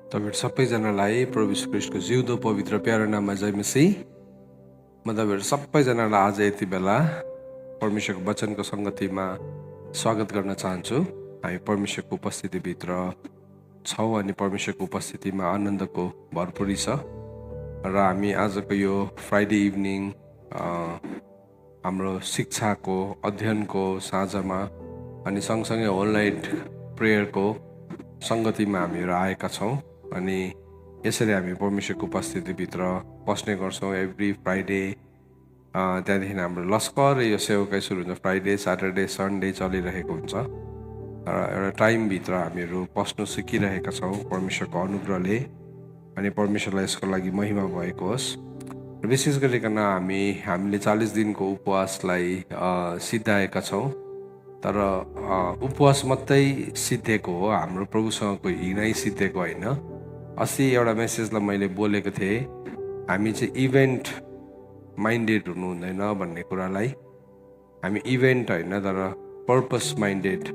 तपाईहरु सबैजनालाई प्रभु यीशु ख्रीष्टको जिउँदो पवित्र प्यारो नाममा जय मसीह। म तपाईहरु सबैजनालाई आज यति बेला परमेश्वरको वचनको संगतिमा स्वागत गर्न चाहन्छु। हामी परमेश्वरको उपस्थितिभित्र छौं अनि परमेश्वरको उपस्थितिमा आनन्दको भरपुरी छ र हामी आजको यो फ्राइडे इभिनिङ हाम्रो शिक्षाको अध्ययनको साँझमा अनि सँगसँगै होल नाइट प्रेयरको संगतिमा हामीहरू आएका छौं अनि यसरी हामी परमेश्वरको उपस्थितिभित्र बस्ने गर्छौं एभ्री फ्राइडे। त्यहाँदेखि हाम्रो लस्कर यो सेवाकाई सुरु हुन्छ फ्राइडे स्याटरडे सन्डे चलिरहेको हुन्छ र एउटा टाइमभित्र हामीहरू बस्नु सिकिरहेका छौं परमेश्वरको अनुग्रहले अनि परमेश्वरलाई यसको लागि महिमा भएको होस्। र विशेष गरिकन हामीले 40 दिनको उपवासलाई सिद्धाएका छौं तर उपवास मात्रै सिद्धेको हो, हाम्रो प्रभुसँगको हिँडाइ सिद्धेको होइन। अस्ति एउटा मेसेजलाई मैले बोलेको थिएँ, हामी चाहिँ इभेन्ट माइन्डेड हुनु हुँदैन भन्ने कुरालाई। हामी इभेन्ट होइन तर पर्पस माइन्डेड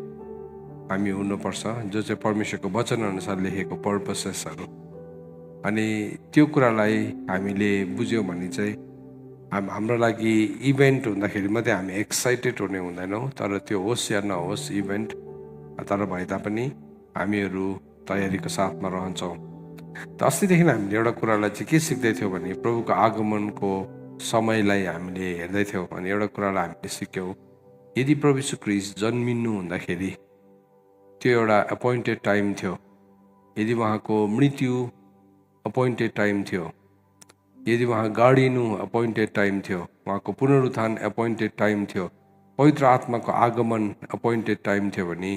हामी हुनुपर्छ, जो चाहिँ परमेश्वरको वचन अनुसार लेखेको पर्पसेसहरू। अनि त्यो कुरालाई हामीले बुझ्यौँ भने चाहिँ हाम्रो लागि इभेन्ट हुँदाखेरि मात्रै हामी एक्साइटेड हुने हुँदैनौँ, तर त्यो होस् या नहोस् इभेन्ट, तर भए तापनि हामीहरू तयारीको साथमा रहन्छौँ। त अस्तिदेखि हामीले एउटा कुरालाई चाहिँ के सिक्दै थियौँ भने प्रभुको आगमनको समयलाई हामीले हेर्दै थियौँ अनि एउटा कुरालाई हामीले सिक्यौँ, यदि प्रभु यीशु ख्रीष्ट जन्मिनु हुँदाखेरि त्यो एउटा एपोइन्टेड टाइम थियो, यदि उहाँको मृत्यु एपोइन्टेड टाइम थियो, यदि उहाँ गाडिनु एपोइन्टेड टाइम थियो, उहाँको पुनरुत्थान एपोइन्टेड टाइम थियो, पवित्र आत्माको आगमन एपोइन्टेड टाइम थियो भने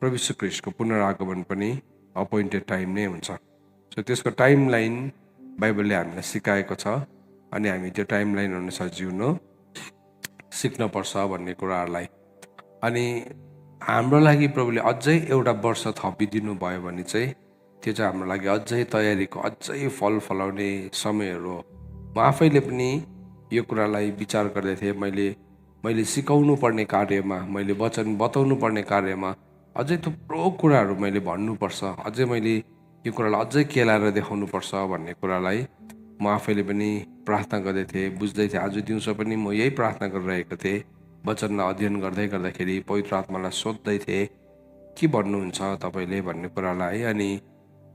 प्रभु यीशु ख्रीष्टको पुनरागमन पनि एपोइन्टेड टाइम नै हुन्छ। सो त्यसको टाइम लाइन बाइबलले हामीलाई सिकाएको छ अनि हामी त्यो टाइम लाइन अनुसार जिउनु सिक्नुपर्छ भन्ने कुराहरूलाई। अनि हाम्रो लागि प्रभुले अझै एउटा वर्ष थपिदिनु भयो भने चाहिँ त्यो चाहिँ हाम्रो लागि अझै तयारीको अझै फल फलाउने समयहरू हो। म आफैले पनि यो कुरालाई विचार गर्दै थिएँ, मैले सिकाउनु पर्ने कार्यमा, मैले वचन बताउनु पर्ने कार्यमा अझै थुप्रो कुराहरू मैले भन्नुपर्छ, अझै मैले यो कुरालाई अझै केलाएर देखाउनुपर्छ भन्ने कुरालाई म आफैले पनि प्रार्थना गर्दै थिएँ, बुझ्दै थिएँ। आज दिउँसो पनि म यही प्रार्थना गरिरहेको थिएँ, वचनलाई अध्ययन गर्दै गर्दाखेरि पवित्र आत्मालाई सोध्दै थिएँ के भन्नुहुन्छ तपाईँले भन्ने कुरालाई। अनि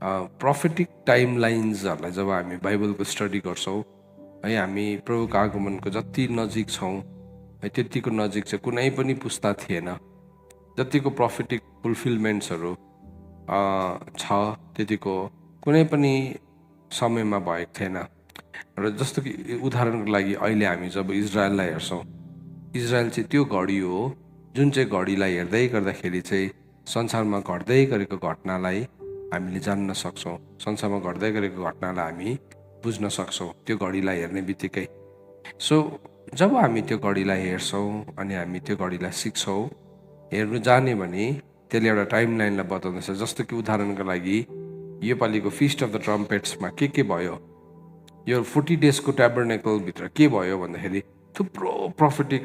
प्रोफेटिक टाइम लाइन्सहरूलाई जब हामी बाइबलको स्टडी गर्छौँ है, हामी प्रभुको आगमनको जति नजिक छौँ है त्यतिको नजिक चाहिँ कुनै पनि पुस्ता थिएन, जतिको प्रोफेटिक फुलफिलमेन्ट्सहरू छ त्यतिको कुनै पनि समयमा भएको थिएन। र जस्तो कि उदाहरणको लागि अहिले हामी जब इजरायललाई हेर्छौँ, इजरायल चाहिँ त्यो घडी हो जुन चाहिँ घडीलाई हेर्दै गर्दाखेरि चाहिँ संसारमा घट्दै गरेको घटनालाई हामीले जान्न सक्छौँ, संसारमा घट्दै गरेको घटनालाई हामी बुझ्न सक्छौँ त्यो घडीलाई हेर्ने बित्तिकै। सो जब हामी त्यो घडीलाई हेर्छौँ अनि हामी त्यो घडीलाई सिक्छौँ हेर्नु जाने भने त्यसले एउटा टाइम लाइनलाई बताउँदछ। जस्तो कि उदाहरणको लागि योपालिको फिस्ट अफ द ट्रम्पेट्समा के भयो, यो 40 डेजको ट्याबरनेकलभित्र के भयो भन्दाखेरि थुप्रो प्रोफेटिक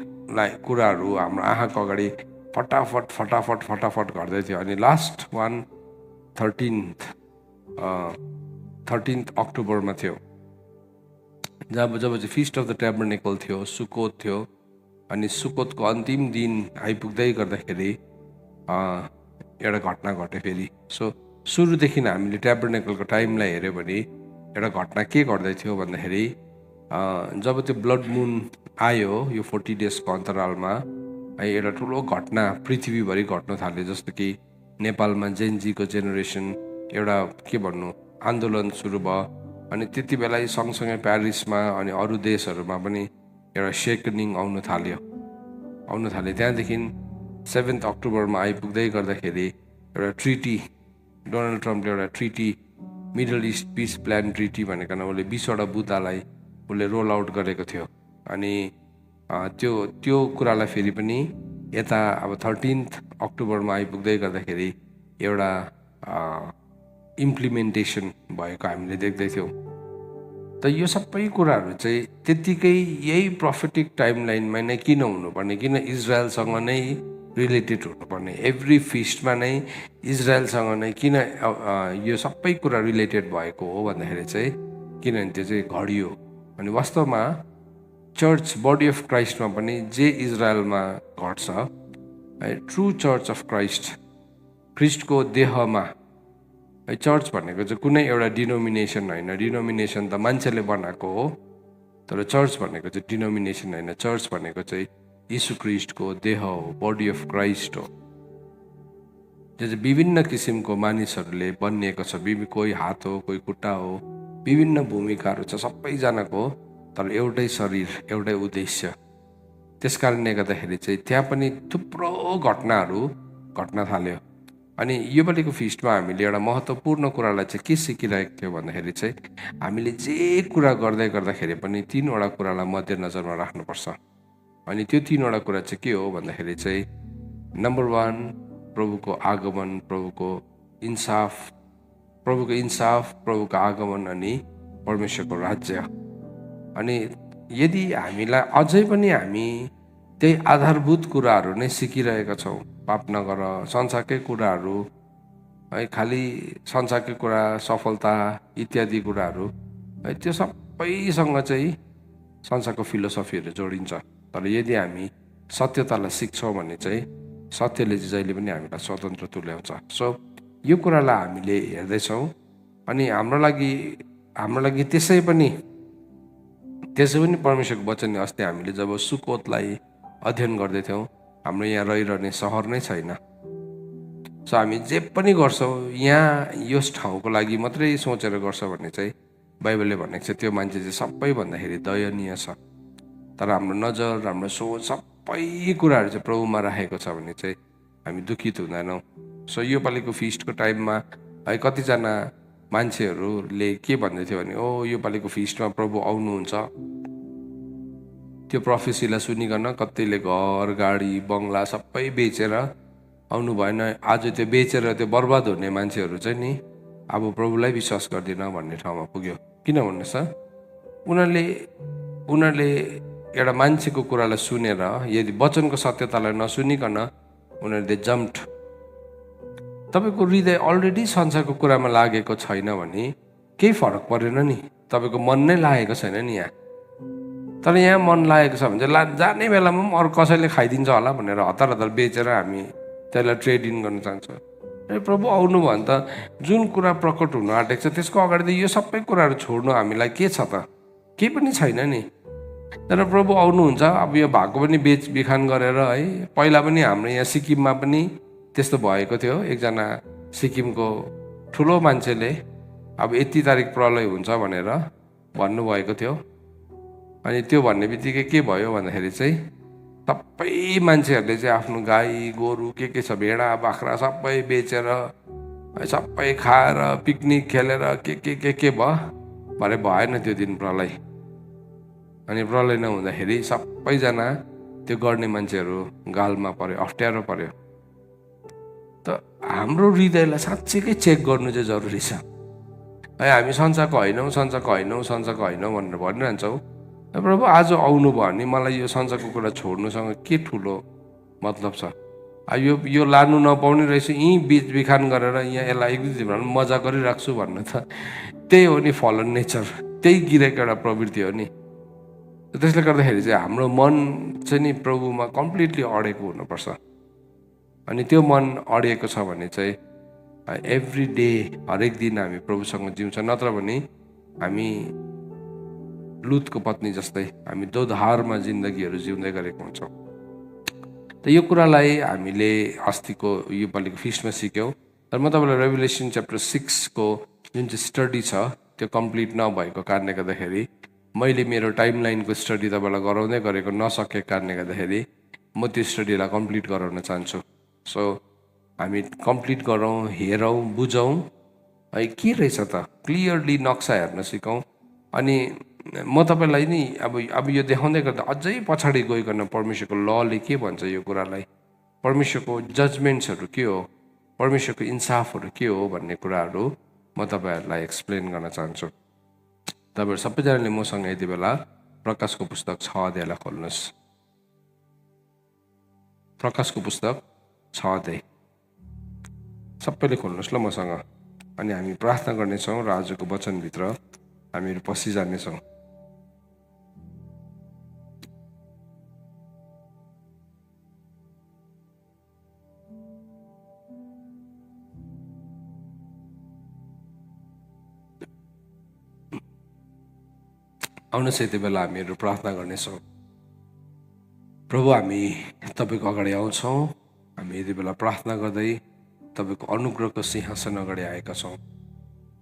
कुराहरू हाम्रो आँखाको अगाडि फटाफट फटाफट फटाफट घट्दै थियो। अनि लास्ट वान 13 अक्टोबरमा थियो, जब चाहिँ फिस्ट अफ द ट्याबरनेकल थियो, सुकोत थियो। अनि सुकोतको अन्तिम दिन आइपुग्दै गर्दाखेरि एउटा घटना घट्यो फेरि। सो सुरुदेखि हामीले ट्याबरनेकलको टाइमलाई हेऱ्यो भने एउटा घटना के घट्दै थियो भन्दाखेरि जब त्यो ब्लड मुन आयो यो 40 डेजको अन्तरालमा है, एउटा ठुलो घटना पृथ्वीभरि घट्न थाल्यो। जस्तो कि नेपालमा जेनजीको जेनेरेसन एउटा के भन्नु आन्दोलन सुरु भयो अनि त्यति बेला सँगसँगै प्यारिसमा अनि अरू देशहरूमा पनि एउटा सेकनिङ आउन थाल्यो। त्यहाँदेखि 7 अक्टोबरमा आइपुग्दै गर्दाखेरि एउटा ट्रिटी, डोनाल्ड ट्रम्पले एउटा treaty, Middle East peace plan treaty भनेको उसले 20वटा बुदालाई उसले रोल आउट गरेको थियो। अनि त्यो कुरालाई फेरि पनि यता अब 13 अक्टोबरमा आइपुग्दै गर्दाखेरि एउटा इम्प्लिमेन्टेसन भएको हामीले देख्दैथ्यौँ। त यो सबै कुराहरू चाहिँ त्यत्तिकै यही प्रोफेटिक टाइम लाइनमा नै किन हुनुपर्ने, किन इजरायलसँग नै रिलेटेड हुनुपर्ने। एभ्री फिस्टमा नै इजरायलसँग नै किन यो सबै कुरा रिलेटेड भएको हो भन्दाखेरि चाहिँ किनभने त्यो चाहिँ घडी हो। अनि वास्तवमा चर्च बडी अफ क्राइस्टमा पनि जे इजरायलमा घट्छ है, ट्रु चर्च अफ क्राइस्ट, ख्रिस्टको देहमा है, चर्च भनेको चाहिँ कुनै एउटा डिनोमिनेसन होइन। डिनोमिनेसन त मान्छेले बनाएको हो, तर चर्च भनेको चाहिँ डिनोमिनेसन होइन। चर्च भनेको चाहिँ यीशु ख्रिस्टको देह हो, बडी अफ क्राइस्ट हो, जो चाहिँ विभिन्न किसिमको मानिसहरूले बनिएको छ। कोही हात हो, कोही खुट्टा हो, विभिन्न भूमिकाहरू छ सबैजनाको, तर एउटै शरीर, एउटै उद्देश्य। त्यस कारणले गर्दाखेरि चाहिँ त्यहाँ पनि थुप्रो घटनाहरू घट्न थाल्यो। अनि योपालिको फिस्टमा हामीले एउटा महत्त्वपूर्ण कुरालाई चाहिँ के सिकिरहेको थियो भन्दाखेरि चाहिँ हामीले जे कुरा गर्दाखेरि पनि 3वटा कुरालाई मध्यनजरमा राख्नुपर्छ। अनि त्यो 3वटा कुरा चाहिँ के हो भन्दाखेरि चाहिँ नम्बर 1 प्रभुको आगमन, प्रभुको इन्साफ, प्रभुको आगमन अनि परमेश्वरको राज्य। अनि यदि हामीलाई अझै पनि हामी त्यही आधारभूत कुराहरू नै सिकिरहेका छौँ, पाप नगर, संसारकै कुराहरू है, खालि संसारकै कुरा, सफलता इत्यादि कुराहरू है, त्यो सबैसँग चाहिँ संसारको फिलोसफीहरू जोडिन्छ। तर यदि हामी सत्यतालाई सिक्छौँ भने चाहिँ सत्यले चाहिँ जहिले पनि हामीलाई स्वतन्त्र तुल्याउँछ। सो यो कुरालाई हामीले हेर्दैछौँ। अनि हाम्रो लागि त्यसै पनि परमेश्वरको वचन, अस्ति हामीले जब सुकोतलाई अध्ययन गर्दैथ्यौँ, हाम्रो यहाँ रहिरहने सहर नै छैन। सो हामी जे पनि गर्छौँ यहाँ यस ठाउँको लागि मात्रै सोचेर गर्छ भने चाहिँ बाइबलले भनेको छ त्यो मान्छे चाहिँ सबैभन्दाखेरि दयनीय छ। तर हाम्रो नजर, हाम्रो सोच, सबै कुराहरू चाहिँ प्रभुमा राखेको छ भने चाहिँ हामी दुखित हुँदैनौँ। सो योपालिको फिस्टको टाइममा है, कतिजना मान्छेहरूले के भन्दै थियो भने, ओ योपालिको फिस्टमा प्रभु आउनुहुन्छ। त्यो प्रोफेसीलाई सुनिकन कतिले घर, गाडी, बङ्गला सबै बेचेर आउनु भएन। आज त्यो बेचेर त्यो बर्बाद हुने मान्छेहरू चाहिँ नि अब प्रभुलाई विश्वास गर्दिन भन्ने ठाउँमा पुग्यो। किन भन्नुहोस् त, उनीहरूले एउटा मान्छेको कुरालाई सुनेर यदि वचनको सत्यतालाई नसुनिकन उनीहरूले जम्प्ड। तपाईँको हृदय अलरेडी संसारको कुरामा लागेको छैन भने केही फरक परेन नि, तपाईँको मन नै लागेको छैन नि यहाँ। तर यहाँ मन लागेको छ भने चाहिँ जाने बेलामा पनि अरू कसैले खाइदिन्छ होला भनेर हतार बेचेर हामी त्यसलाई ट्रेड इन गर्न चाहन्छौँ। ए प्रभु आउनु भयो भने त जुन कुरा प्रकट हुनु आँटेको छ त्यसको अगाडि त यो सबै कुराहरू छोड्नु हामीलाई के छ त, केही पनि छैन नि। तर प्रभु आउनुहुन्छ। अब यो भएको पनि बेचबिखान गरेर है, पहिला पनि हाम्रो यहाँ सिक्किममा पनि त्यस्तो भएको थियो। एकजना सिक्किमको ठुलो मान्छेले अब यति तारिक प्रलय हुन्छ भनेर भन्नुभएको थियो। अनि त्यो भन्ने बित्तिकै के भयो भन्दाखेरि चाहिँ सबै मान्छेहरूले चाहिँ आफ्नो गाई गोरु के छ, भेडा बाख्रा सबै बेचेर सबै खाएर पिकनिक खेलेर के भयो भरे भएन त्यो दिन प्रलय। अनि प्रलय नहुँदाखेरि सबैजना त्यो गर्ने मान्छेहरू गालमा पर्यो, अप्ठ्यारो पर्यो। त हाम्रो हृदयलाई साँच्चीकै चेक गर्नु चाहिँ जरुरी छ है। हामी संसारको होइनौँ भनेर भनिरहन्छौँ। प्रभु आज आउनु भयो भने मलाई यो संसारको कुरा छोड्नुसँग के ठुलो मतलब छ। यो लानु नपाउने रहेछ, यहीँ बेचबिखान गरेर यहाँ यसलाई एक दुई दिन मजा गरिराख्छु भन्नु त त्यही हो नि, फलन नेचर, त्यही गिरेको एउटा प्रवृत्ति हो नि। त्यसले गर्दाखेरि चाहिँ हाम्रो मन चाहिँ नि प्रभुमा कम्प्लिटली अडेको हुनुपर्छ। अनि त्यो मन अडिएको छ भने चाहिँ एभ्री डे, हरेक दिन हामी प्रभुसँग जिउँछ। नत्र भने हामी लुतको पत्नी जस्तै हामी दोधारमा जिन्दगीहरू जिउँदै गरेको हुन्छौँ। त यो कुरालाई हामीले अस्तिको योपालिको फिस्टमा सिक्यौँ। तर म तपाईँलाई रेभेलेसन च्याप्टर 6 को जुन चाहिँ स्टडी छ त्यो कम्प्लिट नभएको कारणले गर्दाखेरि मैले मेरो टाइमलाइनको स्टडी तपाईँलाई गराउँदै गरेको नसकेको कारणले गर्दाखेरि म त्यो स्टडीलाई कम्प्लिट गराउन चाहन्छु। सो हामी कम्प्लिट गरौँ, हेरौँ, बुझौँ है के रहेछ त, क्लियरली नक्सा हेर्न सिकौँ। अनि म तपाईँलाई नि अब यो देखाउँदै गर्दा अझै पछाडि गइकन परमेश्वरको लले के भन्छ यो कुरालाई, परमेश्वरको जजमेन्ट्सहरू के हो, परमेश्वरको इन्साफहरू के हो भन्ने कुराहरू म तपाईँहरूलाई एक्सप्लेन गर्न चाहन्छु। तपाईँहरू सबैजनाले मसँग यति बेला प्रकाशको पुस्तक 6 अध्यायलाई खोल्नुहोस्। प्रकाशको पुस्तक 6 अध्याय। सबैले खोल्नुहोस् ल मसँग, अनि हामी प्रार्थना गर्नेछौँ र आजको वचनभित्र हामीहरू पसिजानेछौँ। आउनुहोस् यति बेला हामीहरू प्रार्थना गर्नेछौँ। प्रभु, हामी तपाईँको अगाडि आउँछौँ। हामी यति बेला प्रार्थना गर्दै तपाईँको अनुग्रहको सिंहासन अगाडि आएका छौँ।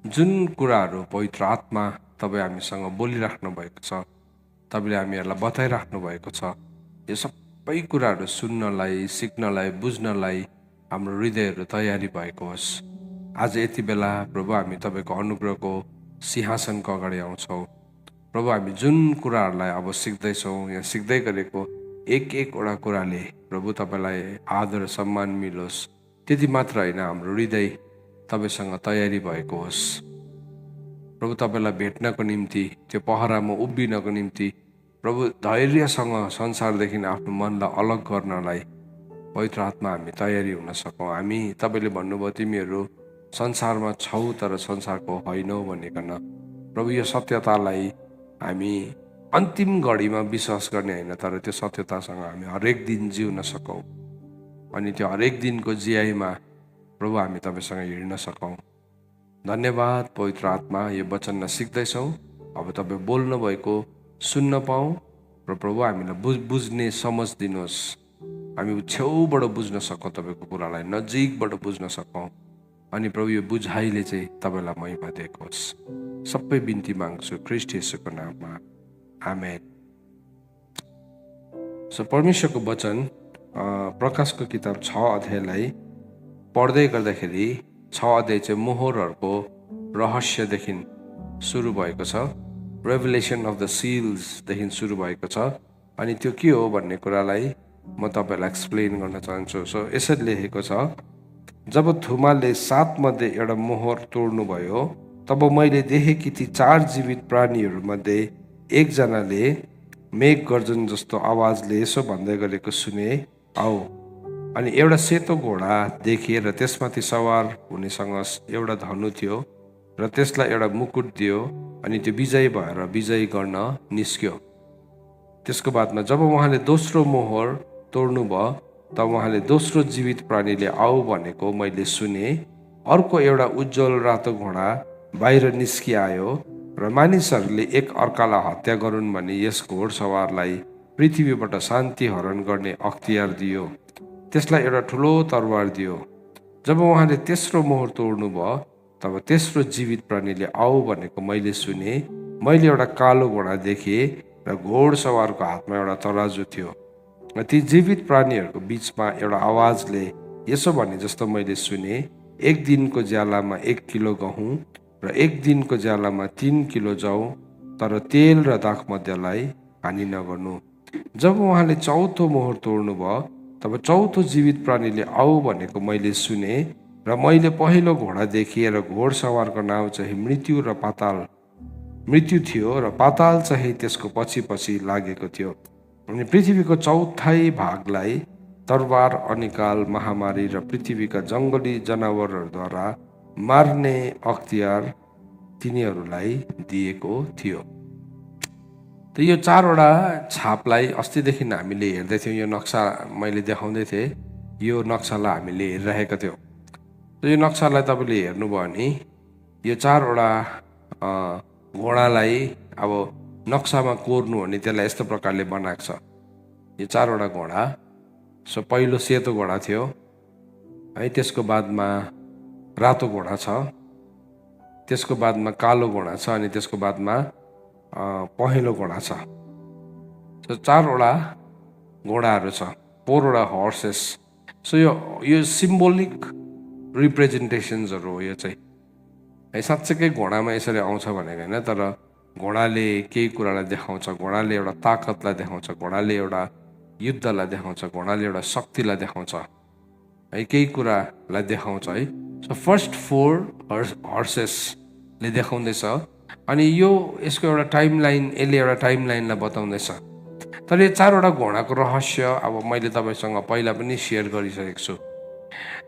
जुन कुराहरू पवित्र आत्मा तपाईँ हामीसँग बोलिराख्नु भएको छ, तपाईँले हामीहरूलाई बताइराख्नु भएको छ, यो सबै कुराहरू सुन्नलाई, सिक्नलाई, बुझ्नलाई हाम्रो हृदयहरू तयारी भएको होस्। आज यति बेला प्रभु हामी तपाईँको अनुग्रहको सिंहासनको अगाडि आउँछौँ। प्रभु, हामी जुन कुराहरूलाई अब सिक्दैछौँ, यहाँ सिक्दै गरेको एक एकवटा कुराले प्रभु तपाईँलाई आदर सम्मान मिलोस्। त्यति मात्र होइन, हाम्रो हृदय तपाईँसँग तयारी भएको होस्। प्रभु, तपाईँलाई भेट्नको निम्ति, त्यो पहरामा उभिनको निम्ति प्रभु धैर्यसँग संसारदेखि आफ्नो मनलाई अलग गर्नलाई पवित्र आत्मा हामी तयारी हुन सकौँ। हामी तपाईँले भन्नुभयो तिमीहरू संसारमा छौ तर संसारको होइनौ भनिकन। प्रभु, यो सत्यतालाई हामी अन्तिम घडीमा विश्वास गर्ने होइन, तर त्यो सत्यतासँग हामी हरेक दिन जिउन सकौँ। अनि त्यो हरेक दिनको जियाइमा प्रभु हामी तपाईँसँग हिँड्न सकौँ। धन्यवाद पवित्र आत्मा, यो वचनलाई सिक्दैछौँ। अब तपाईँ बोल्नु भएको सुन्न पाऊँ र प्रभु हामीलाई बुझ्ने समझ दिनुहोस्। हामी छेउबाट बुझ्न सकौँ, तपाईँको कुरालाई नजिकबाट बुझ्न सकौँ। अनि प्रभु यो बुझाइले चाहिँ तपाईँलाई महिमा दिएको होस्। सबै बिन्ती माग्छु ख्रीष्ट येशूको नाममा, आमेन। सो परमेश्वरको वचन प्रकाशको किताब 6 अध्यायलाई पढ्दै गर्दाखेरि 6 अध्याय चाहिँ मोहरहरूको रहस्यदेखि सुरु भएको छ। रेभलेसन अफ द सिल्सदेखि सुरु भएको छ। अनि त्यो के हो भन्ने कुरालाई म तपाईँलाई एक्सप्लेन गर्न चाहन्छु। सो यसरी लेखेको छ, जब थुमाले 7 मध्ये एउटा मोहर तोड्नुभयो, तब मैले देखेँ कि ती 4 जीवित प्राणीहरूमध्ये एकजनाले मेघ गर्जन जस्तो आवाजले यसो भन्दै गरेको सुने, आऊ। अनि एउटा सेतो घोडा देखिए र त्यसमाथि सवार हुनेसँग एउटा धनु थियो र त्यसलाई एउटा मुकुट दियो। अनि त्यो विजयी भएर विजयी गर्न निस्क्यो। त्यसको बादमा जब उहाँले दोस्रो मोहर तोड्नुभयो, तब उहाँले दोस्रो जीवित प्राणीले आऊ भनेको मैले सुने। अर्को एउटा उज्जवल रातो घोडा बाहिर निस्किआयो र मानिसहरूले एक अर्कालाई हत्या गरून् भने यस घोडसवारलाई पृथ्वीबाट शान्ति हरण गर्ने अख्तियार दियो। त्यसलाई एउटा ठुलो तरवार दियो। जब उहाँले तेस्रो मोहर तोड्नुभयो, तब तेस्रो जीवित प्राणीले आऊ भनेको मैले सुने। मैले एउटा कालो घोडा देखेँ र घोडसवारको हातमा एउटा तराजु थियो। र ती जीवित प्राणीहरूको बिचमा एउटा आवाजले यसो भने जस्तो मैले सुने, एक दिनको ज्यालामा 1 किलो गहुँ र एक दिनको ज्यालामा 3 किलो जौ, तर तेल र दाखमध्यलाई हानि नगर्नु। जब उहाँले चौथो मोहर तोड्नुभयो, तब चौथो जीवित प्राणीले आऊ भनेको मैले सुने। र मैले पहिलो घोडा देखेँ र घोडसवारको नाउँ चाहिँ मृत्यु थियो र पाताल चाहिँ त्यसको पछि पछि लागेको थियो। अनि पृथ्वीको चौथाइ भागलाई तरवार, अनिकाल, महामारी र पृथ्वीका जङ्गली जनावरहरूद्वारा मार्ने अख्तियार तिनीहरूलाई दिएको थियो। त यो 4वटा छापलाई अस्तिदेखि हामीले हेर्दै थियौँ। यो नक्सा मैले देखाउँदै थिएँ। यो नक्सालाई हामीले हेरिरहेका थियौँ। त यो नक्सालाई तपाईँले हेर्नुभयो भने यो 4वटा घोडालाई अब नक्सामा कोर्नु भने त्यसलाई यस्तो प्रकारले बनाएको छ। यो 4वटा घोडा। सो पहिलो सेतो घोडा थियो है, त्यसको बादमा रातो घोडा छ, त्यसको बादमा कालो घोडा छ, अनि त्यसको बादमा पहेँलो घोडा छ। सो 4वटा घोडाहरू छ, 4वटा हर्सेस। सो यो सिम्बोलिक रिप्रेजेन्टेसन्सहरू हो यो चाहिँ है। साँच्चैकै घोडामा यसरी आउँछ भनेको होइन, तर घोडाले केही कुरालाई देखाउँछ। घोडाले एउटा ताकतलाई देखाउँछ, घोडाले एउटा युद्धलाई देखाउँछ, घोडाले एउटा शक्तिलाई देखाउँछ है, केही कुरालाई देखाउँछ है। सो फर्स्ट 4 हर्सेसले देखाउँदैछ। अनि यसको एउटा टाइमलाइन, यसले एउटा टाइमलाइनलाई बताउँदैछ। तर यो 4वटा घोडाको रहस्य अब मैले तपाईँसँग पहिला पनि सेयर गरिसकेको छु।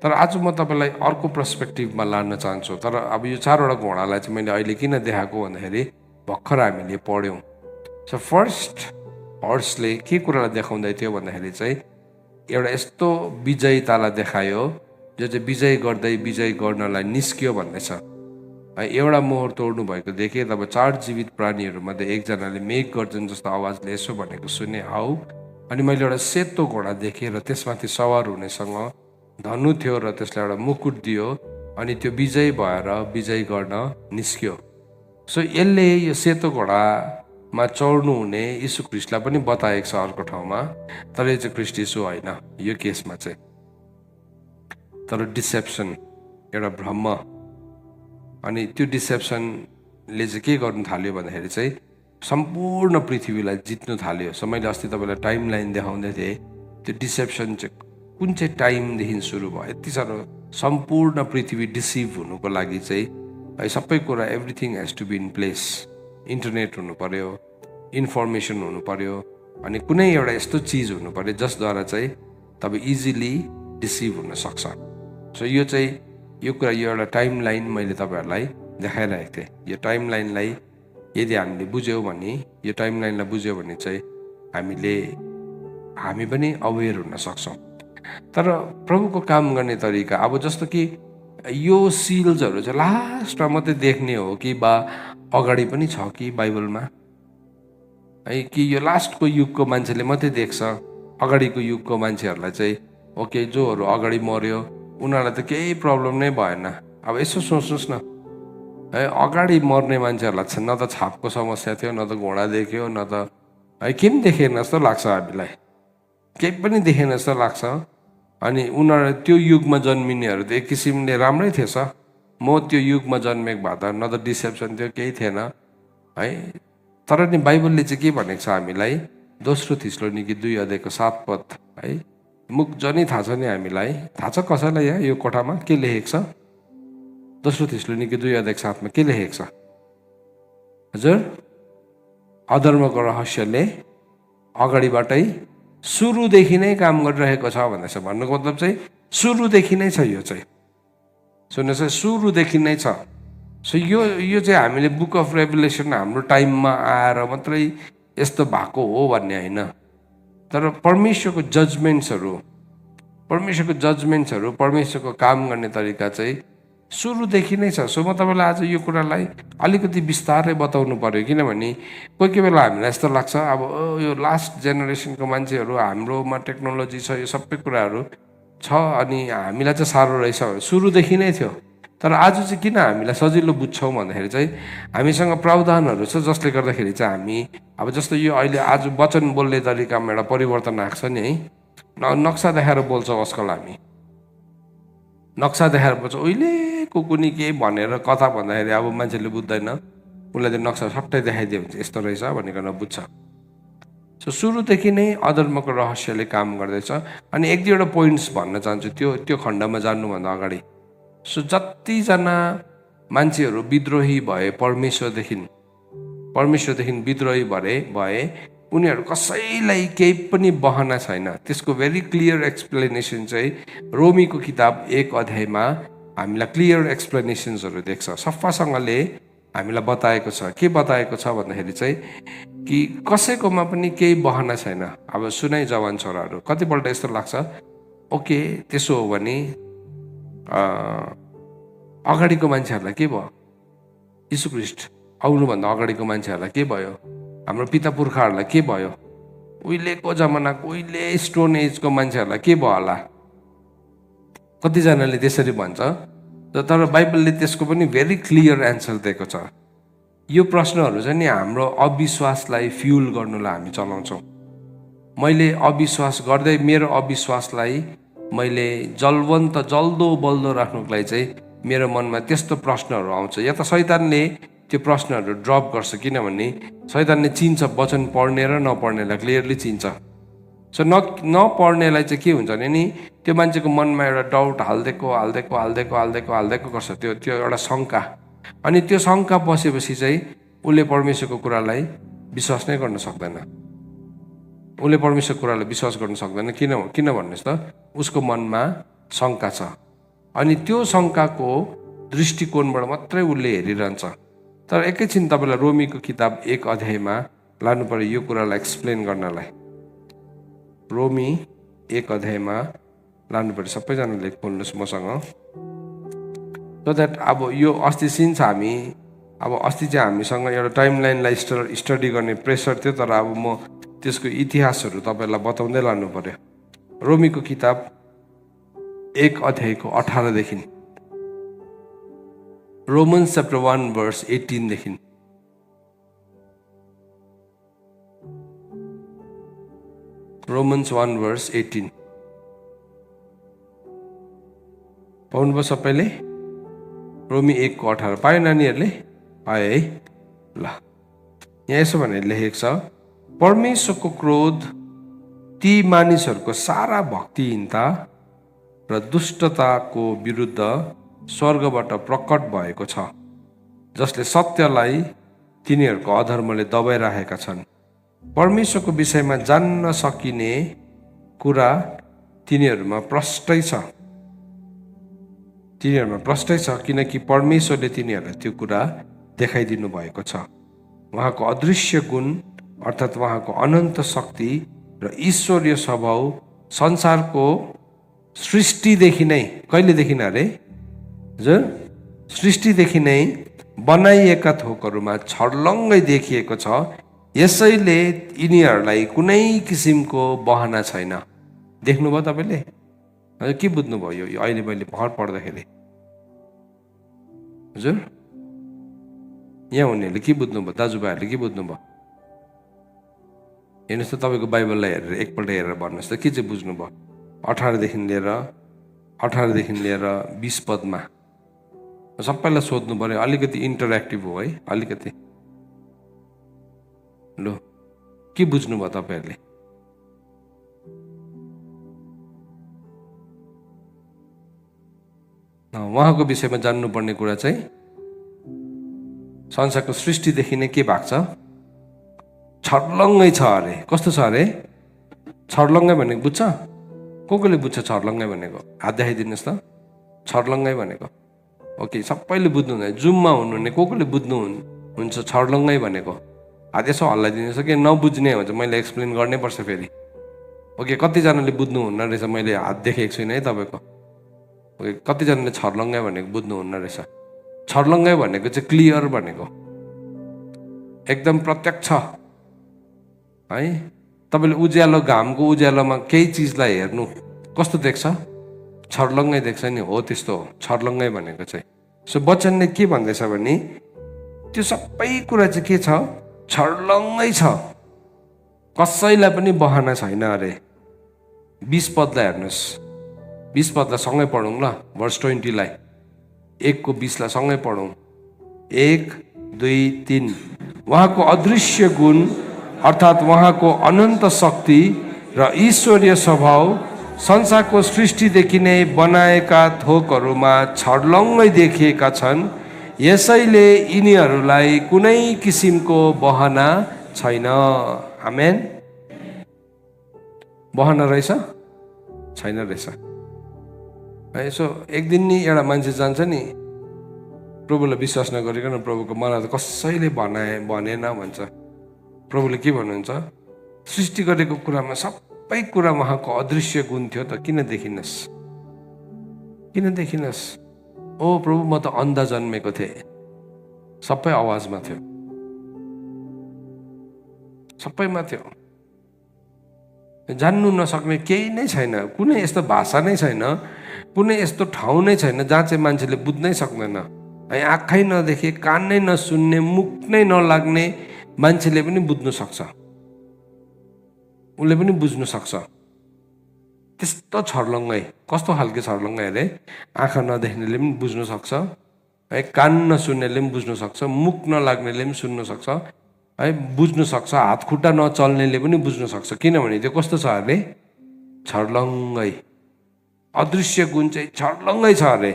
तर आज म तपाईँलाई अर्को पर्सपेक्टिभमा लान चाहन्छु। तर अब यो 4वटा घोडालाई चाहिँ मैले अहिले किन देखाएको भन्दाखेरि भर्खर हामीले पढ्यौँ। सो फर्स्ट हर्सले के कुरालाई देखाउँदै थियो भन्दाखेरि चाहिँ एउटा यस्तो विजयतालाई देखायो जो चाहिँ विजय गर्नलाई निस्कियो भन्ने छ। एउटा मोहर तोड्नु भएको देखेँ। तब 4 जीवित प्राणीहरूमध्ये एकजनाले मेघ गर्जन जस्तो आवाजले यसो भनेको सुने, आऊ। अनि मैले एउटा सेतो घोडा देखेँ र त्यसमाथि सवार हुनेसँग धनु थियो र त्यसलाई एउटा मुकुट दियो अनि त्यो विजय भएर विजय गर्न निस्क्यो। सो यसले यो सेतो घोडामा चढ्नु हुने यीशु ख्रीष्टलाई पनि बताएको छ अर्को ठाउँमा। तर यो चाहिँ ख्रीष्ट यीशु होइन यो केसमा चाहिँ। तर डिसेप्सन, एउटा भ्रम। अनि त्यो डिसेप्सनले चाहिँ के गर्नु थाल्यो भन्दाखेरि चाहिँ सम्पूर्ण पृथ्वीलाई जित्नु थाल्यो। सो मैले अस्ति तपाईँलाई टाइम लाइन देखाउँदै थिएँ। त्यो डिसेप्सन चाहिँ कुन चाहिँ टाइमदेखि सुरु भयो, यति साह्रो सम्पूर्ण पृथ्वी डिसिभ हुनुको लागि चाहिँ है सबै कुरा everything has to be in place. Internet हुनु पर्यो, इन्फर्मेसन हुनु पर्यो, अनि कुनै एउटा यस्तो चिज हुनु पर्यो जसद्वारा चाहिँ तपाईँ इजिली डिसिभ हुन सक्छ। सो यो चाहिँ यो कुरा, यो एउटा टाइम लाइन मैले तपाईँहरूलाई देखाइरहेको थिएँ। यो टाइम लाइनलाई यदि हामीले बुझ्यौँ भने, यो टाइम लाइनलाई बुझ्यौँ भने चाहिँ हामी पनि अवेर हुन सक्छौँ। तर प्रभुको काम गर्ने तरिका, अब जस्तो कि यो सिल्सहरू चाहिँ लास्टमा मात्रै देख्ने हो कि बा अगाडि पनि छ कि बाइबलमा है, कि यो लास्टको युगको मान्छेले मात्रै देख्छ, अगाडिको युगको मान्छेहरूलाई चाहिँ ओके जोहरू अगाडि मर्यो उनीहरूलाई त केही प्रब्लम नै भएन। अब यसो सोच्नुहोस् न है, अगाडि मर्ने मान्छेहरूलाई न त छापको समस्या थियो, न त घोडा देख्यो, न त है केही पनि देखेन जस्तो लाग्छ हामीलाई, केही पनि देखेन जस्तो लाग्छ। अनि उनीहरू त्यो युगमा जन्मिनेहरू त एक किसिमले राम्रै थिएछ। म त्यो युगमा जन्मेको भए त न त डिसेप्सन थियो, केही थिएन है। तर नि बाइबलले चाहिँ के भनेको छ हामीलाई, दोस्रो थिस्सलुनीकी 2:7 है, मुख जनी थाहा छ नि हामीलाई, थाहा छ कसैलाई यहाँ यो कोठामा के लेखेको छ? दोस्रो थिस्सलुनीकी 2:7 के लेखेको छ हजुर? अधर्मको रहस्यले अगाडिबाटै सुरुदेखि नै काम गरिरहेको छ भन्दैछ। भन्नुको मतलब चाहिँ सुरुदेखि नै छ यो चाहिँ, सुन्नुहोस् है, सुरुदेखि नै छ। सो यो चाहिँ हामीले बुक अफ रेभुलेसन हाम्रो टाइममा आएर मात्रै यस्तो भएको हो भन्ने होइन। तर परमेश्वरको जजमेन्ट्सहरू, परमेश्वरको काम गर्ने तरिका चाहिँ सुरुदेखि नै छ। सो म तपाईँलाई आज यो कुरालाई अलिकति बिस्तारै बताउनु पर्यो, किनभने कोही बेला हामीलाई यस्तो लाग्छ अब यो लास्ट जेनेरेसनको मान्छेहरू, हाम्रोमा टेक्नोलोजी छ, यो सबै कुराहरू छ, अनि हामीलाई चाहिँ साह्रो रहेछ। सुरुदेखि नै थियो। तर आज चाहिँ किन हामीलाई सजिलो बुझ्छौँ भन्दाखेरि चाहिँ हामीसँग प्रावधानहरू छ जसले गर्दाखेरि चाहिँ हामी अब जस्तो यो अहिले आज वचन बोल्ने तरिकामा एउटा परिवर्तन आएको छ नि है। नक्सा देखाएर बोल्छौँ आजकल हामी, नक्सा देखाएर बोल्छ। उहिलेको कुनै के भनेर कथा भन्दाखेरि अब मान्छेले बुझ्दैन, उसलाई त्यो नक्सा सट्टै देखाइदियो भने यस्तो रहेछ भनेर बुझ्छ। सो सुरुदेखि नै अधर्मको रहस्यले काम गर्दैछ। अनि एक दुईवटा पोइन्ट्स भन्न चाहन्छु त्यो खण्डमा जान्नुभन्दा अगाडि। सो जतिजना मान्छेहरू विद्रोही भए, परमेश्वरदेखि विद्रोही भए उनीहरू कसैलाई केही पनि बहना छैन। त्यसको भेरी क्लियर एक्सप्लेनेसन चाहिँ रोमीको किताब 1 अध्यायमा हामीलाई क्लियर एक्सप्लेनेसन्सहरू देख्छ, सफासँगले हामीलाई बताएको छ। के बताएको छ भन्दाखेरि चाहिँ कि कसैकोमा पनि केही बहना छैन। अब सुनाइ जवान छोराहरू, कतिपल्ट यस्तो लाग्छ ओके त्यसो हो भने अगाडिको मान्छेहरूलाई के भयो, यीशु ख्रीष्ट आउनुभन्दा अगाडिको मान्छेहरूलाई के भयो, हाम्रो पिता पुर्खाहरूलाई के भयो, उहिलेको जमानाको उहिले स्टोन एजको मान्छेहरूलाई के भयो होला, कतिजनाले त्यसरी भन्छ। तर बाइबलले त्यसको पनि भेरी क्लियर एन्सर दिएको छ। यो प्रश्नहरू चाहिँ नि हाम्रो अविश्वासलाई फ्युल गर्नुलाई हामी चलाउँछौँ। मैले अविश्वास गर्दै मेरो अविश्वासलाई मैले जल्दो बल्दो राख्नुको लागि चाहिँ मेरो मनमा त्यस्तो प्रश्नहरू आउँछ। या त शैतानले त्यो प्रश्नहरू ड्रप गर्छ, किनभने शैतानले चिन्छ वचन पढ्ने र नपढ्नेलाई क्लियरली चिन्छ। सो नपढ्नेलाई चाहिँ के हुन्छ भने नि त्यो मान्छेको मनमा एउटा डाउट हाल्दैको गर्छ, त्यो एउटा शङ्का। अनि त्यो शङ्का बसेपछि चाहिँ उसले परमेश्वरको कुरालाई विश्वास नै गर्न सक्दैन। किन भन्नुहोस् त, उसको मनमा शङ्का छ अनि त्यो शङ्काको दृष्टिकोणबाट मात्रै उसले हेरिरहन्छ। तर एकैछिन तपाईँलाई रोमीको किताब 1 अध्यायमा लानु पर्यो यो कुरालाई एक्सप्लेन गर्नलाई। रोमी 1 अध्यायमा लानु पर्यो। सबैजनाले खोल्नुहोस् मसँग। सो द्याट अब यो अस्ति सिन छ हामी अब अस्ति चाहिँ हामीसँग एउटा टाइमलाइनलाई स्टडी गर्ने प्रेसर थियो, तर अब म त्यसको इतिहासहरू तपाईँलाई बताउँदै लानु पर्यो। रोमीको किताब 1 अध्यायको 18 देखि, रोमन्स च्याप्टर 1 verse 18 देखि। रोमन्स 1 verse 18 पाउनुभयो सबैले? रोमी 1 को 18 पायो नानीहरूले? पायो है? ल, यहाँ यसो भनेर लेखेको छ, परमेश्वरको क्रोध ती मानिसहरूको सारा भक्तिहीनता र दुष्टताको विरुद्ध स्वर्गबाट प्रकट भएको छ, जसले सत्यलाई तिनीहरूको अधर्मले दबाइराखेका छन्। परमेश्वरको विषयमा जान्न सकिने कुरा तिनीहरूमा प्रष्टै छ, किनकि परमेश्वरले तिनीहरूलाई त्यो कुरा देखाइदिनु भएको छ। उहाँको अदृश्य गुण अर्थात् उहाँको अनन्त शक्ति र ईश्वरीय स्वभाव संसारको सृष्टिदेखि नै, कहिलेदेखि अरे हजुर? सृष्टिदेखि नै बनाइएका थोकहरूमा छर्लङ्गै देखिएको छ, यसैले यिनीहरूलाई कुनै किसिमको बहाना छैन। देख्नुभयो तपाईँले? हजुर के बुझ्नुभयो यो अहिले मैले भर पढ्दाखेरि? हजुर यहाँ हुनेहरूले के बुझ्नुभयो? दाजुभाइहरूले के बुझ्नुभयो? हेर्नुहोस् त, तपाईँको बाइबललाई हेरेर एकपल्ट हेरेर भन्नुहोस् त के चाहिँ बुझ्नुभयो? 18 देखि लिएर 20 पदमा सबैलाई सोध्नु पर्यो। अलिकति इन्टरेक्टिभ हो है, अलिकति। लो, के बुझ्नुभयो तपाईँहरूले? उहाँको विषयमा जान्नुपर्ने कुरा चाहिँ संसारको सृष्टिदेखि नै के भएको छ? छर्लङ्गै छ अरे। कस्तो छ अरे? छर्लङ्गै भनेको बुझ्छ? कसले बुझ्छ छर्लङ्गै भनेको? हात देखाइदिनुहोस् त। छर्लङ्गै भनेको ओके, सबैले बुझ्नुहुँदैन। जुममा हुनुहुने कसले बुझ्नुहुन्छ छर्लङ्गै भनेको? हात यसो हल्लाइदिनुहोस् कि नबुझ्ने हुन्छ मैले एक्सप्लेन गर्नै पर्छ फेरि। ओके, कतिजनाले बुझ्नुहुन्न रहेछ, मैले हात देखेको छुइनँ है तपाईँको। ओके, कतिजनाले छर्लङ्गै भनेको बुझ्नुहुन्न रहेछ। छर्लङ्गै भनेको चाहिँ क्लियर भनेको, एकदम प्रत्यक्ष है। तपाईँले उज्यालो, घामको उज्यालोमा केही चिजलाई हेर्नु कस्तो देख्छ? छर्लङ्गै देख्छ नि। हो त्यस्तो हो छर्लङ्गै भनेको चाहिँ। सो वचनले के भन्दैछ भने त्यो सबै कुरा चाहिँ के छ? छर्लङ्गै छ, कसैलाई पनि बहाना छैन अरे। 20 पदलाई हेर्नुहोस्, 20 पदलाई सँगै पढौँ ल, verse 20 लाई 1 को 20 लाई सँगै पढौँ। 1 2 3 उहाँको अदृश्य गुण अर्थात् उहाँको अनन्त शक्ति र ईश्वरीय स्वभाव संसारको सृष्टिदेखि नै बनाएका थोकहरूमा छर्लङ्गै देखिएका छन्, यसैले यिनीहरूलाई कुनै किसिमको बहाना छैन। आमेन। बहाना रहेछ? छैन रहेछ। यसो एक दिन नि एउटा मान्छे जान्छ नि, प्रभुलाई विश्वास नगरिकन प्रभुको मलाई त कसैले भनेन भन्छ। प्रभुले के भन्नुहुन्छ? सृष्टि गरेको कुरामा सबै कुरा उहाँको अदृश्य गुण थियो त किन देखिनस्? ओ प्रभु, म त अन्धा जन्मेको थिएँ। सबै आवाजमा थियो, सबैमा थियो। जान्नु नसक्ने केही नै छैन, कुनै यस्तो भाषा नै छैन, कुनै यस्तो ठाउँ नै छैन जहाँ चाहिँ मान्छेले बुझ्नै सक्दैन। आँखै नदेखे, कान नै नसुन्ने, मुख नै नलाग्ने मान्छेले पनि बुझ्नु सक्छ, उसले पनि बुझ्नु सक्छ। त्यस्तो छर्लङ्गै। कस्तो खालको छर्लङ्गै अरे? आँखा नदेख्नेले पनि बुझ्नु सक्छ है, कान नसुन्नेले पनि बुझ्नु सक्छ, मुख नलाग्नेले पनि सुन्नु सक्छ है, बुझ्नु सक्छ, हात खुट्टा नचल्नेले पनि बुझ्नु सक्छ। किनभने त्यो कस्तो छ अरे? छर्लङ्गै। अदृश्य गुण चाहिँ छर्लङ्गै छ अरे।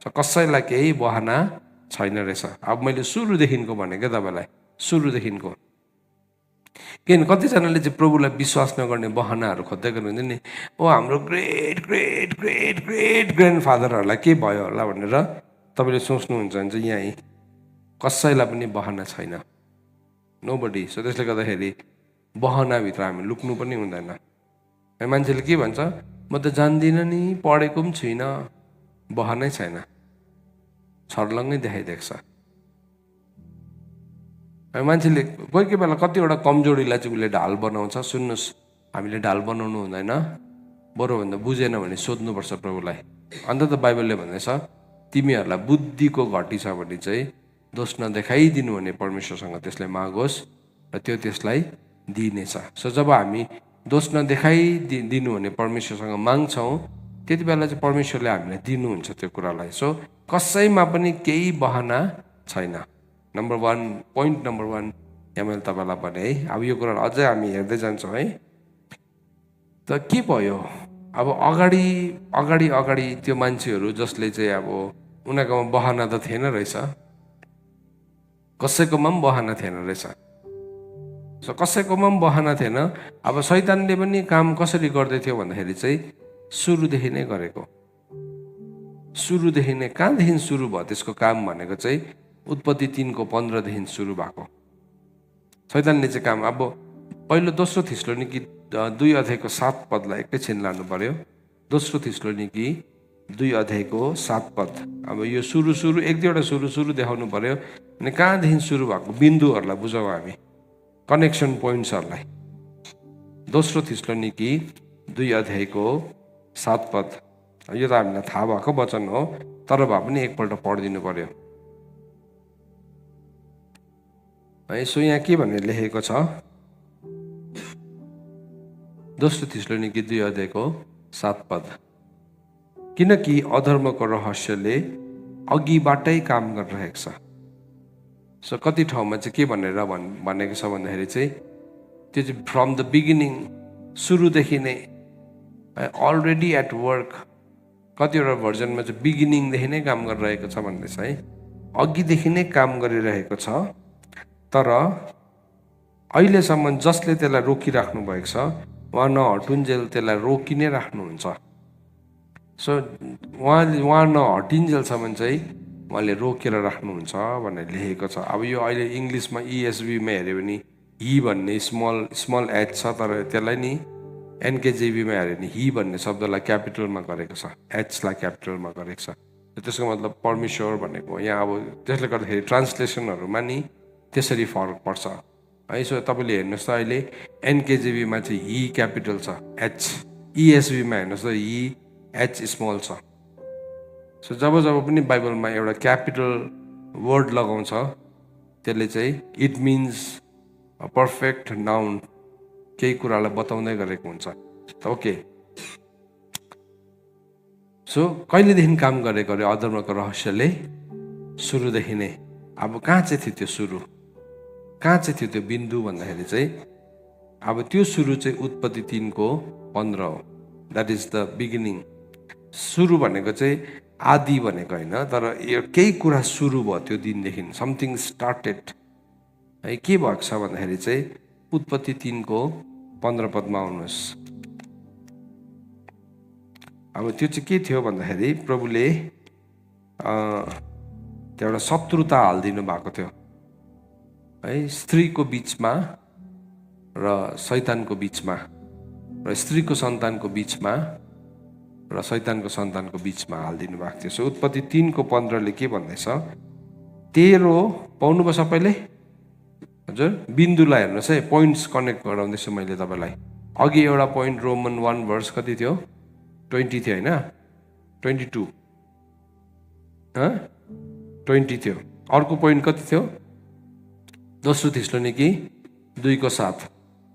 कसैलाई केही बहाना छैन रहेछ। अब मैले सुरुदेखिको भनेको तपाईँलाई, सुरुदेखिको किन कतिजनाले चाहिँ प्रभुलाई विश्वास नगर्ने बहानाहरू खोज्दै गर्नुहुन्छ नि। ओ हाम्रो great great great great grand फादरहरूलाई के भयो होला भनेर तपाईँले सोच्नुहुन्छ भने चाहिँ यहीँ कसैलाई पनि बहाना छैन, नोबडी। सो त्यसले गर्दाखेरि बहानाभित्र हामी लुक्नु पनि हुँदैन। मान्छेले के भन्छ, म त जान्दिनँ नि, पढेको पनि छुइनँ, बहानै छैन, छर्लङ्गै देखाइदिएको छ। मान्छेले कोही कोही बेला कतिवटा कमजोरीलाई चाहिँ उसले ढाल बनाउँछ। सुन्नुहोस्, हामीले ढाल बनाउनु हुँदैन, बरुभन्दा बुझेन भने सोध्नुपर्छ प्रभुलाई। अन्त त बाइबलले भन्दैछ तिमीहरूलाई बुद्धिको घटी छ भने चाहिँ दोष नदेखाइदिनु भने परमेश्वरसँग त्यसलाई मागोस् र त्यो त्यसलाई दिइनेछ। सो जब हामी दोष नदेखाइदिनु भने परमेश्वरसँग माग्छौँ त्यति बेला चाहिँ परमेश्वरले हामीलाई दिनुहुन्छ त्यो कुरालाई। सो कसैमा पनि केही बहाना छैन। नम्बर 1, पोइन्ट नम्बर 1 यहाँ मैले तपाईँलाई भने है। अब यो कुरा अझै हामी हेर्दै जान्छौँ है। त के भयो अब अगाडि अगाडि अगाडि त्यो मान्छेहरू जसले चाहिँ अब उनीहरूकोमा बहाना त थिएन रहेछ, कसैकोमा पनि बहाना थिएन रहेछ। सो कसैकोमा पनि बहाना थिएन। अब शैतानले पनि काम कसरी गर्दै थियो भन्दाखेरि चाहिँ सुरुदेखि नै गरेको, सुरुदेखि नै। कहाँदेखि सुरु भयो त्यसको काम भनेको चाहिँ उत्पत्ति 3:15 सुरु भएको शैतानले चाहिँ काम। अब पहिलो दोस्रो थिस्सलुनीकी 2:7 एकैछिन लानु पर्यो। दोस्रो थिस्सलुनीकी 2:7। अब यो सुरु 1-2वटा सुरु देखाउनु पर्यो। अनि कहाँदेखि सुरु भएको बिन्दुहरूलाई बुझौँ हामी, कनेक्सन पोइन्ट्सहरूलाई। दोस्रो थिस्सलुनीकी 2:7। यो त हामीलाई थाहा भएको वचन हो, तर भए पनि एकपल्ट पढिदिनु पर्यो है। सो यहाँ के भनेर लेखेको छ, दोस्रो थिस्सलुनीकी 2:7। किनकि अधर्मको रहस्यले अघिबाटै काम गरिरहेको छ। सो कति ठाउँमा चाहिँ के भनेर भनेको छ भन्दाखेरि चाहिँ त्यो चाहिँ फ्रम द बिगिनिङ, सुरुदेखि नै, अलरेडी एट वर्क। कतिवटा भर्जनमा चाहिँ बिगिनिङदेखि नै काम गरिरहेको छ भन्दैछ है, अघिदेखि नै काम गरिरहेको छ। तर अहिलेसम्म जसले त्यसलाई रोकिराख्नु भएको छ उहाँ नहटुन्जेल त्यसलाई रोकि नै राख्नुहुन्छ। सो उहाँ नहटिन्जेलसम्म चाहिँ उहाँले रोकेर राख्नुहुन्छ भनेर लेखेको छ। अब यो अहिले इङ्ग्लिसमा ESVमा हेऱ्यो भने हि भन्ने स्मल एच छ, तर त्यसलाई नि NKJVमा हेऱ्यो भने हि भन्ने शब्दलाई क्यापिटलमा गरेको छ, एचलाई क्यापिटलमा गरेको छ। त्यसको मतलब परमेश्वर भनेको यहाँ। अब त्यसले गर्दाखेरि ट्रान्सलेसनहरूमा नि त्यसरी फरक पर्छ है। सो तपाईँले हेर्नुहोस् त अहिले NKJVमा चाहिँ हि क्यापिटल छ, एच। ESVमा हेर्नुहोस् त हि एच स्मल छ। सो जब पनि बाइबलमा एउटा क्यापिटल वर्ड लगाउँछ त्यसले चाहिँ it means a perfect noun, केही कुरालाई बताउँदै गरेको हुन्छ। ओके, सो कहिलेदेखि काम गरेको अरे अधर्मको रहस्यले? सुरुदेखि नै। अब कहाँ चाहिँ थियो त्यो सुरु, कहाँ चाहिँ थियो त्यो बिन्दु भन्दाखेरि चाहिँ अब त्यो सुरु चाहिँ उत्पत्ति 3:15 हो। That is the beginning. सुरु भनेको चाहिँ आदि भनेको होइन, तर यो केही कुरा सुरु भयो त्यो दिनदेखि, समथिङ स्टार्टेड है। के भएको छ भन्दाखेरि चाहिँ उत्पत्ति 3:15 आउनुहोस्। अब त्यो चाहिँ के थियो भन्दाखेरि प्रभुले त्यो एउटा शत्रुता हालिदिनु भएको थियो है, स्त्रीको बिचमा र शैतानको बिचमा, र स्त्रीको सन्तानको बिचमा र शैतानको सन्तानको बिचमा हालिदिनु भएको थियो। सो उत्पत्ति 3:15 के भन्दैछ, तेरो पाउनुभयो सबैले? हजुर, बिन्दुलाई हेर्नुहोस् है, पोइन्ट्स कनेक्ट गराउँदैछु मैले तपाईँलाई। अघि एउटा पोइन्ट रोमन 1 वर्स कति थियो? 20 थियो होइन, 22 20 थियो। अर्को पोइन्ट कति थियो? दोस्रो थिस्सलुनीकी 2:7।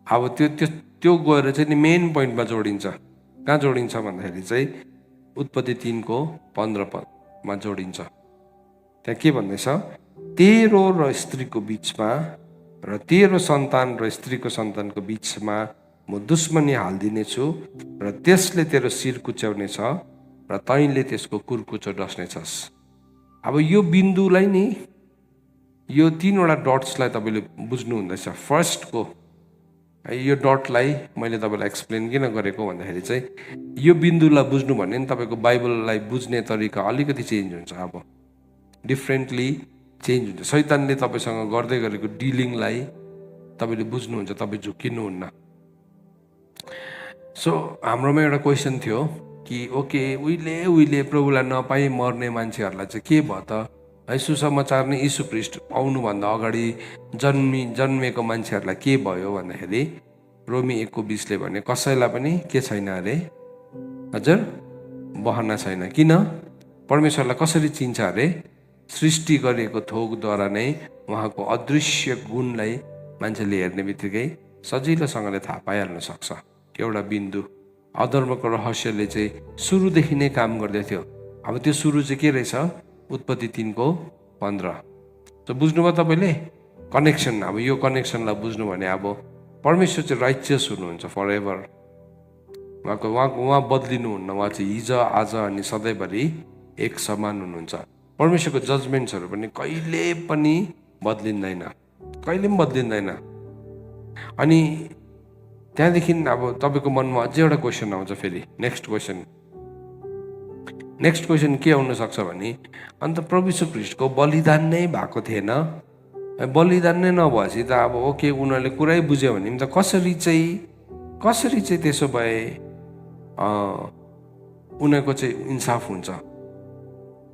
अब त्यो गएर चाहिँ नि मेन पोइन्टमा जोडिन्छ। कहाँ जोडिन्छ भन्दाखेरि चाहिँ उत्पत्ति 3:15 जोडिन्छ। त्यहाँ के भन्दैछ, तेरो र स्त्रीको बिचमा र तेरो सन्तान र स्त्रीको सन्तानको बिचमा म दुश्मनी हालिदिनेछु र त्यसले तेरो शिर कुच्याउनेछ र तैँले त्यसको कुर्कुचो डस्नेछस्। अब यो बिन्दुलाई नि, यो 3वटा डट्सलाई तपाईँले बुझ्नु हुँदैछ। फर्स्टको यो डटलाई मैले तपाईँलाई एक्सप्लेन किन गरेको भन्दाखेरि चाहिँ यो बिन्दुलाई बुझ्नु भने नि तपाईँको बाइबललाई बुझ्ने तरिका अलिकति चेन्ज हुन्छ। अब डिफ्रेन्टली चेन्ज हुन्छ। शैतानले तपाईँसँग गर्दै गरेको डिलिङलाई तपाईँले बुझ्नुहुन्छ, तपाईँ झुक्किनुहुन्न। सो हाम्रोमा एउटा क्वेसन थियो कि ओके उहिले प्रभुलाई नपाई मर्ने मान्छेहरूलाई चाहिँ के भयो त है, सुसमाचार नै यीशु ख्रीष्ट आउनुभन्दा अगाडि जन्मेको मान्छेहरूलाई के भयो भन्दाखेरि रोमी 1:20ले भने कसैलाई पनि के छैन अरे हजुर, बहना छैन। किन? परमेश्वरलाई कसरी चिन्छ अरे? सृष्टि गरिएको थोकद्वारा नै उहाँको अदृश्य गुणलाई मान्छेले हेर्ने बित्तिकै सजिलोसँगले थाहा पाइहाल्न सक्छ। एउटा बिन्दु अधर्मको रहस्यले चाहिँ सुरुदेखि नै काम गर्दै थियो। अब त्यो सुरु चाहिँ के रहेछ? उत्पत्ति 3:15। त बुझ्नुभयो तपाईँले कनेक्सन? अब यो कनेक्सनलाई बुझ्नु भने अब परमेश्वर चाहिँ राइचियस हुनुहुन्छ फर एभर। उहाँ बदलिनुहुन्न। उहाँ चाहिँ हिज आज अनि सधैँभरि एक समान हुनुहुन्छ। परमेश्वरको जजमेन्ट्सहरू पनि कहिले पनि बदलिँदैन, कहिले पनि बदलिँदैन। अनि त्यहाँदेखि अब तपाईँको मनमा अझै एउटा क्वेसन आउँछ। फेरि नेक्स्ट क्वेसन के आउन सक्छ भने अन्त प्रभु यीशु ख्रीष्टको बलिदान नै भएको थिएन, बलिदान नै नभएपछि त अब ओके उनीहरूले कुरै बुझ्यो भने त कसरी चाहिँ त्यसो भए उनीहरूको चाहिँ इन्साफ हुन्छ?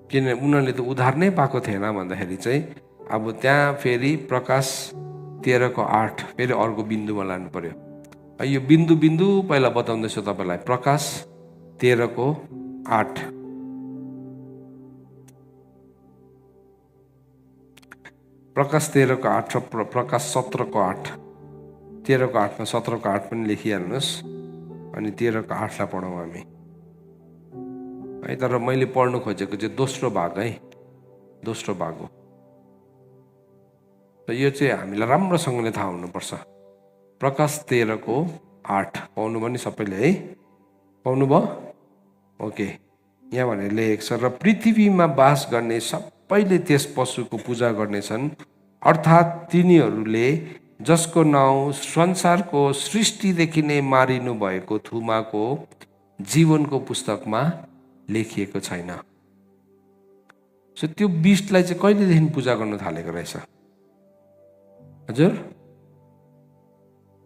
किनभने उनीहरूले त उद्धार नै पाएको थिएन भन्दाखेरि चाहिँ अब त्यहाँ फेरि प्रकाश 13:8 फेरि अर्को बिन्दुमा लानु पर्यो। यो बिन्दु पहिला बताउँदैछु तपाईँलाई। प्रकाश 13:8 प्रकाश 13:8 र प्रकाश 17:8। 13:8मा 17:8 पनि लेखिहाल्नुहोस् अनि 13:8लाई पढौँ हामी है। तर मैले पढ्नु खोजेको चाहिँ दोस्रो भाग है, दोस्रो भाग हो। र यो चाहिँ हामीलाई राम्रोसँगले थाहा हुनुपर्छ। प्रकाश 13:8 पाउनुभयो नि सबैले है? पाउनुभयो? ओके। यहाँ भनेर लेखेको छ, र पृथ्वीमा बास गर्ने सबैले त्यस पशुको पूजा गर्नेछन्, अर्थात् तिनीहरूले जसको नाउँ संसारको सृष्टिदेखि नै मारिनु भएको थुमाको जीवनको पुस्तकमा लेखिएको छैन। सो त्यो बिस्टलाई चाहिँ कहिलेदेखि पूजा गर्न थालेको रहेछ हजुर?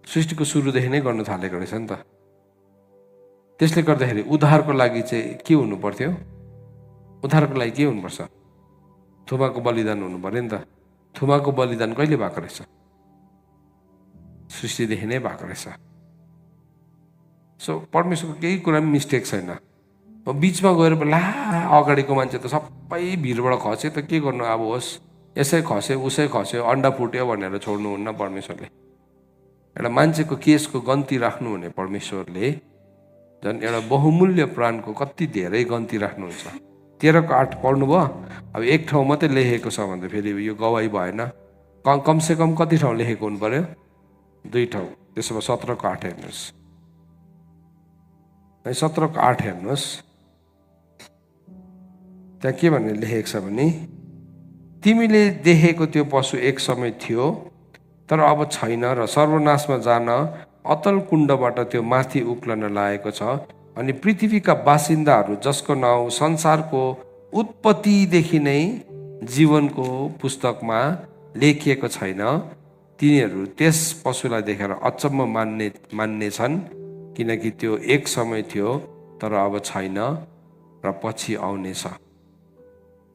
सृष्टिको सुरुदेखि नै गर्नु थालेको रहेछ नि त। त्यसले गर्दाखेरि उद्धारको लागि चाहिँ के हुनु पर्थ्यो? उद्धारको लागि के हुनुपर्छ? थुमाको बलिदान हुनु पर्यो नि त। थुमाको बलिदान कहिले भएको रहेछ? सृष्टिदेखि नै भएको रहेछ। सो परमेश्वरको केही कुरा पनि मिस्टेक छैन। बिचमा गएर ला अगाडिको मान्छे त सबै भिरबाट खस्यो त के गर्नु? अब होस्, यसै खस्यो उसै खस्यो, अन्डा फुट्यो भनेर छोड्नुहुन्न परमेश्वरले। एउटा मान्छेको केसको गन्ती राख्नु हुने परमेश्वरले झन् एउटा बहुमूल्य प्राणको कति धेरै गन्ती राख्नुहुन्छ। 13:8 पढ्नुभयो? अब एक ठाउँ मात्रै लेखेको छ भन्दा फेरि यो गवाई भएन। कमसेकम कति ठाउँ लेखेको हुनु पर्यो? 2 ठाउँ। त्यसो भए 17:8 हेर्नुहोस् है। 17:8 हेर्नुहोस्। त्यहाँ के भनेर लेखेको छ भने तिमीले देखेको त्यो पशु एक समय थियो तर अब छैन र सर्वनाशमा जान अतल कुण्डबाट त्यो माथि उक्लन लागेको छ। अनि पृथ्वीका बासिन्दाहरू जसको नाउँ संसारको उत्पत्तिदेखि नै जीवनको पुस्तकमा लेखिएको छैन, तिनीहरू त्यस पशुलाई देखेर अचम्म मान्नेछन्, किनकि त्यो एक समय थियो तर अब छैन र पछि आउनेछ।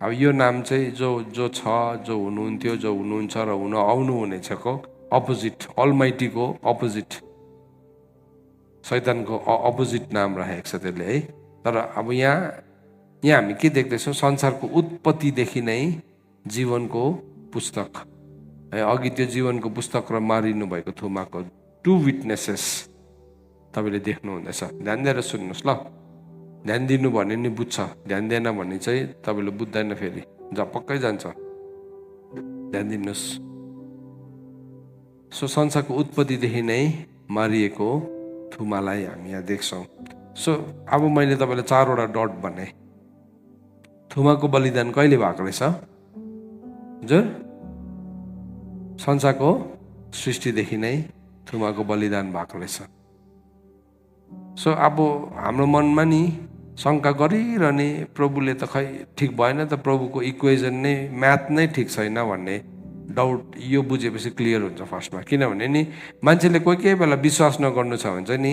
अब यो नाम चाहिँ जो छ, जो हुनुहुन्थ्यो, जो हुनुहुन्छ र हुन आउनु हुनेछको अपोजिट, अलमाइटीको अपोजिट, शैतानको अपोजिट नाम राखेको छ त्यसले है। तर अब यहाँ हामी के देख्दैछौँ? संसारको उत्पत्तिदेखि नै जीवनको पुस्तक है। अघि त्यो जीवनको पुस्तक र मारिनु भएको थुमाको 2 विटनेसेस तपाईँले देख्नुहुँदैछ। ध्यान दिएर सुन्नुहोस् ल। ध्यान दिनु भने नि बुझ्छ, ध्यान दिएन भने चाहिँ तपाईँले बुझ्दैन, फेरि झपक्कै जान्छ। ध्यान दिनुहोस्। सो संसारको उत्पत्तिदेखि नै मारिएको थुमालाई हामी यहाँ देख्छौँ। सो अब मैले तपाईँलाई 4वटा डट भने। थुमाको बलिदान कहिले भएको रहेछ हजुर? संसारको सृष्टिदेखि नै थुमाको बलिदान भएको रहेछ। सो अब हाम्रो मनमा नि शङ्का गरिरहने, प्रभुले त खै ठिक भएन त, प्रभुको इक्वेजन नै म्याथ नै ठिक छैन भन्ने डाउट यो बुझेपछि क्लियर हुन्छ फर्स्टमा। किनभने नि मान्छेले कोही बेला विश्वास नगर्नु छ भने चाहिँ नि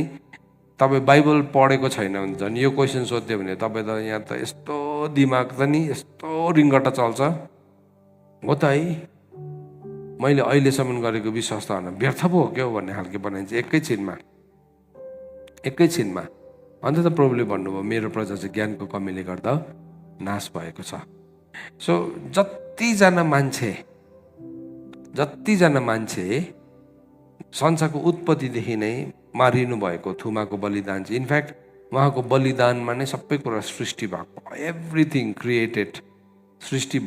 तपाईँ बाइबल पढेको छैन भने झन् यो क्वेसन सोध्यो भने तपाईँ त यहाँ त यस्तो दिमाग त नि यस्तो रिङ्गटा चल्छ हो त है, मैले अहिलेसम्म गरेको विश्वास त होइन व्यर्थ पो हो क्या हो भन्ने खालको बनाइन्छ एकैछिनमा। अन्त त प्रभुले भन्नुभयो मेरो प्रजा चाहिँ ज्ञानको कमीले गर्दा नाश भएको छ। सो जतिजना मान्छे संसारको उत्पत्तिदेखि नै मारिनु भएको थुमाको बलिदान चाहिँ इनफ्याक्ट उहाँको बलिदानमा नै सबै कुरा सृष्टि भएको, एभ्रिथिङ क्रिएटेड, सृष्टि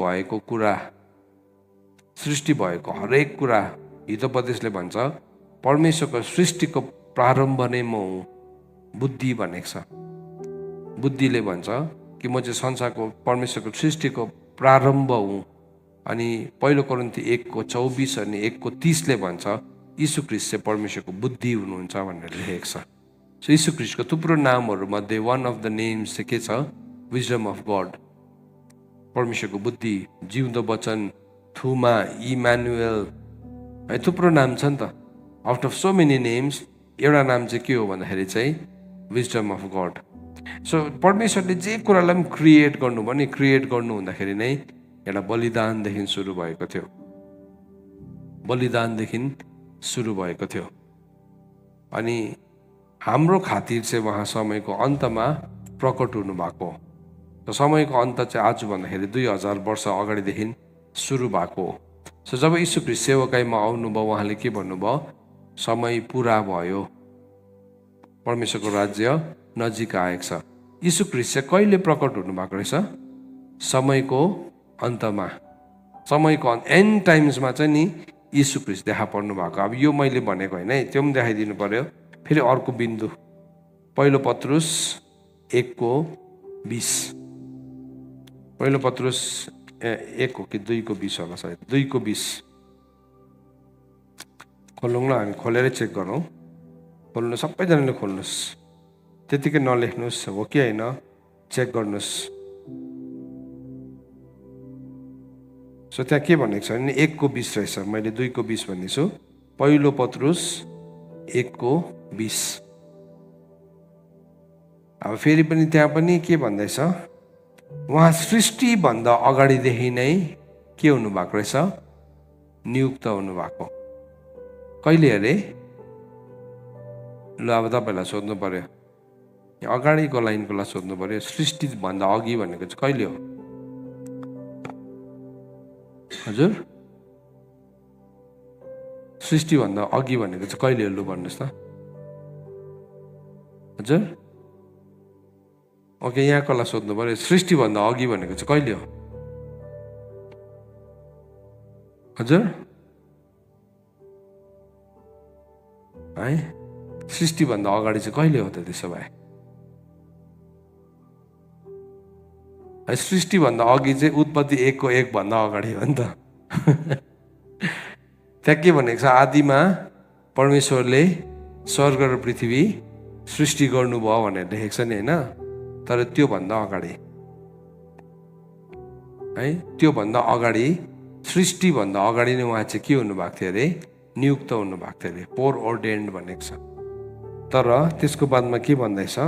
भएको हरेक कुरा। हितोपदेशले भन्छ परमेश्वरको सृष्टिको प्रारम्भ नै म हुँ, बुद्धि भनेको छ। बुद्धिले भन्छ कि म चाहिँ संसारको परमेश्वरको सृष्टिको प्रारम्भ हुँ। अनि पहिलो कोरिन्थी 1:24 अनि 1:30ले भन्छ यीशु ख्रीष्ट चाहिँ परमेश्वरको बुद्धि हुनुहुन्छ भनेर लेखेको छ। सो यीशु ख्रीष्टको थुप्रो नामहरूमध्ये वान अफ द नेम्स चाहिँ के छ? विजडम अफ गड, परमेश्वरको बुद्धि, जिउँदो वचन, थुमा, इमानुएल, है थुप्रो नाम छ नि त। Out of so many names एउटा नाम चाहिँ के हो भन्दाखेरि चाहिँ विजडम अफ गड। सो परमेश्वरले जे कुरालाई पनि क्रिएट गर्नुभयो नि, क्रिएट गर्नु हुँदाखेरि नै एउटा बलिदानदेखि सुरु भएको थियो। अनि हाम्रो खातिर चाहिँ उहाँ समयको अन्तमा प्रकट हुनु भएको। र समयको अन्त चाहिँ आज भन्दाखेरि 2000 वर्ष अगाडिदेखि सुरु भएको। सो जब यीशु ख्रीष्ट सेवकाईमा आउनुभयो उहाँले के भन्नुभयो? समय पुरा भयो, परमेश्वरको राज्य नजिक आएको छ। यीशु ख्रीष्ट चाहिँ कहिले प्रकट हुनु भएको रहेछ? समयको अन्तमा, एन्ड टाइम्समा चाहिँ नि यीशु ख्रीष्ट देखा पर्नु भएको। अब यो मैले भनेको होइन है, त्यो पनि देखाइदिनु पर्यो। फेरि अर्को बिन्दु, पहिलो पत्रुस 1:20, पहिलो पत्रुस 1 हो कि 2:20 होला सायद, 2:20 खोलौँ ल, हामी खोलेरै चेक गरौँ। खोल्नु, सबैजनाले खोल्नुहोस्, त्यतिकै नलेख्नुहोस् हो कि होइन, चेक गर्नुहोस्। सो त्यहाँ के भनेको छ भने 1:20 रहेछ, मैले 2:20 भन्दैछु। पहिलो पत्रुस 1:20। अब फेरि पनि त्यहाँ पनि के भन्दैछ? उहाँ सृष्टिभन्दा अगाडिदेखि नै के हुनुभएको रहेछ? नियुक्त हुनुभएको। कहिले अरे? ल अब तपाईँलाई सोध्नु पर्यो, अगाडिको लाइनकोलाई सोध्नु पर्यो। सृष्टिभन्दा अघि भनेको चाहिँ कहिले हो? हजुर, सृष्टिभन्दा अघि भनेको चाहिँ कहिले हो? लु भन्नुहोस् त हजुर। ओके, यहाँ कसलाई सोध्नु पर्यो? सृष्टिभन्दा अघि भनेको चाहिँ कहिले हो? हजुर है, सृष्टिभन्दा अगाडि चाहिँ कहिले हो त? त्यसो भए सृष्टिभन्दा अघि चाहिँ उत्पत्ति 1:1 भन्दा अगाडि हो नि त। त्यहाँ के भनेको छ? आदिमा परमेश्वरले स्वर्ग र पृथ्वी सृष्टि गर्नुभयो भनेर लेखेको छ नि होइन। तर त्योभन्दा अगाडि है, त्योभन्दा अगाडि, सृष्टिभन्दा अगाडि नै उहाँ चाहिँ के हुनुभएको थियो अरे? नियुक्त हुनुभएको थियो अरे, फोर ओर्डेन्ड भनेको छ। तर त्यसको बादमा के भन्दैछ?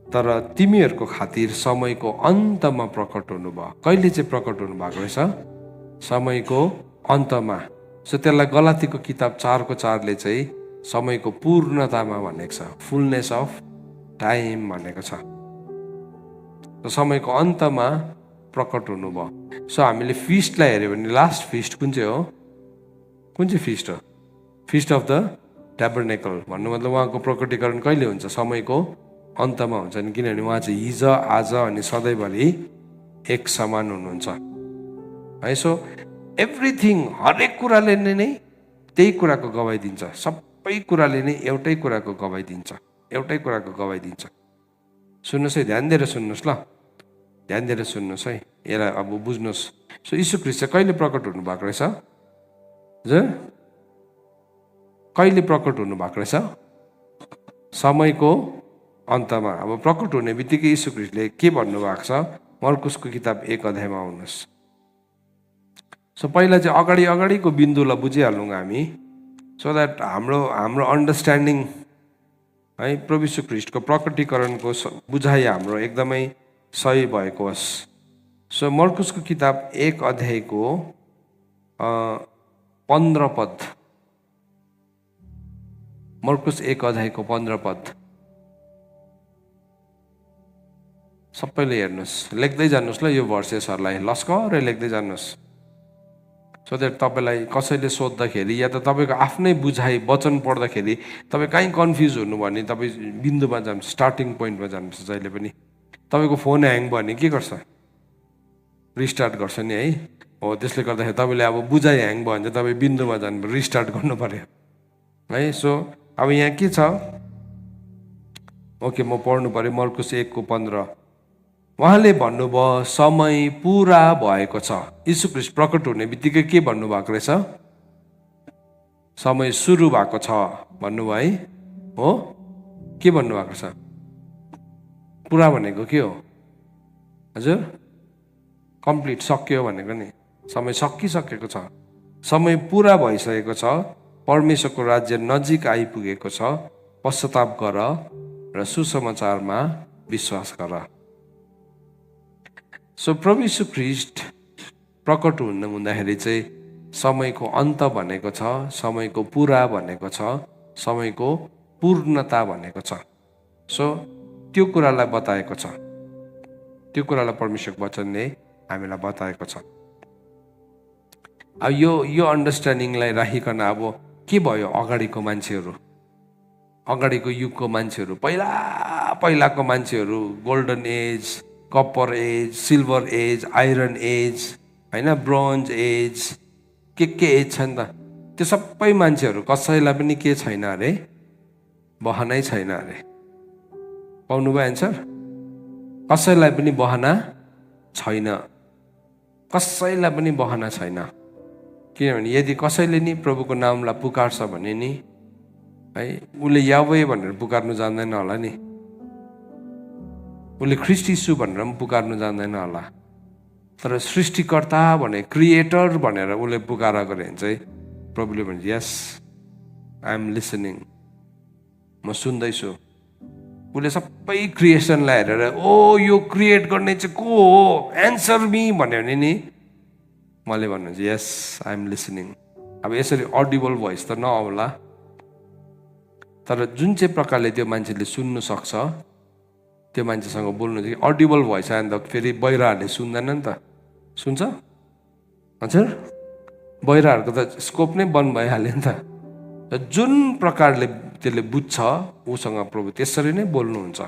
तर तिमीहरूको खातिर समयको अन्तमा प्रकट हुनुभयो। कहिले चाहिँ प्रकट हुनुभएको रहेछ? समयको अन्तमा। सो त्यसलाई गलातीको किताब 4:4ले चाहिँ समयको पूर्णतामा भनेको छ, फुलनेस अफ टाइम भनेको छ। समयको अन्तमा प्रकट हुनुभयो। सो हामीले फिस्टलाई हेऱ्यो भने लास्ट फिस्ट कुन चाहिँ हो? कुन चाहिँ फिस्ट हो? फिस्ट अफ द ट्याबरनेकल भन्नु मतलब उहाँको प्रकटीकरण कहिले हुन्छ? समयको अन्तमा हुन्छ नि, किनभने उहाँ चाहिँ हिज, आज अनि सधैँभरि एक समान हुनुहुन्छ है। सो एभ्रिथिङ, हरेक कुराले नै त्यही कुराको गवाई दिन्छ। सबै कुराले नै एउटै कुराको गवाई दिन्छ। सुन्नुहोस् है, ध्यान दिएर सुन्नुहोस् ल, ध्यान दिएर सुन्नुहोस् है, यसलाई अब बुझ्नुहोस्। सो यीशु ख्रीष्ट चाहिँ कहिले प्रकट हुनुभएको रहेछ? हजुर कहिले प्रकट हुनु भएको रहेछ? समयको अन्तमा। अब प्रकट हुने बित्तिकै यीशु ख्रीष्टले के भन्नुभएको छ? मर्कुसको किताब 1 अध्यायमा आउनुहोस्। सो पहिला चाहिँ अगाडिको बिन्दुलाई बुझिहालौँ हामी, सो द्याट हाम्रो अन्डरस्ट्यान्डिङ है प्रभु यीशु ख्रीष्टको प्रकटीकरणको बुझाइ हाम्रो एकदमै सही भएको होस्। सो मर्कुसको किताब 1 अध्यायको 15 पद, मर्कुस 1 अध्यायको 15 पद सबैले हेर्नुहोस्, लेख्दै जानुहोस् ल यो भर्सेसहरूलाई, लस्करै लेख्दै जानुहोस्, सो द्याट तपाईँलाई कसैले सोद्धाखेरि या त तपाईँको आफ्नै बुझाइ वचन पढ्दाखेरि तपाईँ कहीँ कन्फ्युज हुनु भने तपाईँ बिन्दुमा जानुहोस्, स्टार्टिङ पोइन्टमा जानुहोस्। जहिले पनि तपाईँको फोन ह्याङ भयो भने के गर्छ? रिस्टार्ट गर्छ नि है। हो, त्यसले गर्दाखेरि तपाईँले अब बुझाइ ह्याङ भयो भने चाहिँ तपाईँ बिन्दुमा जानु रिस्टार्ट गर्नु पऱ्यो है। सो अब यहाँ के छ? ओके, म पढ्नु पऱ्यो। मर्कुस 1:15 उहाँले भन्नुभयो समय पुरा भएको छ। यीशु ख्रीष्ट प्रकट हुने बित्तिकै के भन्नुभएको रहेछ? समय सुरु भएको छ भन्नुभयो है। हो, के भन्नुभएको छ? पुरा भनेको के हो हजुर? कम्प्लिट, सक्यो भनेको नि। समय सकिसकेको छ, समय पुरा भइसकेको छ, परमेश्वरको राज्य नजिक आइपुगेको छ। पश्चाताप गर र सुसमाचारमा विश्वास गर। सो प्रभु यीशु ख्रीष्ट प्रकट हुँदाखेरि चाहिँ समयको अन्त भनेको छ, समयको पुरा भनेको छ, समयको पूर्णता भनेको छ। सो त्यो कुरालाई बताएको छ, त्यो कुरालाई परमेश्वरको वचनले हामीलाई बताएको छ। अब यो अन्डरस्ट्यान्डिङलाई राखिकन अब के भयो? अगाडिको मान्छेहरू, अगाडिको युगको मान्छेहरू, पहिलाको मान्छेहरू, golden age, copper age, silver age, iron age होइन, ब्रोन्ज एज, के एज छ नि त, त्यो सबै मान्छेहरू कसैलाई पनि के छैन अरे? बहानै छैन अरे। पाउनुभयो एन्सर? कसैलाई पनि बहाना छैन, कसैलाई पनि बहाना छैन। किनभने यदि कसैले नि प्रभुको नामलाई पुकार्छ भने नि है, उसले यावे भनेर पुकार्नु जान्दैन होला नि, उसले ख्रीष्ट यीशु भनेर पनि पुकार्नु जान्दैन होला। तर सृष्टिकर्ता भने, क्रिएटर भनेर उसले पुकारा गरे भने चाहिँ प्रभुले भन्छ यस आई एम लिसनिङ, म सुन्दैछु। उसले सबै क्रिएसनलाई हेरेर ओ यो क्रिएट गर्ने चाहिँ को हो, एन्सर मी भन्यो भने नि मैले भन्नुहुन्छ यस आई एम लिसनिङ। अब यसरी अडिबल भोइस त नआउला, तर जुन चाहिँ प्रकारले त्यो मान्छेले सुन्नु सक्छ, त्यो मान्छेसँग बोल्नु चाहिँ अडिबल भोइस आयो नि त फेरि बहिराहरूले सुन्दैन नि त, सुन्छ हजुर? बहिराहरूको त स्कोप नै बन्द भइहाल्यो नि त। जुन प्रकारले त्यसले बुझ्छ उसँग प्रभु त्यसरी नै बोल्नुहुन्छ।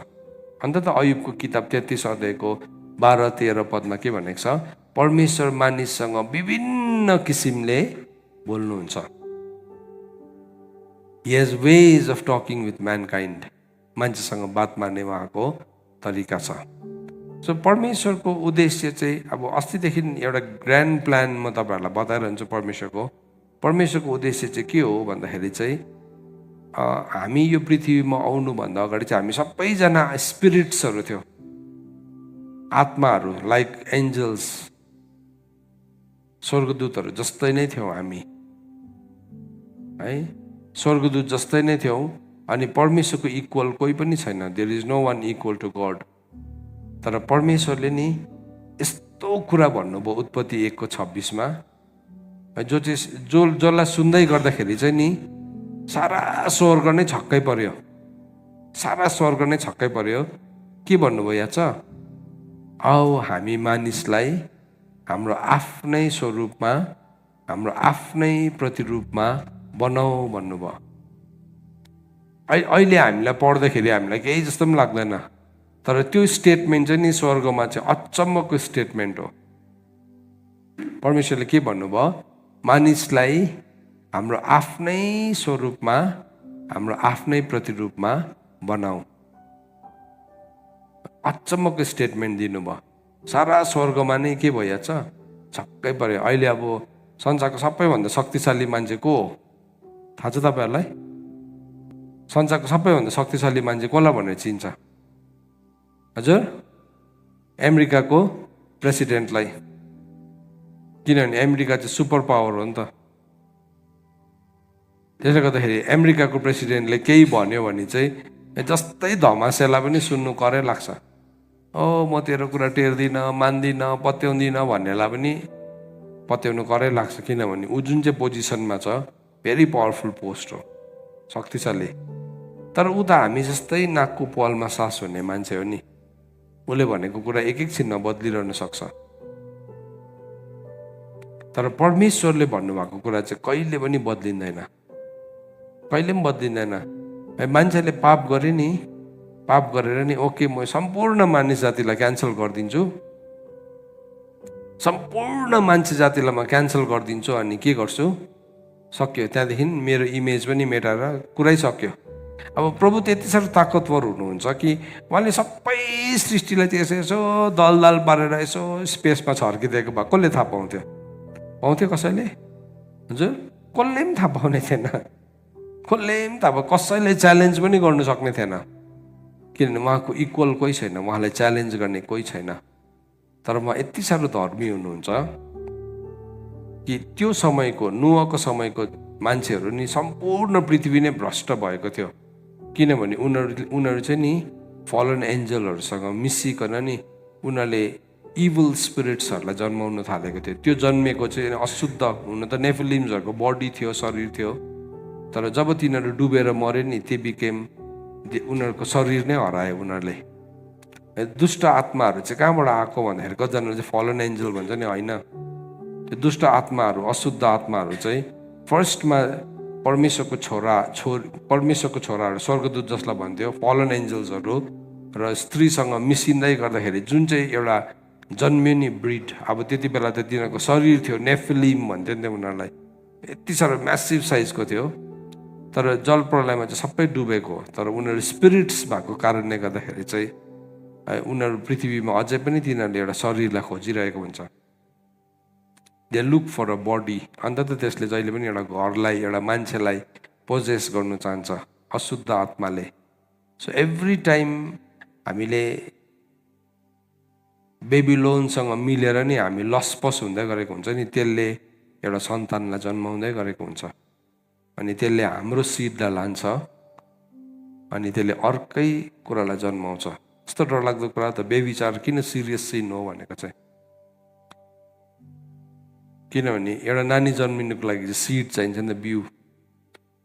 अन्त त अयुबको किताब 33 अध्यायको 12-13 पदमा के भनेको छ? परमेश्वर मानिससँग विभिन्न किसिमले बोल्नुहुन्छ। He has ways of talking with mankind. मान्छेसँग बात मार्ने उहाँको तरिका छ। सो परमेश्वरको उद्देश्य चाहिँ अब अस्तिदेखि एउटा ग्रान्ड प्लान म तपाईँहरूलाई बताइरहन्छु। परमेश्वरको उद्देश्य चाहिँ के हो भन्दाखेरि चाहिँ हामी यो पृथ्वीमा आउनुभन्दा अगाडि चाहिँ हामी सबैजना स्पिरिट्सहरू थियो, आत्माहरू, लाइक एन्जल्स, स्वर्गदूतहरू जस्तै नै थियौँ हामी है, स्वर्गदूत जस्तै नै थियौँ। अनि परमेश्वरको इक्वल कोही पनि छैन, there is no one equal to God. तर परमेश्वरले नि यस्तो कुरा भन्नुभयो उत्पत्ति 1:26 जसलाई सुन्दै गर्दाखेरि चाहिँ नि सारा स्वर्ग नै छक्कै पर्यो, सारा स्वर्ग नै छक्कै पर्यो। के भन्नुभयो यहाँ छ? आओ हामी मानिसलाई हाम्रो आफ्नै स्वरूपमा, हाम्रो आफ्नै प्रतिरूपमा बनाऊ भन्नुभयो। अहिले हामीलाई पढ्दाखेरि हामीलाई केही जस्तो पनि लाग्दैन, तर त्यो स्टेटमेन्ट चाहिँ नि स्वर्गमा चाहिँ अचम्मको स्टेटमेन्ट हो। परमेश्वरले के भन्नुभयो? मानिसलाई हाम्रो आफ्नै स्वरूपमा, हाम्रो आफ्नै प्रतिरूपमा बनाऊ। अचम्मको स्टेटमेन्ट दिनुभयो। सारा स्वर्गमा नै के भइहाल्छ? छक्कै पर्यो। अहिले अब संसारको सबैभन्दा शक्तिशाली मान्छे को हो थाहा छ तपाईँहरूलाई? संसारको सबैभन्दा शक्तिशाली मान्छे कसलाई भनेर चिन्छ? हजुर, अमेरिकाको प्रेसिडेन्टलाई। किनभने अमेरिका चाहिँ सुपर पावर हो नि त। त्यसले गर्दाखेरि अमेरिकाको प्रेसिडेन्टले केही भन्यो भने चाहिँ जस्तै धमासेलाई पनि सुन्नु करै लाग्छ। म तेरो कुरा टेर्दिनँ, मान्दिनँ, पत्याउँदिनँ भन्नेलाई पनि पत्याउनु करै लाग्छ। किनभने ऊ जुन चाहिँ पोजिसनमा छ भेरी पावरफुल पोस्ट हो, शक्तिशाली। तर ऊ त हामी जस्तै नाकको पालमा सास हुने मान्छे हो नि। उसले भनेको कुरा एकैछिनमा बदलिरहन सक्छ। तर परमेश्वरले भन्नुभएको कुरा चाहिँ कहिले पनि बदलिँदैन, कहिले पनि बदलिँदैन। मान्छेले पाप गरे नि, पाप गरेर नि ओके म सम्पूर्ण मानिस जातिलाई क्यान्सल गरिदिन्छु, सम्पूर्ण मान्छे जातिलाई म क्यान्सल गरिदिन्छु अनि के गर्छु, सक्यो। त्यहाँदेखि मेरो इमेज पनि मेटाएर कुरै सक्यो। अब प्रभु त्यति साह्रो ताकतवर हुनुहुन्छ कि उहाँले सबै सृष्टिलाई चाहिँ यसो दलदल पारेर यसो स्पेसमा छर्किदिएको भए कसले थाहा पाउँथ्यो? पाउँथ्यो कसैले? हजुर, कसले पनि थाहा पाउने थिएन, कसले पनि थाहा पाउ, कसैले च्यालेन्ज पनि गर्नु सक्ने थिएन। किनभने उहाँको इक्वल कोही छैन, उहाँलाई च्यालेन्ज गर्ने कोही छैन। तर उहाँ यति साह्रो धर्मी हुनुहुन्छ कि त्यो समयको, नुहको समयको मान्छेहरू नि सम्पूर्ण पृथ्वी नै भ्रष्ट भएको थियो। किनभने उनीहरू चाहिँ नि फलन एन्जलहरूसँग मिसिकन नि उनीहरूले इभल स्पिरिट्सहरूलाई जन्माउन थालेको थियो। त्यो जन्मेको चाहिँ अशुद्ध, हुन त नेफिलिम्सहरूको बडी थियो, शरीर थियो। तर जब तिनीहरू डुबेर मरे नि त्यो बिकेम, उनीहरूको शरीर नै हरायो उनीहरूले। दुष्ट आत्माहरू चाहिँ कहाँबाट आएको भन्दाखेरि कतिजनाले चाहिँ फलन एन्जल भन्छ नि, होइन। त्यो दुष्ट आत्माहरू, अशुद्ध आत्माहरू चाहिँ फर्स्टमा परमेश्वरको छोराहरू स्वर्गदूत जसलाई भन्थ्यो, फलन एन्जल्सहरू र स्त्रीसँग मिसिँदै गर्दाखेरि जुन चाहिँ एउटा जन्मियो नि ब्रिड, अब त्यति बेला त तिनीहरूको शरीर थियो, नेफिलिम भन्थ्यो नि उनीहरूलाई, यति साह्रो म्यासिभ साइजको थियो। तर जल प्रलयमा चाहिँ सबै डुबेको। तर उनीहरू स्पिरिट्स भएको कारणले गर्दाखेरि चाहिँ उनीहरू पृथ्वीमा अझै पनि तिनीहरूले एउटा शरीरलाई खोजिरहेको हुन्छ। They look for a body. अन्त त त्यसले जहिले पनि एउटा घरलाई, एउटा मान्छेलाई पोजेस गर्नु चाहन्छ अशुद्ध आत्माले। सो एभ्री टाइम हामीले बेबिलोनसँग मिलेर नि हामी लसपस हुँदै गरेको हुन्छ नि, त्यसले एउटा सन्तानलाई जन्माउँदै गरेको हुन्छ। अनि त्यसले हाम्रो सिडलाई लान्छ अनि त्यसले अर्कै कुरालाई जन्माउँछ। यस्तो डरलाग्दो कुरा त, बेविचार किन सिरियस सिन हो भनेको चाहिँ। किनभने एउटा नानी जन्मिनुको लागि चाहिँ सिड चाहिन्छ नि त, बिउ।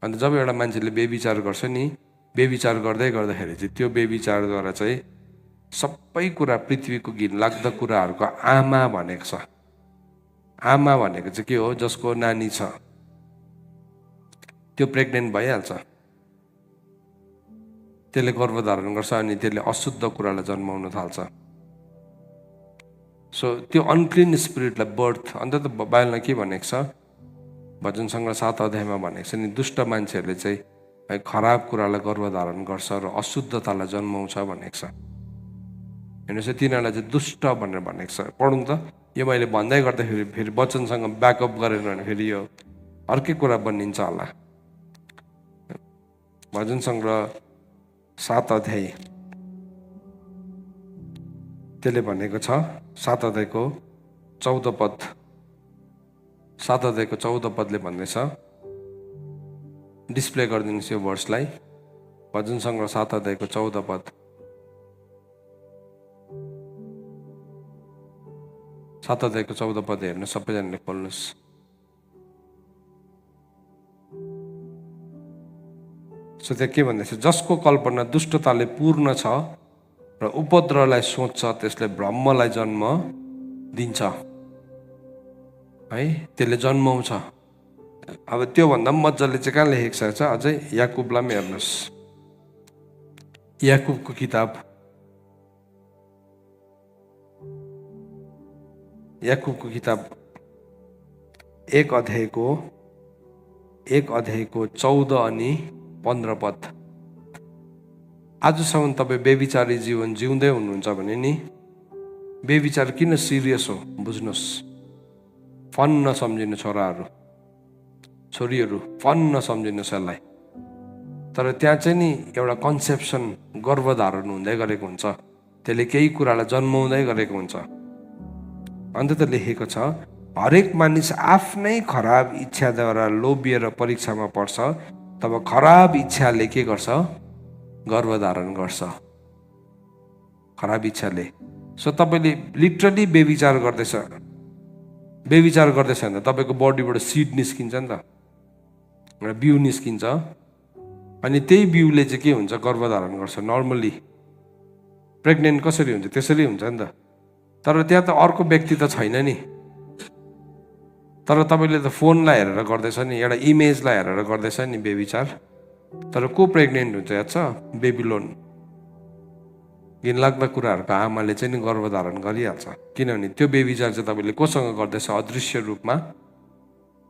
अन्त जब एउटा मान्छेले बेविचार गर्छ नि, बेविचार गर्दै गर्दाखेरि चाहिँ त्यो बेविचारद्वारा चाहिँ सबै कुरा, पृथ्वीको घिनलाग्दो कुराहरूको आमा भनेको छ। आमा भनेको चाहिँ के हो? जसको नानी छ त्यो प्रेग्नेन्ट भइहाल्छ, त्यसले गर्भधारण गर्छ अनि त्यसले अशुद्ध कुरालाई जन्माउन थाल्छ। सो त्यो अनक्लिन स्पिरिटलाई बर्थ, अन्त त बाइबलमा के भनेको छ? भजन सङ्ग्रह 7 अध्यायमा भनेको छ नि, दुष्ट मान्छेहरूले चाहिँ खराब कुरालाई गर्भधारण गर्छ र अशुद्धतालाई जन्माउँछ भनेको छ। हेर्नुहोस्, तिनीहरूलाई चाहिँ दुष्ट भनेर भनेको छ। पढौँ त, यो मैले भन्दै गर्दाखेरि फेरि वचनसँग ब्याकअप गरेर भने फेरि यो अर्कै कुरा बनिन्छ होला। भजन सङ्ग्रह 7 अध्याय त्यसले भनेको छ, 7 अध्यायको 14 पद, 7 अध्यायको 14 पदले भन्दैछ, डिस्प्ले गरिदिनुहोस् यो वर्ड्सलाई। भजन सङ्ग्रह 7 अध्यायको 14 पद। सात अध्यायको 14 पद हेर्नु, सबैजनाले खोल्नुहोस्। सो त्यहाँ के भन्दैछ? जसको कल्पना दुष्टताले पूर्ण छ र उपद्रवलाई सोच्छ त्यसले ब्रह्मलाई जन्म दिन्छ, है, त्यसले जन्माउँछ। अब त्योभन्दा पनि मजाले चाहिँ कहाँ लेखेको छ अझै? याकुबलाई पनि हेर्नुहोस्। याकुबको किताब, याकुबको किताब 1 अध्यायको 14 अनि 15 पद। आजसम्म तपाईँ बेविचारी जीवन जिउँदै हुनुहुन्छ भने नि, बेविचार किन सिरियस हो बुझ्नुहोस्। फन नसम्झिनु छोराहरू, छोरीहरू फन नसम्झिनुहोस् यसलाई। तर त्यहाँ चाहिँ नि एउटा कन्सेप्सन गर्भधारण हुँदै गरेको हुन्छ, त्यसले केही कुरालाई जन्माउँदै गरेको हुन्छ। अन्त त लेखेको छ हरेक मानिस आफ्नै खराब इच्छाद्वारा लोभिएर परीक्षामा पर्छ, तब खराब इच्छाले के गर्छ? गर्भधारण गर्छ, खराब इच्छाले। सो तपाईँले लिटरली बेविचार गर्दैछ भने तपाईँको बडीबाट सिड निस्किन्छ नि त, एउटा बिउ निस्किन्छ, अनि त्यही बिउले चाहिँ के हुन्छ? गर्भधारण गर्छ। नर्मली प्रेग्नेन्ट कसरी हुन्छ? त्यसरी हुन्छ नि त। तर त्यहाँ त अर्को व्यक्ति त छैन नि, तर तपाईँले त फोनलाई हेरेर गर्दैछ नि, एउटा इमेजलाई हेरेर गर्दैछ नि बेविचार। तर को प्रेग्नेन्ट हुन्छ याद छ? बेबिलोन। घिनलाग्दा कुराहरूको आमाले चाहिँ नि गर्भधारण गरिहाल्छ, किनभने त्यो बेविचार चाहिँ तपाईँले कोसँग गर्दैछ? अदृश्य रूपमा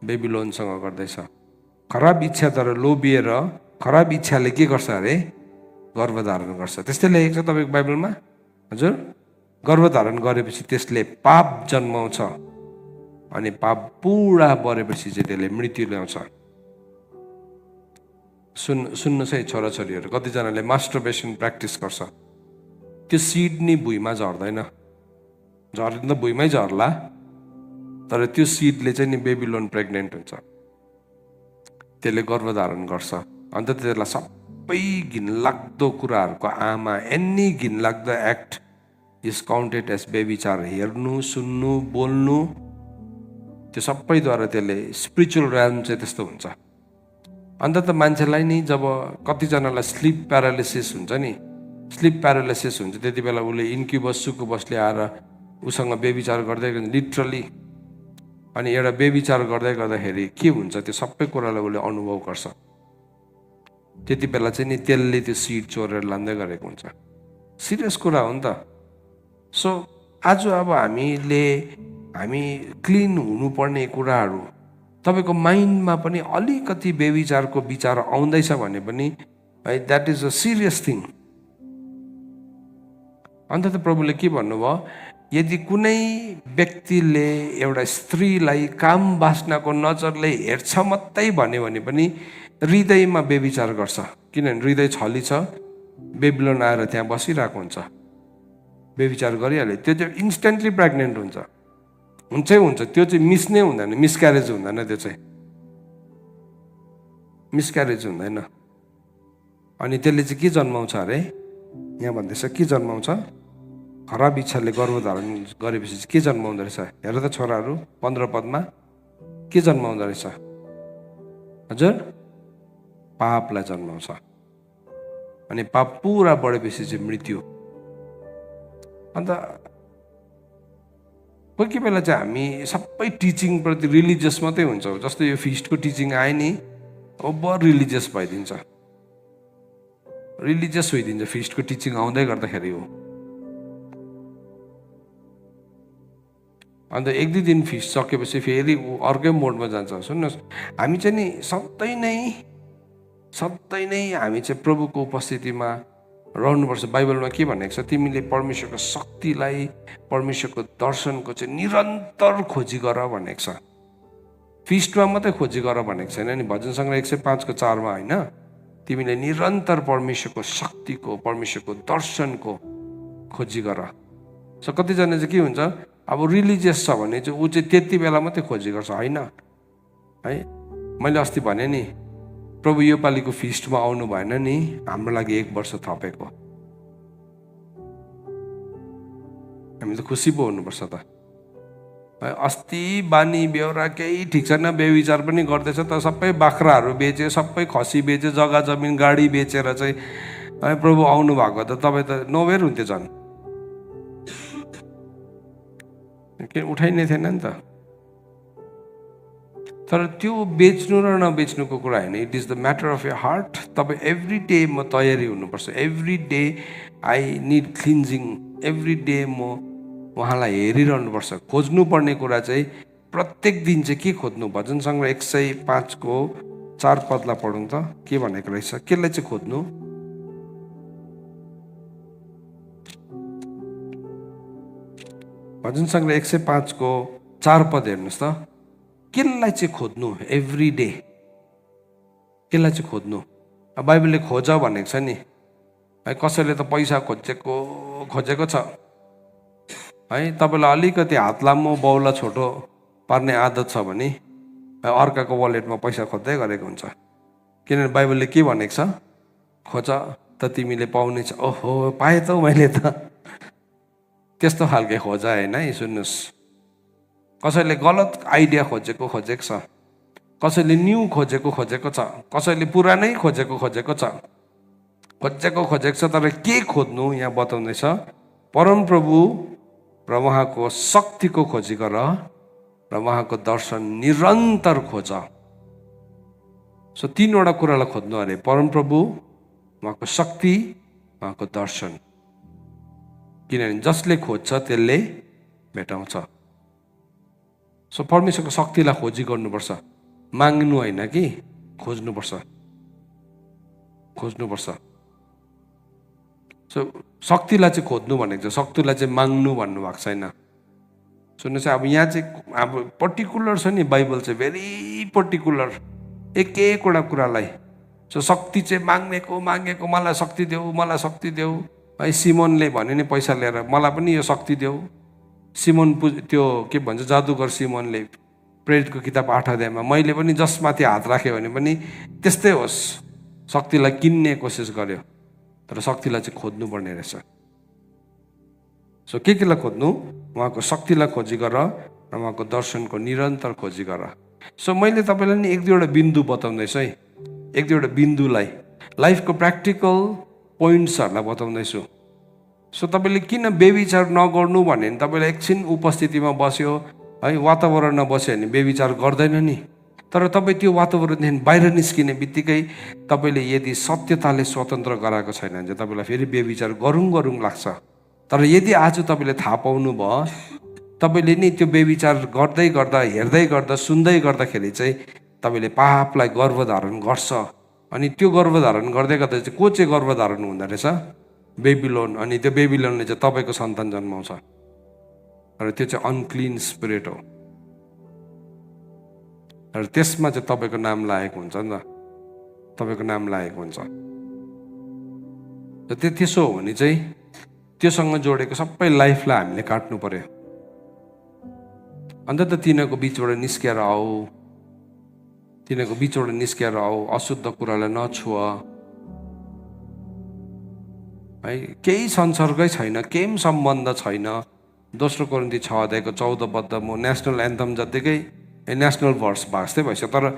बेबिलोनसँग गर्दैछ। खराब इच्छाद्वारा लोभिएर खराब इच्छाले के गर्छ अरे? गर्भधारण गर्छ। त्यस्तै लेखेको छ तपाईँको बाइबलमा। हजुर, गर्भधारण गरेपछि त्यसले पाप जन्माउँछ, अनि पाप पुरा बढेपछि चाहिँ त्यसले मृत्यु ल्याउँछ। सुन्नुहोस् है छोराछोरीहरू, कतिजनाले मास्टरबेसन प्र्याक्टिस गर्छ, त्यो सिड नि भुइँमा झर्दैन, झर्नु त भुइँमै झर्ला, तर त्यो सिडले चाहिँ नि बेबिलोन प्रेग्नेन्ट हुन्छ, त्यसले गर्भधारण गर्छ। अन्त त्यसलाई सबै घिनलाग्दो कुराहरूको आमा, एनी घिनलाग्दो एक्ट इज काउन्टेड एज बेविचार। हेर्नु, सुन्नु, बोल्नु, त्यो सबैद्वारा त्यसले स्पिरिचुअल ऱ्याल्म चाहिँ त्यस्तो हुन्छ। अन्त त मान्छेलाई नि जब कतिजनालाई स्लिप प्यारालिसिस हुन्छ नि, स्लिप प्यारालिसिस हुन्छ, त्यति बेला उसले इन्क्युबस सुकुबसले आएर उसँग बेविचार गर्दै लिटरली, अनि एउटा बेविचार गर्दै गर्दाखेरि के हुन्छ? त्यो सबै कुरालाई उसले अनुभव गर्छ। त्यति बेला चाहिँ नि त्यसले त्यो सिड चोरेर लाँदै गरेको हुन्छ। सिरियस कुरा हो नि त। सो आज अब हामी क्लिन हुनुपर्ने कुराहरू, तपाईँको माइन्डमा पनि अलिकति बेविचारको विचार आउँदैछ भने पनि है, that is a serious thing. अन्त त प्रभुले के भन्नुभयो? यदि कुनै व्यक्तिले एउटा स्त्रीलाई काम वासनाको नजरले हेर्छ मात्रै भन्यो भने पनि हृदयमा बेविचार गर्छ, किनभने हृदय छली छ, बेबिलोन आएर त्यहाँ बसिरहेको हुन्छ, बेविचार गरिहाल्यो, त्यो चाहिँ इन्स्टेन्टली प्रेग्नेन्ट हुन्छ। हुन्छ, त्यो चाहिँ मिस नै हुँदैन, मिसक्यारेज हुँदैन, त्यो चाहिँ मिसक्यारेज हुँदैन। अनि त्यसले चाहिँ के जन्माउँछ अरे? यहाँ भन्दैछ के जन्माउँछ? खराब इच्छाले गर्भधारण गरेपछि चाहिँ के जन्माउँदो रहेछ? हेर त छोराहरू, 15 पदमा के जन्माउँदो रहेछ? हजुर, पापलाई जन्माउँछ, अनि पाप पुरा बढेपछि चाहिँ मृत्यु। अन्त कोही कोही बेला चाहिँ हामी सबै टिचिङप्रति रिलिजियस मात्रै हुन्छ। जस्तो यो फिस्टको टिचिङ आयो नि, ओभर रिलिजियस भइदिन्छ, रिलिजियस भइदिन्छ फिस्टको टिचिङ आउँदै गर्दाखेरि हो। अन्त 1-2 दिन फिस्ट सकेपछि फेरि अर्कै मोडमा जान्छ। सुन्नुहोस्, हामी चाहिँ नि सधैँ नै हामी चाहिँ प्रभुको उपस्थितिमा रहनुपर्छ। बाइबलमा के भनेको छ? तिमीले परमेश्वरको शक्तिलाई, परमेश्वरको दर्शनको चाहिँ निरन्तर खोजी गर भनेको छ। फिस्टमा मात्रै खोजी गर भनेको छैन नि। भजन सङ्ग्रह 105:4 होइन, तिमीले निरन्तर परमेश्वरको शक्तिको, परमेश्वरको दर्शनको खोजी गर। सो कतिजना चाहिँ के हुन्छ, अब रिलिजियस छ भने चाहिँ ऊ चाहिँ त्यति बेला मात्रै खोजी गर्छ, होइन है। मैले अस्ति भने नि, प्रभु यो पालिको फिस्टमा आउनु भएन नि, हाम्रो लागि 1 वर्ष थपेको। हामी त खुसी पो हुनुपर्छ त। अस्ति बानी बेहोरा केही ठिक छैन, बेविचार पनि गर्दैछ त, सबै बाख्राहरू बेचे, सबै खसी बेचे, जग्गा जमिन गाडी बेचेर चाहिँ प्रभु आउनु भएको त तपाईँ त नोबेर हुन्थ्यो झन्, के उठाइने थिएन नि त। तर त्यो बेच्नु र नबेच्नुको कुरा होइन, it is the matter of your heart. तपाईँ एभ्री डे म तयारी हुनुपर्छ, every day I need cleansing, every day म उहाँलाई हेरिरहनुपर्छ। खोज्नुपर्ने कुरा चाहिँ प्रत्येक दिन चाहिँ के खोज्नु? भजन सङ्ग्रह 105:4 पढौँ त, के भनेको रहेछ? केलाई चाहिँ खोज्नु? भजन सङ्ग्रह 105:4 हेर्नुहोस् त, केलाई चाहिँ खोज्नु? एभ्री डे यसलाई चाहिँ खोज्नु। बाइबलले खोज भनेको छ नि है। कसैले त पैसा खोजेको छ है। तपाईँलाई अलिकति हात लामो बाउला छोटो पार्ने आदत छ भने अर्काको वालेटमा पैसा खोज्दै गरेको हुन्छ। किनभने बाइबलले के भनेको छ, खोज त तिमीले पाउनेछ। ओहो पाएँ त मैले त, त्यस्तो खालके खोज होइन है। सुन्नुहोस्, कसैले गलत आइडिया खोजेको छ, कसैले न्यू खोजेको छ, कसैले पुरानै खोजेको छ, तर के खोज्नु यहाँ बताउँदैछ, परमप्रभु र उहाँको शक्तिको खोजी गर र उहाँको दर्शन निरन्तर खोज। सो तीनवटा कुरालाई खोज्नु अरे, परमप्रभु, उहाँको शक्ति, उहाँको दर्शन। किनभने जसले खोज्छ त्यसले भेटाउँछ। सो परमेश्वरको शक्तिलाई खोजी गर्नुपर्छ, माग्नु होइन कि खोज्नुपर्छ। सो शक्तिलाई चाहिँ खोज्नु भनेको छ, शक्तिलाई चाहिँ माग्नु भन्नुभएको छैन। सुन्नुहोस्, अब यहाँ चाहिँ अब पर्टिकुलर छ नि, बाइबल चाहिँ भेरी पर्टिकुलर एक एकवटा कुरालाई। सो शक्ति चाहिँ मागेको मलाई शक्ति देऊ है। सिमोनले भन्यो नि पैसा लिएर, मलाई पनि यो शक्ति देऊ। सिमोन त्यो के भन्छ, जादुगर सिमोनले प्रेरितको किताब 8 अध्यायमा, मैले पनि जसमाथि हात राखेँ भने पनि त्यस्तै होस्, शक्तिलाई किन्ने कोसिस गर्यो। तर शक्तिलाई चाहिँ खोज्नुपर्ने रहेछ। सो के केलाई खोज्नु, उहाँको शक्तिलाई खोजी गर र उहाँको दर्शनको निरन्तर खोजी गर। सो मैले तपाईँलाई नि एक दुईवटा बिन्दु बताउँदैछु है, एक दुईवटा बिन्दुलाई, लाइफको प्र्याक्टिकल पोइन्ट्सहरूलाई बताउँदैछु। सो तपाईँले किन बेविचार नगर्नु भने तपाईँले एकछिन उपस्थितिमा बस्यो है, वातावरणमा बस्यो भने बेविचार गर्दैन नि। तर तपाईँ त्यो वातावरणदेखि बाहिर निस्किने बित्तिकै तपाईँले यदि सत्यताले स्वतन्त्र गराएको छैन भने चाहिँ तपाईँलाई फेरि बेविचार गरौँ लाग्छ। तर यदि आज तपाईँले थाहा पाउनु भयो, तपाईँले नि त्यो बेविचार गर्दै गर्दा, हेर्दै गर्दा, सुन्दै गर्दाखेरि चाहिँ तपाईँले पापलाई गर्भधारण गर्छ। अनि त्यो गर्भधारण गर्दै गर्दा चाहिँ को चाहिँ गर्भधारण हुँदो रहेछ, बेबिलोन। अनि त्यो बेबिलोनले चाहिँ तपाईँको सन्तान जन्माउँछ। र त्यो चाहिँ अनक्लिन स्पिरिट हो। र त्यसमा चाहिँ तपाईँको नाम लागेको हुन्छ नि त, तपाईँको नाम लागेको हुन्छ। र त्यसो हो भने चाहिँ त्योसँग जोडेको सबै लाइफलाई हामीले काट्नु पर्यो। अन्त त तिनीहरूको बिचबाट निस्किएर आऊ, अशुद्ध कुरालाई नछुअ है। केही संसर्गै छैन, केही सम्बन्ध छैन। दोस्रो कोरिन्थी 6 अध्यायको 14 पद म नेसनल एन्थम जत्तिकै नेसनल भर्स भाँच्दै भइसक्यो। तर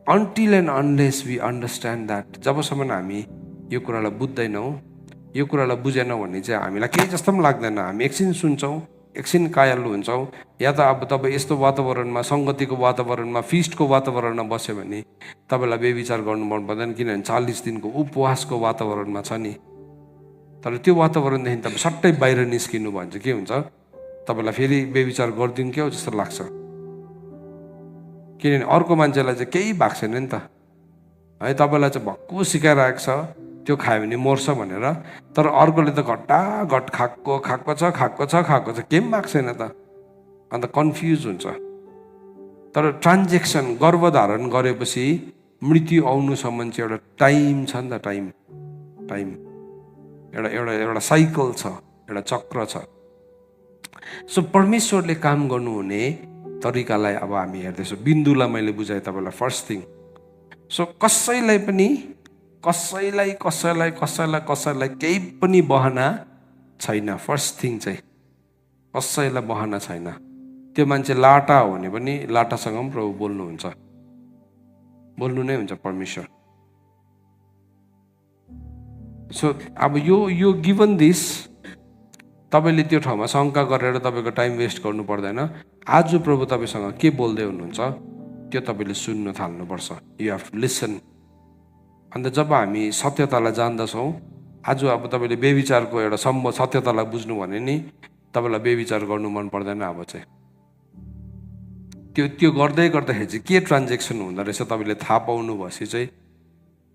until and unless we understand that, जबसम्म हामी यो कुरालाई बुझ्दैनौँ, यो कुरालाई बुझेनौँ भने चाहिँ हामीलाई केही जस्तो पनि लाग्दैन। हामी एकछिन सुन्छौँ, एकछिन कायलु हुन्छौँ। या त अब तपाईँ यस्तो वातावरणमा, सङ्गतिको वातावरणमा, फिस्टको वातावरणमा बस्यो भने तपाईँलाई बेविचार गर्नु मन पर्दैन, किनभने 40 दिनको उपवासको वातावरणमा छ नि। तर त्यो वातावरणदेखि तपाईँ सट्टै बाहिर निस्किनु भने चाहिँ के हुन्छ, तपाईँलाई फेरि बेविचार गरिदिनु के हो जस्तो लाग्छ। किनभने अर्को मान्छेलाई चाहिँ केही भएको छैन नि त है। तपाईँलाई चाहिँ भक्कु सिकाइरहेको छ त्यो खायो भने मर्छ भनेर, तर अर्कोले त घट्टाघट खाएको छ, केही पनि भएको छैन त। अन्त कन्फ्युज हुन्छ। तर ट्रान्जेक्सन, गर्भधारण गरेपछि मृत्यु आउनुसम्म चाहिँ एउटा टाइम छ नि त, टाइम एउटा साइकल छ, एउटा चक्र छ। सो परमेश्वरले काम गर्नुहुने तरिकालाई अब हामी हेर्दैछौँ। बिन्दुलाई मैले बुझाएँ तपाईँलाई, फर्स्ट थिङ। सो कसैलाई केही पनि बहाना छैन। फर्स्ट थिङ चाहिँ कसैलाई बहाना छैन। त्यो मान्छे लाटा हो भने पनि लाटासँग पनि प्रभु बोल्नु नै हुन्छ परमेश्वर। सो अब यो गिभन दिस, तपाईँले त्यो ठाउँमा शङ्का गरेर तपाईँको टाइम वेस्ट गर्नु पर्दैन। आज प्रभु तपाईँसँग के बोल्दै हुनुहुन्छ त्यो तपाईँले सुन्न थाल्नुपर्छ। You have to listen. अन्त जब हामी सत्यतालाई जान्दछौँ, आज अब तपाईँले बेविचारको एउटा सत्यतालाई बुझ्नु भने नि तपाईँलाई बेविचार गर्नु मन पर्दैन। अब चाहिँ त्यो गर्दै गर्दाखेरि चाहिँ के ट्रान्जेक्सन हुँदो रहेछ तपाईँले थाहा पाउनु भएपछि चाहिँ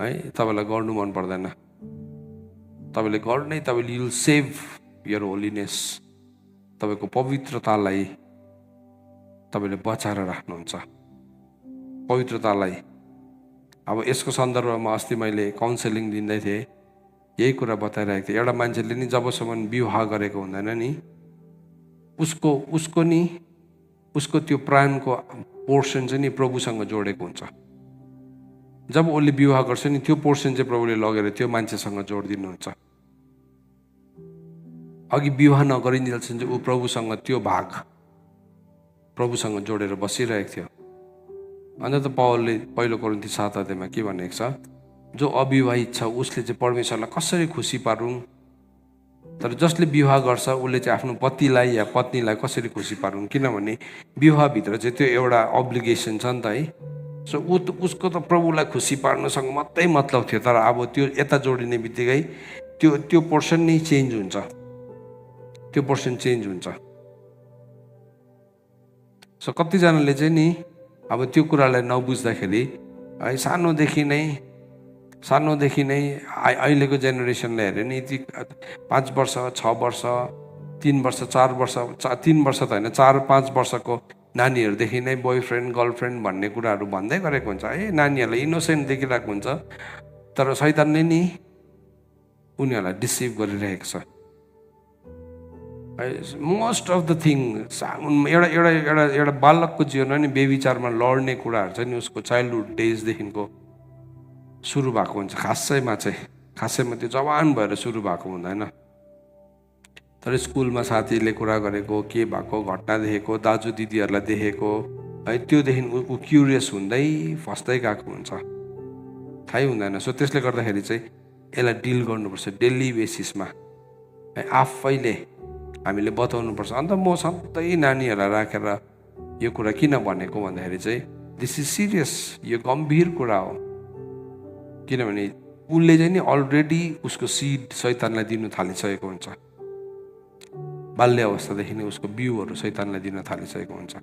है तपाईँलाई गर्नु मन पर्दैन। तपाईँले युल सेभ योर होलिनेस, तपाईँको पवित्रतालाई तपाईँले बचाएर राख्नुहुन्छ। पवित्रतालाई अब यसको सन्दर्भमा अस्ति मैले काउन्सेलिङ दिँदै थिएँ, यही कुरा बताइरहेको थिएँ। एउटा मान्छेले नि जबसम्म विवाह गरेको हुँदैन नि उसको त्यो प्राणको पोर्सन चाहिँ नि प्रभुसँग जोडेको हुन्छ। जब उसले विवाह गर्छ नि त्यो पोर्सन चाहिँ प्रभुले लगेर त्यो मान्छेसँग जोडिदिनुहुन्छ। अघि विवाह नगरिन्जेलसम्म चाहिँ ऊ प्रभुसँग त्यो भाग प्रभुसँग जोडेर बसिरहेको थियो। अन्त त पौलले पहिलो कोरिन्थी 7 अध्यायमा के भनेको छ, जो अविवाहित छ उसले चाहिँ परमेश्वरलाई कसरी खुसी पारून्, तर जसले विवाह गर्छ उसले चाहिँ आफ्नो पतिलाई या पत्नीलाई कसरी खुसी पारून्। किनभने विवाहभित्र चाहिँ त्यो एउटा अब्लिगेसन छ नि त है। सो उसको त प्रभुलाई खुसी पार्नुसँग मात्रै मतलब थियो, तर अब त्यो यता जोडिने बित्तिकै त्यो पोर्सन नै चेन्ज हुन्छ, त्यो पोर्सन चेन्ज हुन्छ। सो कतिजनाले चाहिँ नि अब त्यो कुरालाई नबुझ्दाखेरि है सानोदेखि नै अहिलेको जेनेरेसनले हेऱ्यो नि यति 5 वर्ष 6 वर्ष 3 वर्ष 4 वर्ष 3 वर्ष त होइन 4-5 वर्षको नानीहरूदेखि नै बोयफ्रेन्ड गर्लफ्रेन्ड भन्ने कुराहरू भन्दै गरेको हुन्छ है। नानीहरूलाई इनोसेन्ट देखिरहेको हुन्छ, तर शैतानले नि उनीहरूलाई डिसिभ गरिरहेको छ। मोस्ट अफ द थिङ एउटा बालकको जीवनमा नि बेविचारमा लड्ने कुराहरू चाहिँ नि उसको चाइल्डहुड डेजदेखिको सुरु भएको हुन्छ। खासैमा त्यो जवान भएर सुरु भएको हुँदैन। तर स्कुलमा साथीले कुरा गरेको, के भएको घटना देखेको, दाजु दिदीहरूलाई देखेको है, त्योदेखि ऊ क्युरियस हुँदै फस्दै गएको हुन्छ, थाहै हुँदैन। सो त्यसले गर्दाखेरि चाहिँ यसलाई डिल गर्नुपर्छ डेली बेसिसमा है, आफैले हामीले बताउनुपर्छ। अन्त म सधैँ नानीहरूलाई राखेर यो कुरा किन भनेको भन्दाखेरि चाहिँ दिस इज सिरियस, यो गम्भीर कुरा हो। किनभने उसले चाहिँ नि अलरेडी उसको सिड शैतानलाई दिनु थालिसकेको हुन्छ। बाल्य अवस्थादेखि नै उसको बिउहरू शैतानलाई दिन थालिसकेको हुन्छ।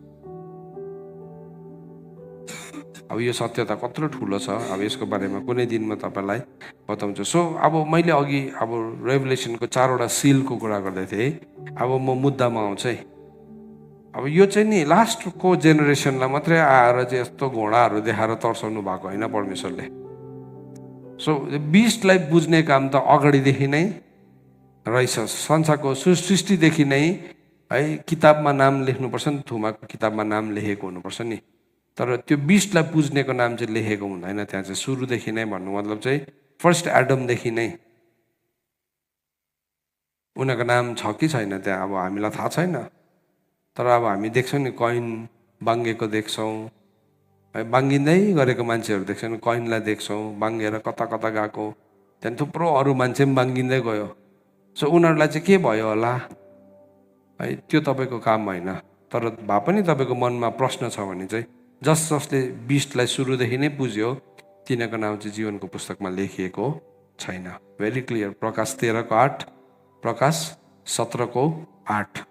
अब यो सत्यता कत्रो ठुलो छ, अब यसको बारेमा कुनै दिनमा तपाईँलाई बताउँछु। सो अब मैले अघि अब रेभलेसनको 4वटा सिलको कुरा गर्दै थिएँ। अब म मुद्दामा आउँछु है। अब यो चाहिँ नि लास्टको जेनेरेसनलाई मात्रै आएर चाहिँ यस्तो घोडाहरू देखाएर तर्साउनु भएको होइन परमेश्वरले। सो बिस्टलाई बुझ्ने काम त अगाडिदेखि नै रहेछ। संसारको सृष्टिदेखि नै है किताबमा नाम लेख्नुपर्छ नि, थुमाको किताबमा नाम लेखेको हुनुपर्छ नि, तर त्यो बिस्टलाई बुझ्नेको नाम चाहिँ लेखेको हुँदैन त्यहाँ चाहिँ सुरुदेखि नै। भन्नु मतलब चाहिँ फर्स्ट एडमदेखि नै उनीहरूको नाम छ कि छैन त्यहाँ अब हामीलाई थाहा छैन। तर अब हामी देख्छौँ नि कइन बाङ्गेको देख्छौँ है, बाङ्गिँदै गरेको मान्छेहरू देख्छौँ, कइनलाई देख्छौँ बाङ्गेर कता कता गएको, त्यहाँदेखि थुप्रो अरू मान्छे पनि बाङ्गिँदै गयो। सो उनीहरूलाई चाहिँ के भयो होला है, त्यो तपाईँको काम होइन। तर भए पनि तपाईँको मनमा प्रश्न छ भने चाहिँ जसले बिस्टलाई सुरुदेखि नै बुझ्यो तिनीहरूको नाम चाहिँ जीवनको पुस्तकमा लेखिएको छैन। Very clear. प्रकाश 13:8, प्रकाश 17:8।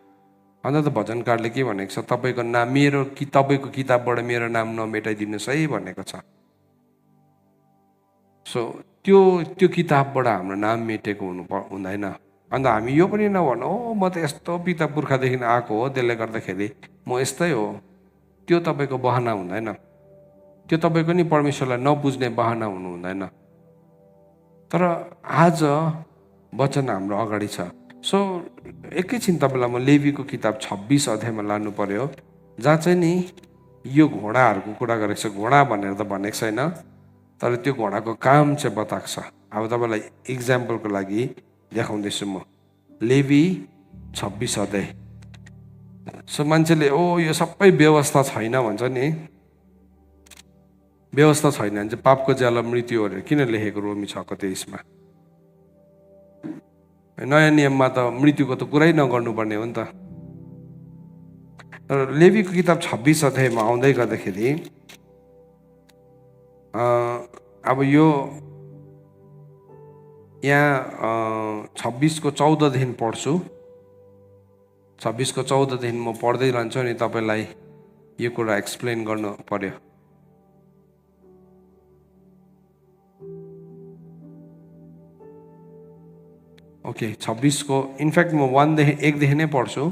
अन्त त भजनकारले के भनेको छ, तपाईँको नाम तपाईँको किताबबाट मेरो नाम नमेटाइदिनुहोस् है भनेको छ। सो त्यो किताबबाट हाम्रो नाम मेटेको हुँदैन। अन्त हामी यो पनि नभनौँ म त यस्तो पिता पुर्खादेखि आएको हो त्यसले गर्दाखेरि म यस्तै हो, त्यो तपाईँको बहाना हुँदैन। त्यो तपाईँको नि परमेश्वरलाई नबुझ्ने बहाना हुनु हुँदैन। तर आज वचन हाम्रो अगाडि छ। सो एकैछिन तपाईँलाई म लेवीको किताब 26 अध्यायमा लानु पर्यो, जहाँ चाहिँ नि यो घोडाहरूको कुरा गरेको छ। घोडा भनेर त भनेको छैन, तर त्यो घोडाको काम चाहिँ बताएको छ। अब तपाईँलाई इक्जाम्पलको लागि देखाउँदैछु म। लेवी 26 अध्याय। सो मान्छेले यो सबै व्यवस्था छैन भन्छ नि। व्यवस्था छैन भने चाहिँ पापको ज्याला मृत्यु भनेर किन लेखेको रोमी 6:23मा? नयाँ नियममा त मृत्युको त कुरै नगर्नुपर्ने हो नि त। तर लेवीको किताब 26 अध्यायमा आउँदै गर्दाखेरि अब यो यहाँ 26:14 पढ्छु। 26:14 म पढ्दै रहन्छु अनि तपाईँलाई यो कुरा एक्सप्लेन गर्नु पर्यो। ओके, 26 इनफ्याक्ट म 1देखि नै पढ्छु,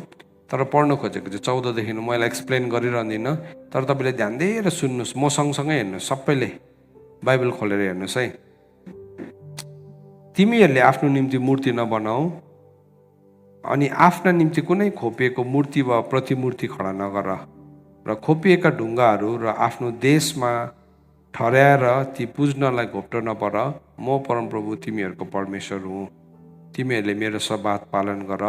तर पढ्नु खोजेको चाहिँ 14देखि। मैले एक्सप्लेन गरिरहँदिनँ, तर तपाईँले ध्यान दिएर सुन्नुहोस्, म सँगसँगै हेर्नुहोस् सबैले। बाइबल खोलेर हेर्नुहोस् है। तिमीहरूले आफ्नो निम्ति मूर्ति नबनाऊ अनि आफ्ना निम्ति कुनै खोपिएको मूर्ति वा प्रतिमूर्ति खडा नगर र खोपिएका ढुङ्गाहरू र आफ्नो देशमा ठहर्याएर ती पुज्नलाई घोप्टो नपर। म परमप्रभु तिमीहरूको परमेश्वर हुँ। तिमीहरूले मेरो सब्बात पालन गर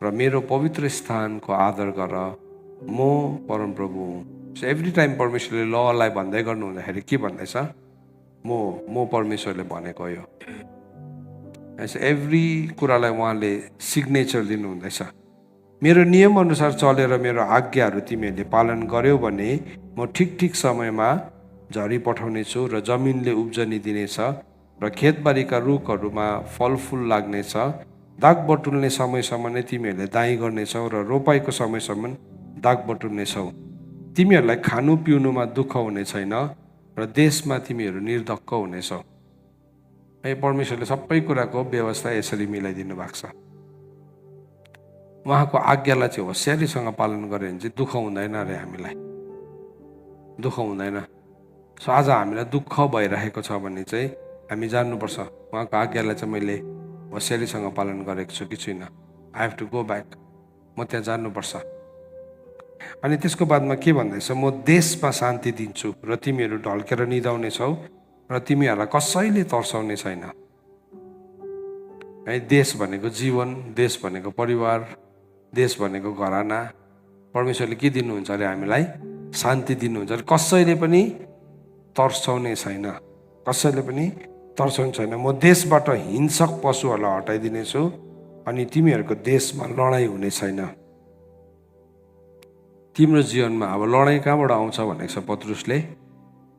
र मेरो पवित्र स्थानको आदर गर। म परमप्रभु हुँ। सो एभ्री टाइम परमेश्वरले ललाई भन्दै गर्नु हुँदाखेरि के भन्दैछ? म परमेश्वरले भनेको यो। एभ्री कुरालाई उहाँले सिग्नेचर दिनुहुँदैछ। मेरो नियम अनुसार चलेर मेरो आज्ञाहरू तिमीहरूले पालन गर्यौ भने म ठिक ठिक समयमा झरी पठाउने छु र जमिनले उब्जनी दिनेछ र खेतबारीका रुखहरूमा फलफुल लाग्नेछ। दाग बटुल्ने समयसम्म नै तिमीहरूले दाइँ गर्नेछौ र रोपाइको समयसम्म दाग बटुल्नेछौ। तिमीहरूलाई खानु पिउनुमा दुःख हुने छैन र देशमा तिमीहरू निर्धक्क हुनेछौ। परमेश्वरले सबै कुराको व्यवस्था यसरी मिलाइदिनु भएको छ। उहाँको आज्ञालाई चाहिँ होसियारीसँग पालन गऱ्यो भने चाहिँ दुःख हुँदैन अरे, हामीलाई दुःख हुँदैन। सो आज हामीलाई दुःख भइरहेको छ भने चाहिँ हामी जान्नुपर्छ उहाँको आज्ञालाई चाहिँ मैले होसियारीसँग पालन गरेको छु कि छुइनँ। I have to go back. म त्यहाँ जान्नुपर्छ। अनि त्यसको बादमा के भन्दैछ? म देशमा शान्ति दिन्छु र तिमीहरू ढल्केर निदाउनेछौ र तिमीहरूलाई कसैले तर्साउने छैन। है, देश भनेको जीवन, देश भनेको परिवार, देश भनेको घराना। परमेश्वरले के दिनुहुन्छ अरे? हामीलाई शान्ति दिनुहुन्छ अरे। कसैले पनि तर्साउने छैन, कसैले पनि तर्साउने छैन। म देशबाट हिंसक पशुहरूलाई हटाइदिनेछु अनि तिमीहरूको देशमा लडाइँ हुने छैन। तिम्रो जीवनमा अब लडाइँ कहाँबाट आउँछ भनेको छ पत्रुसले?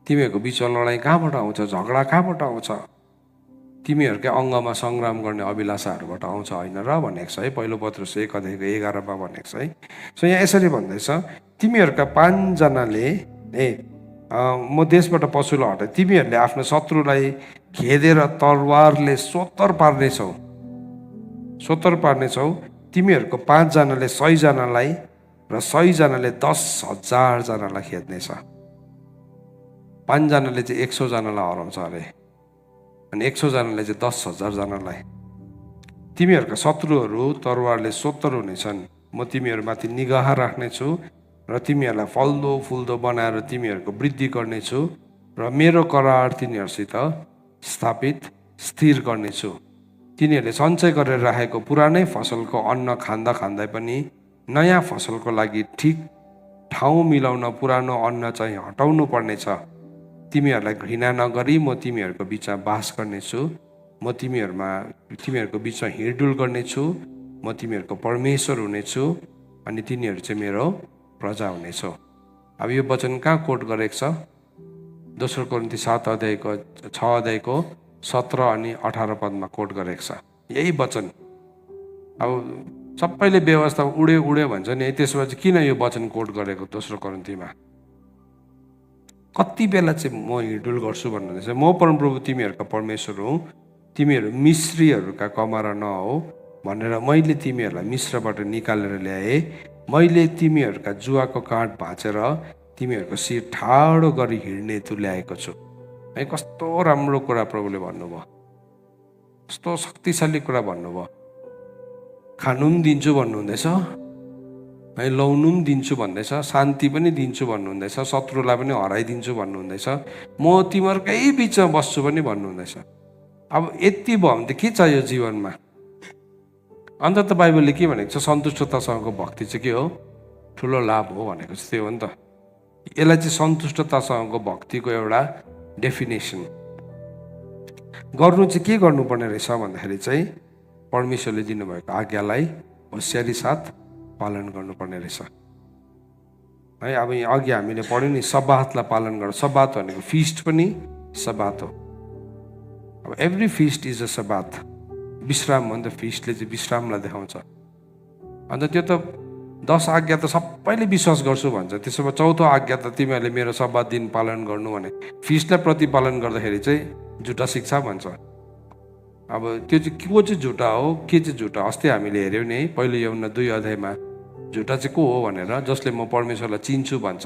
तिमीहरूको बिचमा लडाइँ कहाँबाट आउँछ? झगडा कहाँबाट आउँछ? तिमीहरूकै अङ्गमा सङ्ग्राम गर्ने अभिलाषाहरूबाट आउँछ होइन र भनेको छ है। पहिलो पत्रुस 1:11 भनेको छ है। सो यहाँ यसरी भन्दैछ, तिमीहरूका 5 जनाले म देशबाट पशुलाई हटाए तिमीहरूले आफ्नो शत्रुलाई खेदेर तरवारले सोत्तर पार्नेछौ। तिमीहरूको 5 जनाले 100 जनालाई र 100 जनाले 10,000 जनालाई खेद्नेछ। 5 जनाले चाहिँ 100 जनालाई हराउँछ अरे अनि 100 जनाले चाहिँ 10,000 जनालाई। तिमीहरूका शत्रुहरू तरवारले सोत्तर हुनेछन्। म तिमीहरूमाथि निगाह राख्नेछु र तिमीहरूलाई फल्दो फुल्दो बनाएर तिमीहरूको वृद्धि गर्नेछु र मेरो करार तिनीहरूसित स्थिर गर्नेछु। तिनीहरूले सञ्चय गरेर राखेको पुरानै फसलको अन्न खाँदा खाँदै पनि नयाँ फसलको लागि ठिक ठाउँ मिलाउन पुरानो अन्न चाहिँ हटाउनु पर्नेछ। तिमीहरूलाई घृणा नगरी म तिमीहरूको बिचमा बास गर्नेछु। म तिमीहरूको बिचमा हिँडडुल गर्नेछु। म तिमीहरूको परमेश्वर हुनेछु अनि तिनीहरू चाहिँ मेरो प्रजा हुनेछ। अब यो वचन कहाँ कोट गरेको छ? दोस्रो कोरिन्थी 6:17 अनि 18 पदमा कोट गरेको छ यही वचन। अब सबैले व्यवस्था उड्यो भन्छ नि है, त्यसपछि किन यो वचन कोट गरेको दोस्रो कोरिन्थीमा? कति बेला चाहिँ म हिँडुल गर्छु भन्नुहुँदैछ। म परमप्रभु तिमीहरूका परमेश्वर हुँ। तिमीहरू मिश्रीहरूका कमारा नहो भनेर मैले तिमीहरूलाई मिश्रबाट निकालेर ल्याएँ। मैले तिमीहरूका जुवाको काँड भाँचेर तिमीहरूको शिर ठाडो गरी हिँड्ने तुल्याएको छु। है, कस्तो राम्रो कुरा प्रभुले भन्नुभयो, कस्तो शक्तिशाली कुरा भन्नुभयो। खानु पनि दिन्छु भन्नुहुँदैछ है, लाउनु पनि दिन्छु भन्दैछ, शान्ति पनि दिन्छु भन्नुहुँदैछ, शत्रुलाई पनि हराइदिन्छु भन्नुहुँदैछ, म तिमीहरूकै बिचमा बस्छु पनि भन्नुहुँदैछ। अब यति भयो भने त के चाहियो जीवनमा? अन्त त बाइबलले के भनेको छ? सन्तुष्टतासँगको भक्ति चाहिँ के हो? ठुलो लाभ हो भनेको चाहिँ त्यो हो नि त। यसलाई चाहिँ सन्तुष्टतासँगको भक्तिको एउटा डेफिनेसन गर्नु चाहिँ के गर्नुपर्ने रहेछ भन्दाखेरि चाहिँ परमेश्वरले दिनुभएको आज्ञालाई होसियारी साथ पालन गर्नुपर्ने रहेछ है। अब यहाँ अघि हामीले पढ्यौँ नि, सब्बातलाई पालन गर। सब्बात भनेको फिस्ट पनि सब्बात हो। अब एभ्री फिस्ट इज अ सब्बात। विश्राम हो नि त, फिस्टले चाहिँ विश्रामलाई देखाउँछ। अन्त त्यो त 10 आज्ञा त सबैले विश्वास गर्छु भन्छ। त्यसो भए 4औं आज्ञा त तिमीहरूले मेरो सब्बात दिन पालन गर्नु भने फिस्टलाई प्रतिपालन गर्दाखेरि चाहिँ झुटा शिक्षा भन्छ। अब त्यो चाहिँ को चाहिँ झुटा हो, के चाहिँ झुटा? अस्ति हामीले हेऱ्यौँ नि, पहिलो यूहन्ना 2:2 झुटा चाहिँ को हो भनेर, जसले म परमेश्वरलाई चिन्छु भन्छ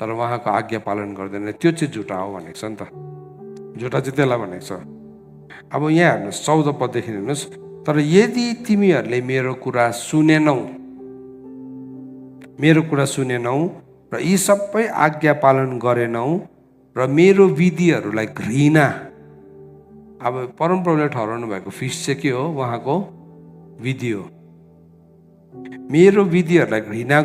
तर उहाँको आज्ञा पालन गर्दैन, त्यो चाहिँ झुटा हो भनेको छ नि त। झुटा चाहिँ त्यसलाई भनेको छ। अब यहाँ हेर्नुहोस् 14 पददेखि हेर्नुहोस्, तर यदि तिमीहरूले मेरो कुरा सुनेनौ र यी सबै आज्ञा पालन गरेनौ र मेरो विधिहरूलाई घृणा, अब परमप्रभुले ठहराउनु भएको फिस्ट चाहिँ के हो? उहाँको विधि हो। मेरो विधिहरूलाई घृणा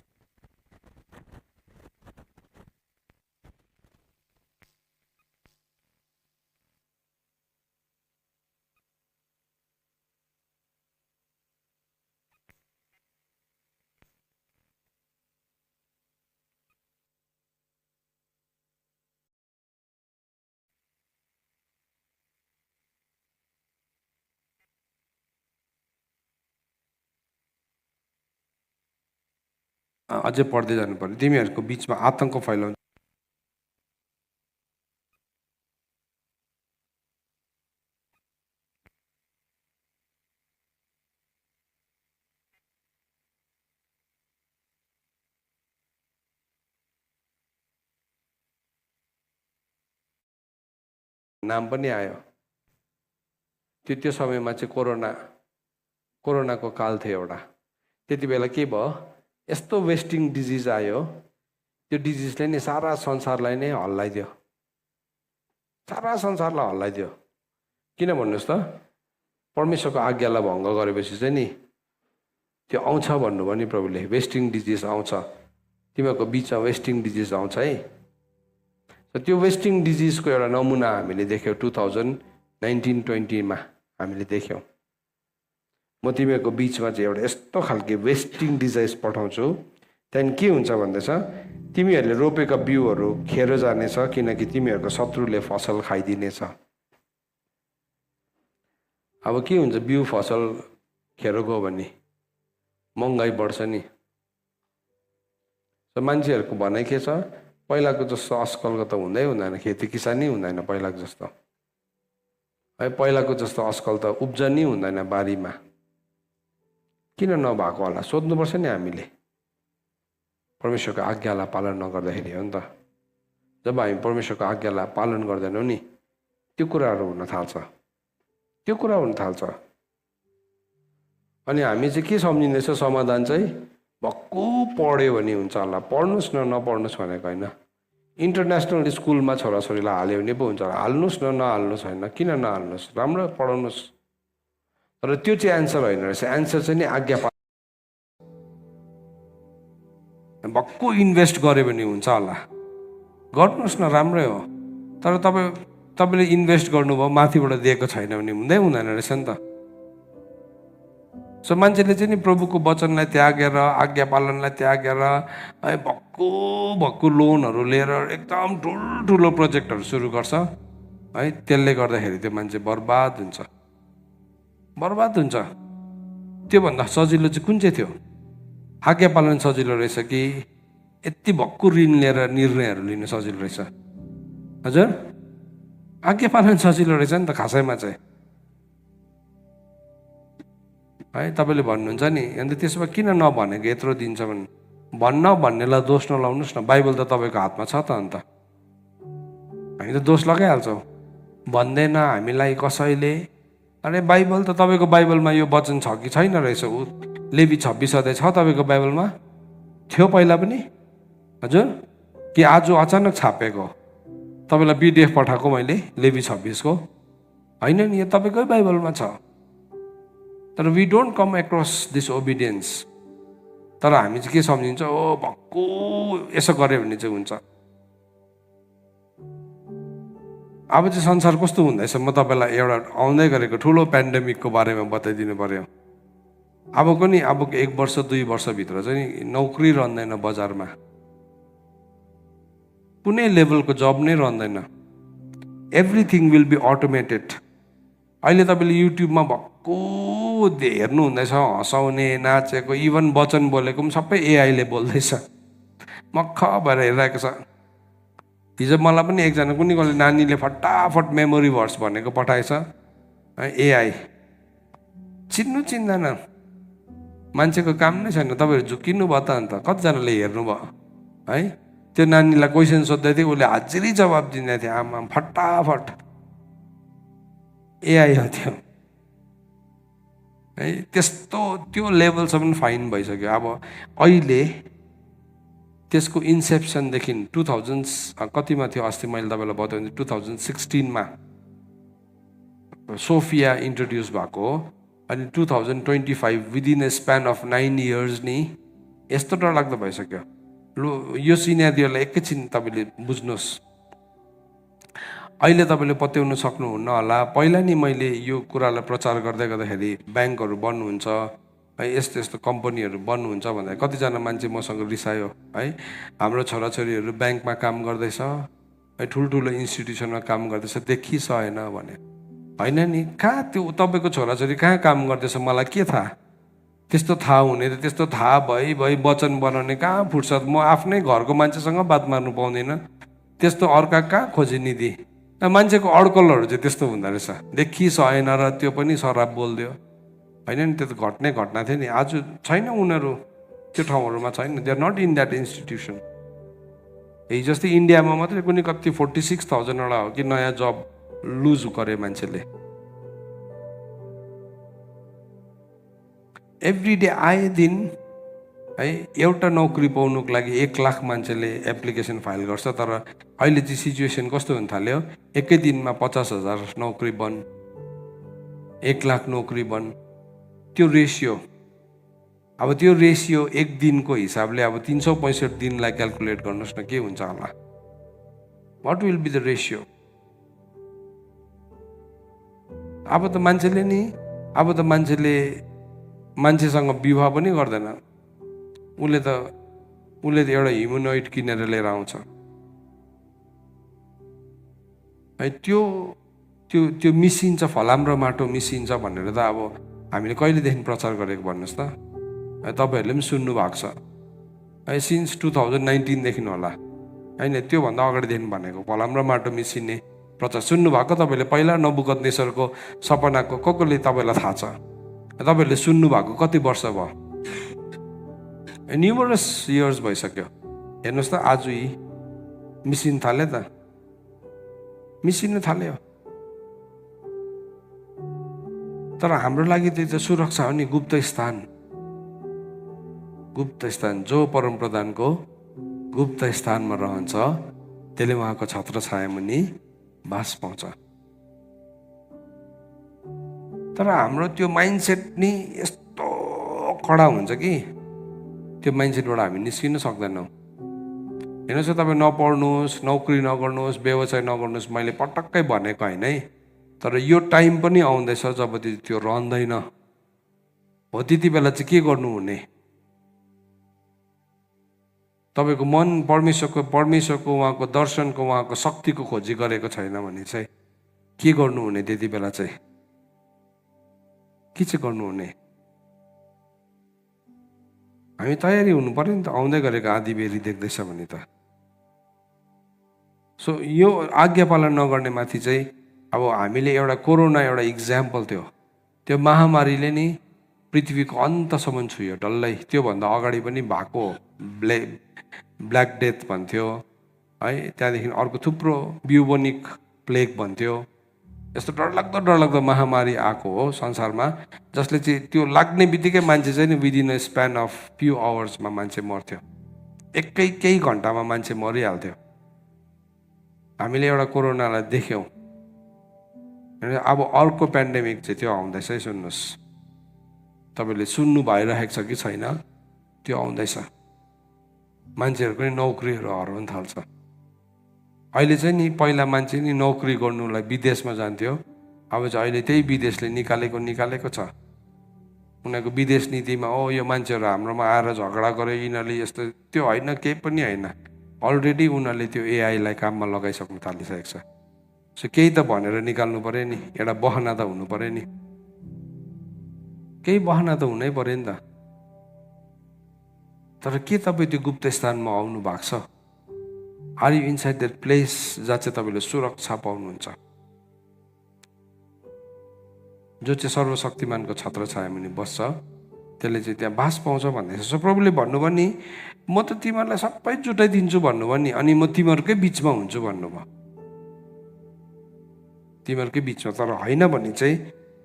अझै पढ्दै जानु पर्यो। तिमीहरूको बिचमा आतंक फैलाउँछ। नाम पनि आयो। त्यो समयमा चाहिँ कोरोनाको काल थियो एउटा। त्यति बेला के भयो? यस्तो वेस्टिङ डिजिज आयो, त्यो डिजिजले नि सारा संसारलाई नै हल्लाइदियो, सारा संसारलाई हल्लाइदियो। किन भन्नुहोस् त? परमेश्वरको आज्ञालाई भङ्ग गरेपछि चाहिँ नि त्यो आउँछ भन्नुभयो नि प्रभुले, वेस्टिङ डिजिज आउँछ, तिमीहरूको बिचमा वेस्टिङ डिजिज आउँछ है। त्यो वेस्टिङ डिजिजको एउटा नमुना हामीले देख्यौँ 2019-20 हामीले देख्यौँ। म तिमीहरूको बिचमा चाहिँ एउटा यस्तो खालके वेस्टिङ डिजिज पठाउँछु, त्यहाँदेखि के हुन्छ भन्दैछ? तिमीहरूले रोपेका बिउहरू खेर जानेछ, किनकि तिमीहरूको शत्रुले फसल खाइदिनेछ। अब के हुन्छ? बिउ फसल खेर गयो भने महँगाइ बढ्छ नि। मान्छेहरूको भनाइ के छ? पहिलाको जस्तो आजकलको त हुँदैन, खेती किसानी हुँदैन पहिलाको जस्तो है। पहिलाको जस्तो आजकल त उब्जनी हुँदैन बारीमा। किन नभएको होला? सोध्नुपर्छ नि हामीले। परमेश्वरको आज्ञालाई पालन नगर्दाखेरि हो नि त। जब हामी परमेश्वरको आज्ञालाई पालन गर्दैनौँ नि, त्यो कुराहरू हुन थाल्छ। अनि हामी चाहिँ के सम्झिँदैछ? समाधान चाहिँ भक्कु पढ्यो भने हुन्छ होला। पढ्नुहोस् न, नपढ्नुहोस् भनेको होइन। इन्टरनेसनल स्कुलमा छोराछोरीलाई हाल्यो भने पो हुन्छ होला। हाल्नुहोस् न, नहाल्नुहोस् होइन। किन नहाल्नुहोस्? राम्रो पढाउनुहोस्। तर त्यो चाहिँ एन्सर होइन रहेछ। एन्सर चाहिँ नि आज्ञा भक्कु इन्भेस्ट गर्यो भने हुन्छ होला। गर्नुहोस् न, राम्रै हो। तर तपाईँले इन्भेस्ट गर्नुभयो, माथिबाट दिएको छैन भने हुँदैन रहेछ नि त। सो मान्छेले चाहिँ नि प्रभुको वचनलाई त्यागेर, आज्ञा पालनलाई त्यागेर है भक्कु लोनहरू लिएर एकदम ठुल्ठुलो प्रोजेक्टहरू सुरु गर्छ है। त्यसले गर्दाखेरि त्यो मान्छे बर्बाद हुन्छ। त्योभन्दा सजिलो चाहिँ कुन चाहिँ थियो? आज्ञा पालन सजिलो रहेछ कि यति भक्कु ऋण लिएर निर्णयहरू लिनु सजिलो रहेछ? हजुर, आज्ञा पालन सजिलो रहेछ नि त खासैमा चाहिँ है। तपाईँले भन्नुहुन्छ नि, अन्त त्यसो भए किन नभनेको यत्रो दिन्छ भन्नेलाई दोष नलाउनुहोस् न। बाइबल त तपाईँको हातमा छ त। अन्त हामी त दोष लगाइहाल्छौँ। भन्दैन हामीलाई कसैले। अरे बाइबल त तपाईँको बाइबलमा यो वचन छ कि छैन रहेछ? लेवी 26 अध्याय छ तपाईँको बाइबलमा? थियो पहिला पनि? हजुर, कि आज अचानक छापेको? तपाईँलाई PDF पठाएको मैले लेवी 26 को होइन नि, यो तपाईँकै बाइबलमा छ। तर we don't come across this obedience. तर हामी चाहिँ के सम्झिन्छ? ओ भक्कु यसो गऱ्यो भने चाहिँ हुन्छ। अब चाहिँ संसार कस्तो हुँदैछ? म तपाईँलाई एउटा आउँदै गरेको ठुलो पेन्डेमिकको बारेमा बताइदिनु पर्यो। अबको 1 वर्ष 2 वर्षभित्र चाहिँ नौकरी रहँदैन बजारमा। कुनै लेभलको जब नै रहँदैन। Everything will be automated. अहिले तपाईँले युट्युबमा भक्कु हेर्नु हुँदैछ, हँसाउने, नाचेको, इभन वचन बोलेको पनि सबै एआईले बोल्दैछ। मक्ख भएर हेरिरहेको छ। हिजो मलाई पनि एकजना कुनै नानीले फटाफट मेमोरी भर्स भनेको पठाएछ। एआई चिन्दैन। मान्छेको काम नै छैन। तपाईँहरू झुकिनु भयो त? अन्त कतिजनाले हेर्नुभयो है? त्यो नानीलाई क्वेसन सोध्दै थियो, उसले हाजिरी जवाब दिँदै थियो। आमा फटाफट एआई हो त्यो है। त्यस्तो त्यो लेभलसम्म फाइन भइसक्यो। अब अहिले त्यसको इन्सेप्सनदेखि 2000 कतिमा थियो अस्ति मैले तपाईँलाई बताएँ 2016मा सोफिया इन्ट्रोड्युस भएको हो। अनि 2025 within A span of 9 years नि यस्तो डरलाग्दो भइसक्यो। लु यो सिनेरियोलाई एकैछिन तपाईँले बुझ्नुहोस्। अहिले तपाईँले पत्याउन सक्नुहुन्न होला, पहिला नि मैले यो कुरालाई प्रचार गर्दै गर्दाखेरि ब्याङ्कहरू बन्द हुन्छ है, यस्तो यस्तो कम्पनीहरू बन्द हुन्छ भन्दा कतिजना मान्छे मसँग रिसायो है। हाम्रो छोराछोरीहरू ब्याङ्कमा काम गर्दैछ है, ठुल्ठुलो इन्स्टिट्युसनमा काम गर्दैछ, देखिसकेन भने। होइन नि, कहाँ त्यो तपाईँको छोराछोरी कहाँ काम गर्दैछ मलाई के थाहा। त्यस्तो थाहा हुने त त्यस्तो थाहा भई वचन बनाउने कहाँ फुर्सद। म आफ्नै घरको मान्छेसँग बात मार्नु पाउँदिनँ, त्यस्तो अर्का कहाँ खोजिनिधि। मान्छेको अड्कलहरू चाहिँ त्यस्तो हुँदो रहेछ, देखिसकेन र त्यो पनि सराप बोलिदियो होइन नि। त्यो त घट्ने घटना थियो नि। आज छैन, उनीहरू त्यो ठाउँहरूमा छैन, they are not in that institution. हिजो जस्तै इन्डियामा मात्रै कुनै कति 46,000 वटा हो कि नयाँ जब लुज गरे मान्छेले। एभ्री डे आए दिन है एउटा नौकरी पाउनुको लागि 1 लाख मान्छेले एप्लिकेसन फाइल गर्छ। तर अहिले चाहिँ सिचुएसन कस्तो हुन थाल्यो, एकै दिनमा 50,000 नौकरी बन्द, 1 लाख नौकरी बन्द। त्यो रेसियो, अब त्यो रेसियो एक दिनको हिसाबले अब 365 दिनलाई क्यालकुलेट गर्नुहोस् न, के हुन्छ होला। What will be the ratio. अब त मान्छेले मान्छेसँग विवाह पनि गर्दैन। उसले त एउटा ह्युमनोइड किनेर लिएर आउँछ है। त्यो मिसिन्छ, फलाम र माटो मिसिन्छ भनेर त अब हामीले कहिलेदेखि प्रचार गरेको भन्नुहोस् त। तपाईँहरूले पनि सुन्नु भएको छ है, सिन्स 2019देखि होला होइन, त्योभन्दा अगाडिदेखि भनेको फलाम र माटो मिसिने प्रचार सुन्नु भएको तपाईँले। पहिला नबुकदनेस्सरको सपनाको कसले तपाईँलाई थाहा छ? तपाईँहरूले सुन्नु भएको कति वर्ष भयो? न्युमरस इयर्स भइसक्यो। हेर्नुहोस् त, आज मिसिन थाल्यो त, मिसिन थाल्यो। तर हाम्रो लागि त्यो त सुरक्षा हो नि, गुप्त स्थान। जो परम प्रधानको गुप्त स्थानमा रहन्छ त्यसले उहाँको छत्र छाया मुनि बास पाउँछ। तर हाम्रो त्यो माइन्डसेट नि यस्तो कडा हुन्छ कि त्यो माइन्डसेटबाट हामी निस्किन सक्दैनौँ। हेर्नुहोस्, तपाईँ नपढ्नुहोस्, नौकरी नगर्नुहोस्, व्यवसाय नगर्नुहोस्, मैले पटक्कै भनेको होइन है। तर यो टाइम पनि आउँदैछ जब त्यो रहँदैन हो। त्यति बेला चाहिँ के गर्नु हुने? तपाईँको मन परमेश्वरको उहाँको दर्शनको उहाँको शक्तिको खोजी गरेको छैन भने चाहिँ के गर्नु हुने? त्यति बेला चाहिँ के चाहिँ गर्नु हुने? हामी तयारी हुनु पर्यो नि त, आउँदै गरेको आँधी बेरी देख्दैछ भने त। सो यो आज्ञा पालन नगर्ने माथि चाहिँ अब हामीले एउटा कोरोना एउटा इक्जाम्पल थियो। त्यो महामारीले नि पृथ्वीको अन्तसम्म छुयो डल्लै। त्योभन्दा अगाडि पनि भएको ब्ल्याक डेथ भन्थ्यो है। त्यहाँदेखि अर्को थुप्रो ब्युबोनिक प्लेग भन्थ्यो। यस्तो डरलाग्दो महामारी आएको हो संसारमा, जसले चाहिँ त्यो लाग्ने बित्तिकै मान्छे चाहिँ नि within a span of few आवर्समा मान्छे मर्थ्यो। केही घन्टामा मान्छे मरिहाल्थ्यो। हामीले एउटा कोरोनालाई देख्यौँ। अब अर्को पेन्डेमिक चाहिँ त्यो आउँदैछ है। सुन्नुहोस्, तपाईँले सुन्नु भइरहेको छ कि छैन, त्यो आउँदैछ। मान्छेहरूको नि नौकरीहरू हराउन थाल्छ। अहिले चाहिँ नि पहिला मान्छे नि नौकरी गर्नुलाई विदेशमा जान्थ्यो, अब चाहिँ अहिले त्यही विदेशले निकालेको छ। उनीहरूको विदेश नीतिमा यो मान्छेहरू हाम्रोमा आएर झगडा गर्यो, यिनीहरूले यस्तो, त्यो होइन, केही पनि होइन। अलरेडी उनीहरूले त्यो एआईलाई काममा लगाइसक्नु थालिसकेको छ। सो केही त भनेर निकाल्नु पऱ्यो नि, एउटा बहाना त हुनु पऱ्यो नि, केही बहाना त हुनै पऱ्यो नि त। तर के तपाईँ त्यो गुप्त स्थानमा आउनु भएको छ? Are you inside that place जहाँ चाहिँ तपाईँले सुरक्षा पाउनुहुन्छ? जो चाहिँ सर्वशक्तिमानको छत्र छाया मुनि बस्छ त्यसले चाहिँ त्यहाँ बास पाउँछ भन्दैछ। सो प्रभुले भन्नुभयो नि, म त तिमीहरूलाई सबै जुटाइदिन्छु भन्नुभयो नि, अनि म तिमीहरूकै बिचमा हुन्छु भन्नुभयो। तिमीहरूकै बिचमा। तर होइन भने चाहिँ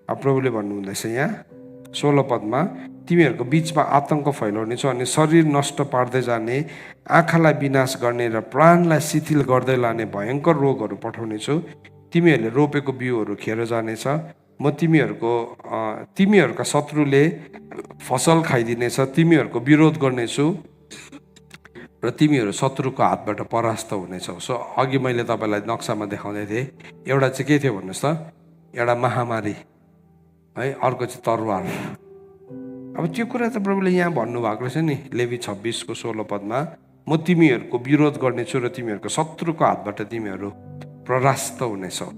प्रभुले भन्नुहुँदैछ यहाँ 16 पदमा, तिमीहरूको बिचमा आतङ्क फैलाउनेछु अनि शरीर नष्ट पार्दै जाने, आँखालाई विनाश गर्ने र प्राणलाई शिथिल गर्दै लाने भयङ्कर रोगहरू पठाउनेछु। तिमीहरूले रोपेको बिउहरू खेर जानेछ। म तिमीहरूका शत्रुले फसल खाइदिनेछ। तिमीहरूको विरोध गर्नेछु र तिमीहरू शत्रुको हातबाट परास्त हुनेछौ। सो अघि मैले तपाईँलाई नक्सामा देखाउँदै थिएँ, एउटा चाहिँ के थियो भन्नुहोस् त, एउटा महामारी है, अर्को चाहिँ तरवार। अब त्यो कुरा त प्रभुले यहाँ भन्नुभएको रहेछ नि, लेवी 26को 16 पदमा, म तिमीहरूको विरोध गर्नेछु र तिमीहरूको शत्रुको हातबाट तिमीहरू परास्त हुनेछौ।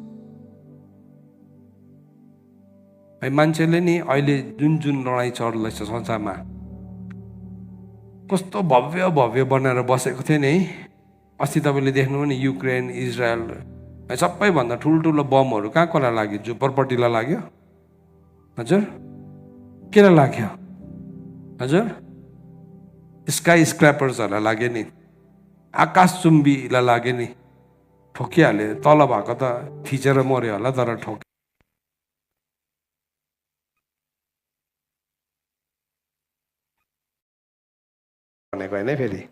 है, मान्छेले नि अहिले जुन जुन लडाइँ चल्दैछ संसारमा, कस्तो भव्य भव्य बनाएर बसेको थियो नि है। अस्ति तपाईँले देख्नुभयो नि, युक्रेन, इजरायल, सबैभन्दा ठुल्ठुलो बमहरू कहाँ कसलाई लाग्यो? झुपरपट्टिलाई लाग्यो हजुर, केलाई लाग्यो हजुर? स्काई स्क्रैपर्सहरूलाई लाग्यो नि, आकाशचुम्बीलाई लाग्यो नि, ठोकिहाल्यो। तल भएको त थिचेर मऱ्यो होला, तर ठोक भनेको होइन फेरि।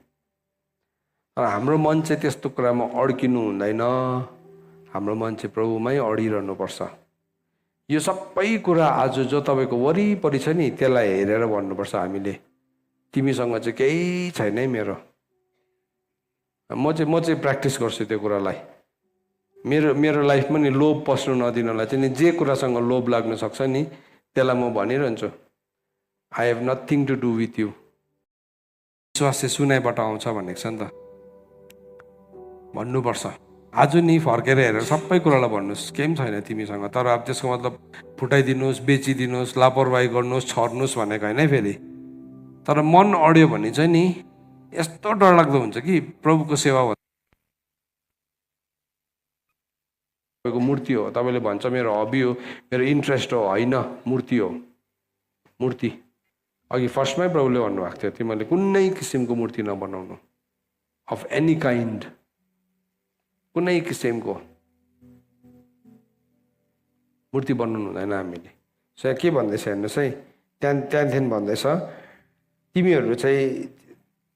तर हाम्रो मन चाहिँ त्यस्तो कुरामा अड्किनु हुँदैन। हाम्रो मन चाहिँ प्रभुमै अडिरहनुपर्छ। यो सबै कुरा आज जो तपाईँको वरिपरि छ नि, त्यसलाई हेरेर भन्नुपर्छ हामीले, तिमीसँग चाहिँ केही छैन है मेरो। म चाहिँ प्र्याक्टिस गर्छु त्यो कुरालाई। मेरो लाइफमा नि लोभ पस्नु नदिनलाई चाहिँ नि, जे कुरासँग लोभ लाग्न सक्छ नि त्यसलाई म भनिरहन्छु, I have nothing to do with you. विश्वास चाहिँ सुनाइबाट आउँछ भनेको छ नि त, भन्नुपर्छ। आज नि फर्केर हेरेर सबै कुरालाई भन्नुहोस् केही पनि छैन तिमीसँग, तर अब त्यसको मतलब फुटाइदिनुहोस्, बेचिदिनुहोस्, लापरवाही गर्नुहोस्, छर्नुहोस् भनेको होइन फेरि। तर मन अड्यो भने चाहिँ नि यस्तो डरलाग्दो हुन्छ कि प्रभुको सेवा तपाईँको मूर्ति हो। तपाईँले भन्छ मेरो हबी हो, मेरो इन्ट्रेस्ट हो, होइन, मूर्ति हो। मूर्ति अघि फर्स्टमै प्रभुले भन्नुभएको थियो, तिमीले कुनै किसिमको मूर्ति नबनाउनु, अफ एनी काइन्ड, कुनै किसिमको मूर्ति बनाउनु हुँदैन हामीले। सो के भन्दैछ हेर्नुहोस् है, त्यहाँदेखि भन्दैछ,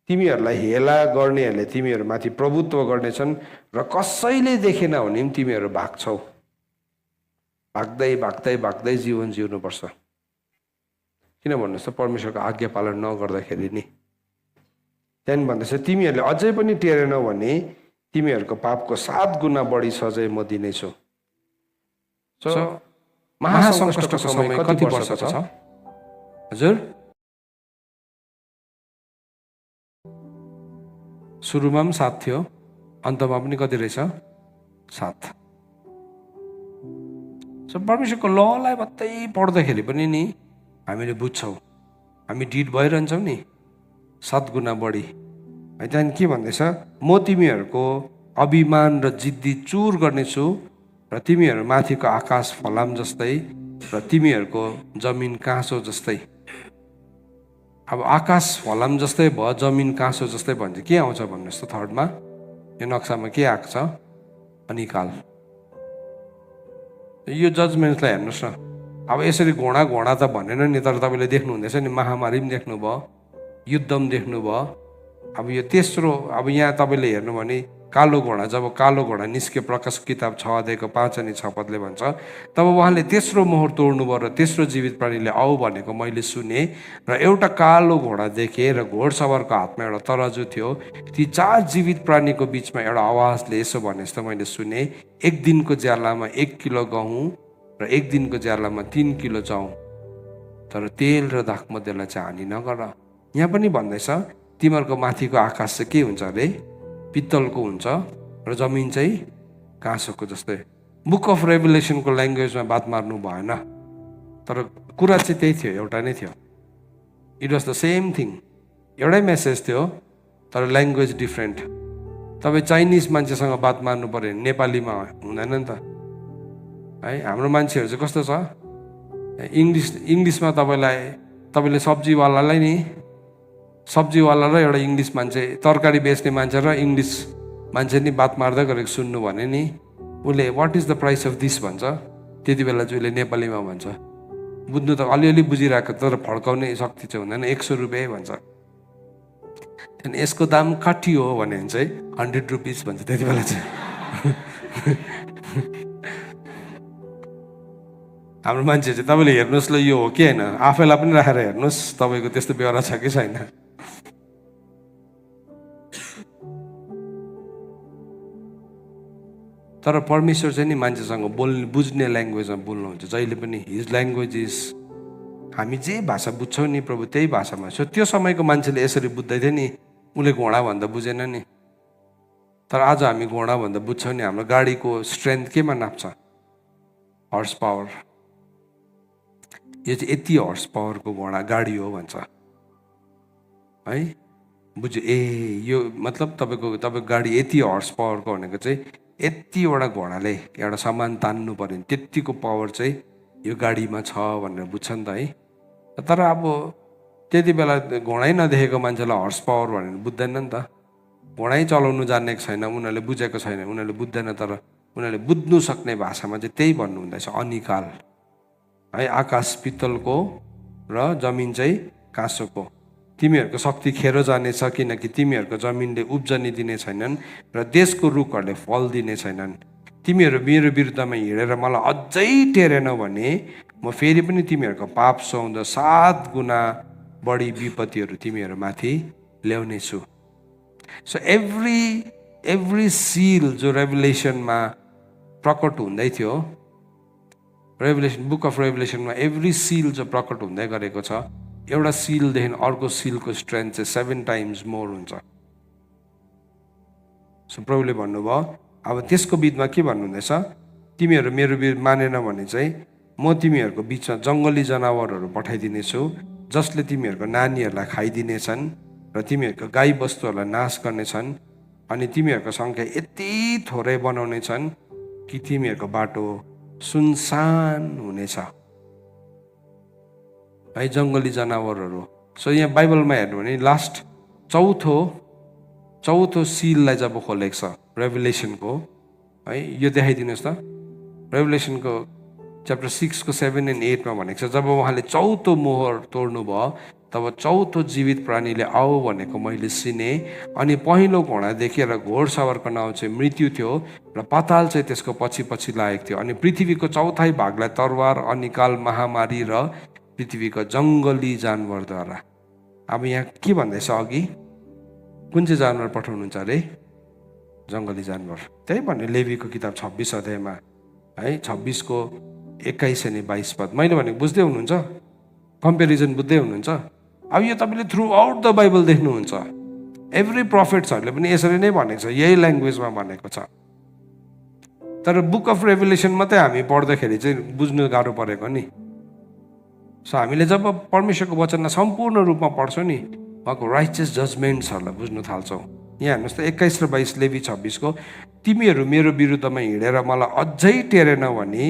तिमीहरूलाई हेला गर्नेहरूले तिमीहरूमाथि प्रभुत्व गर्नेछन् र कसैले देखेन भने पनि तिमीहरू भाग्छौ। भाग्दै भाग्दै भाग्दै जीवन जिउनुपर्छ। किन भन्नुहोस् त, परमेश्वरको आज्ञा पालन नगर्दाखेरि नि। त्यहाँदेखि भन्दैछ, तिमीहरूले अझै पनि टेरेनौ भने तिमीहरूको पापको 7 गुणा बढी सजाय म दिनेछु। महासङ्कटको समय कति वर्षको छ हजुर? सुरुमा पनि 7 थियो, अन्तमा पनि कति रहेछ? 7। परमेश्वरको ललाई मात्रै पढ्दाखेरि पनि नि हामीले बुझ्छौँ, हामी डिड भइरहन्छौँ नि 7 गुणा बढी है। त्यहाँदेखि के भन्दैछ, म तिमीहरूको अभिमान र जिद्दी चुर गर्नेछु र तिमीहरू माथिको आकाश फलाम जस्तै र तिमीहरूको जमिन काँसो जस्तै। अब आकाश फलाम जस्तै भयो, जमिन काँसो जस्तै भन्छ, के आउँछ भन्नुहोस् त? थर्डमा यो नक्सामा के आएको छ? अनिकाल। यो जजमेन्टलाई हेर्नुहोस् न। अब यसरी घोडा त भनेन नि, तर तपाईँले देख्नुहुँदैछ नि, महामारी पनि देख्नुभयो, युद्ध पनि देख्नुभयो। अब यो तेस्रो, अब यहाँ तपाईँले हेर्नु भने कालो घोडा, जब कालो घोडा निस्के, प्रकाश किताब 6 अध्यायको 5 अनि 6 पदले भन्छ, तब उहाँले तेस्रो मोहर तोड्नुभयो र तेस्रो जीवित प्राणीले आऊ भनेको मैले सुने र एउटा कालो घोडा देखेँ र घोडसवारको हातमा एउटा तराजु थियो। ती 4 जीवित प्राणीको बिचमा एउटा आवाजले यसो भने जस्तो मैले सुने, 1 दिनको ज्यालामा 1 किलो गहुँ र 1 दिनको ज्यालामा 3 किलो चाउ, तर तेल र दाखमध्येलाई चाहिँ हानि नगर। यहाँ पनि भन्दैछ, तिमीहरूको माथिको आकाश चाहिँ के हुन्छ अरे? पित्तलको हुन्छ र जमिन चाहिँ काँसोको जस्तै। बुक अफ रेभुलेसनको ल्याङ्ग्वेजमा बात मार्नु भएन, तर कुरा चाहिँ त्यही थियो, एउटा नै थियो। It was the same thing, एउटै मेसेज थियो, तर ल्याङ्ग्वेज डिफ्रेन्ट। तपाईँ चाइनिज मान्छेसँग बात मार्नु पऱ्यो भने नेपालीमा हुँदैन नि त है। हाम्रो मान्छेहरू चाहिँ कस्तो छ, इङ्ग्लिसमा तपाईँले सब्जीवालालाई नि, सब्जीवाला र एउटा इङ्ग्लिस मान्छे, तरकारी बेच्ने मान्छे र इङ्ग्लिस मान्छे नि बात मार्दै गरेको सुन्नु भने नि उसले what is the price of this भन्छ, त्यति बेला चाहिँ उसले नेपालीमा भन्छ, बुझ्नु त अलिअलि बुझिरहेको तर फड्काउने शक्ति चाहिँ हुँदैन, 100 रुपियाँ भन्छ। त्यहाँदेखि यसको दाम कति हो भने चाहिँ 100 रुपिस भन्छ त्यति बेला चाहिँ। हाम्रो मान्छे चाहिँ तपाईँले हेर्नुहोस् ल यो हो कि होइन, आफैलाई पनि राखेर हेर्नुहोस् तपाईँको त्यस्तो बेहोरा छ कि छैन। तर परमेश्वर चाहिँ नि मान्छेसँग बुझ्ने ल्याङ्ग्वेजमा बोल्नुहुन्छ जहिले पनि। हिज ल्याङ्ग्वेज इज, हामी जे भाषा बुझ्छौँ नि प्रभु त्यही भाषामा। सो त्यो समयको मान्छेले यसरी बुझ्दै थियो नि, उसले घोडा भन्दा बुझेन नि। तर आज हामी घोडा भन्दा बुझ्छौँ नि। हाम्रो गाडीको स्ट्रेन्थ केमा नाप्छ? Horse power. यो चाहिँ यति हर्स पावरको घोडा गाडी हो भन्छ है, बुझ्यो? ए यो मतलब तपाईँको गाडी यति हर्स पावरको भनेको चाहिँ यतिवटा घोडाले एउटा सामान तान्नु पर्यो, त्यतिको पावर चाहिँ यो गाडीमा छ भनेर बुझ्छ नि त है। तर अब त्यति बेला घोडै नदेखेको मान्छेलाई हर्स पावर भनेर बुझ्दैन नि त। घोडै चलाउनु जानेको छैन, उनीहरूले बुझेको छैन, उनीहरूले बुझ्दैन। तर उनीहरूले बुझ्नु सक्ने भाषामा चाहिँ त्यही भन्नु हुँदैछ, अनिकाल है। आकाश पित्तलको र जमिन चाहिँ काँसोको। तिमीहरूको शक्ति खेरो जानेछ, किनकि तिमीहरूको जमिनले उब्जनी दिने छैनन् र देशको रुखहरूले फल दिने छैनन्। तिमीहरू मेरो विरुद्धमा हिँडेर मलाई अझै टेरेनौ भने म फेरि पनि तिमीहरूको पाप सुहाउँदा 7 गुणा बढी विपत्तिहरू तिमीहरूमाथि ल्याउनेछु। सो एभ्री सिल जो रेभलेसनमा प्रकट हुँदै थियो, रेभलेसन बुक अफ रेभलेसनमा एभ्री सिल जो प्रकट हुँदै गरेको छ, एउटा सिलदेखि अर्को सिलको स्ट्रेन्थ चाहिँ 7 टाइम्स मोर हुन्छ। सो प्रभुले भन्नुभयो अब त्यसको बिचमा के भन्नुहुँदैछ, तिमीहरू मेरो विरुद्ध मानेन भने चाहिँ म तिमीहरूको बिचमा जङ्गली जनावरहरू पठाइदिनेछु जसले तिमीहरूको नानीहरूलाई खाइदिनेछन् र तिमीहरूको गाई बस्तुहरूलाई नाश गर्नेछन्। अनि तिमीहरूको सङ्ख्या यति थोरै बनाउनेछन् कि तिमीहरूको बाटो सुनसान हुनेछ है, जङ्गली जनावरहरू। सो यहाँ बाइबलमा हेर्नु भने लास्ट चौथो सिललाई जब खोलेको छ रेभलेसनको है, यो देखाइदिनुहोस् त। रेभलेसनको च्याप्टर 6 को 7 और 8 में भनेको छ, जब उहाँले चौथो मोहर तोड्नु भयो तब चौथो जीवित प्राणीले आऊ भनेको मैले सिने। अनि पहिलो घोडा देखेर घोडसवारको नाउँ चाहिँ मृत्यु थियो र पाताल चाहिँ त्यसको पछि पछि लागेको थियो। अनि पृथ्वीको चौथाइ भागलाई तरवार, अनिकाल, महामारी र पृथ्वीको जङ्गली जानवरद्वारा। अब यहाँ के भन्दैछ अघि, कुन चाहिँ जानवर पठाउनुहुन्छ अरे? जङ्गली जानवर। त्यही भन्यो लेवीको किताब 26 अध्यायमा है, 26 को 21 अनि 22 पद। मैले भनेको बुझ्दै हुनुहुन्छ? कम्पेरिजन बुझ्दै हुनुहुन्छ? अब यो तपाईँले थ्रु आउट द बाइबल देख्नुहुन्छ। एभ्री प्रफिट्सहरूले पनि यसरी नै भनेको छ, यही ल्याङ्ग्वेजमा भनेको छ। तर बुक अफ रेभलेसन मात्रै हामी पढ्दाखेरि चाहिँ बुझ्नु गाह्रो परेको नि। सो हामीले जब परमेश्वरको वचनलाई सम्पूर्ण रूपमा पढ्छौँ नि, उहाँको राइचियस जजमेन्ट्सहरूलाई बुझ्नु थाल्छौँ। यहाँ हेर्नुहोस् त 21 र 22 लेवी 26 को, तिमीहरू मेरो विरुद्धमा हिँडेर मलाई अझै टेरेनौ भने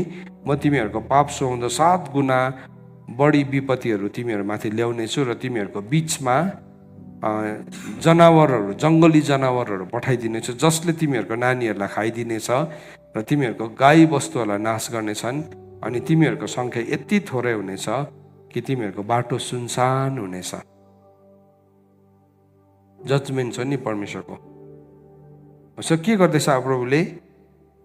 म तिमीहरूको पाप सुहाउँदा 7 गुणा बढी विपत्तिहरू तिमीहरूमाथि ल्याउनेछु र तिमीहरूको बिचमा जनावरहरू, जङ्गली जनावरहरू पठाइदिनेछु जसले तिमीहरूको नानीहरूलाई खाइदिनेछ र तिमीहरूको गाई बस्तुहरूलाई नाश गर्नेछन्। अनि तिमीहरूको सङ्ख्या यति थोरै हुनेछ कि तिमीहरूको बाटो सुनसान हुनेछ। जजमेन्ट छ नि परमेश्वरको। सो के गर्दैछ प्रभुले?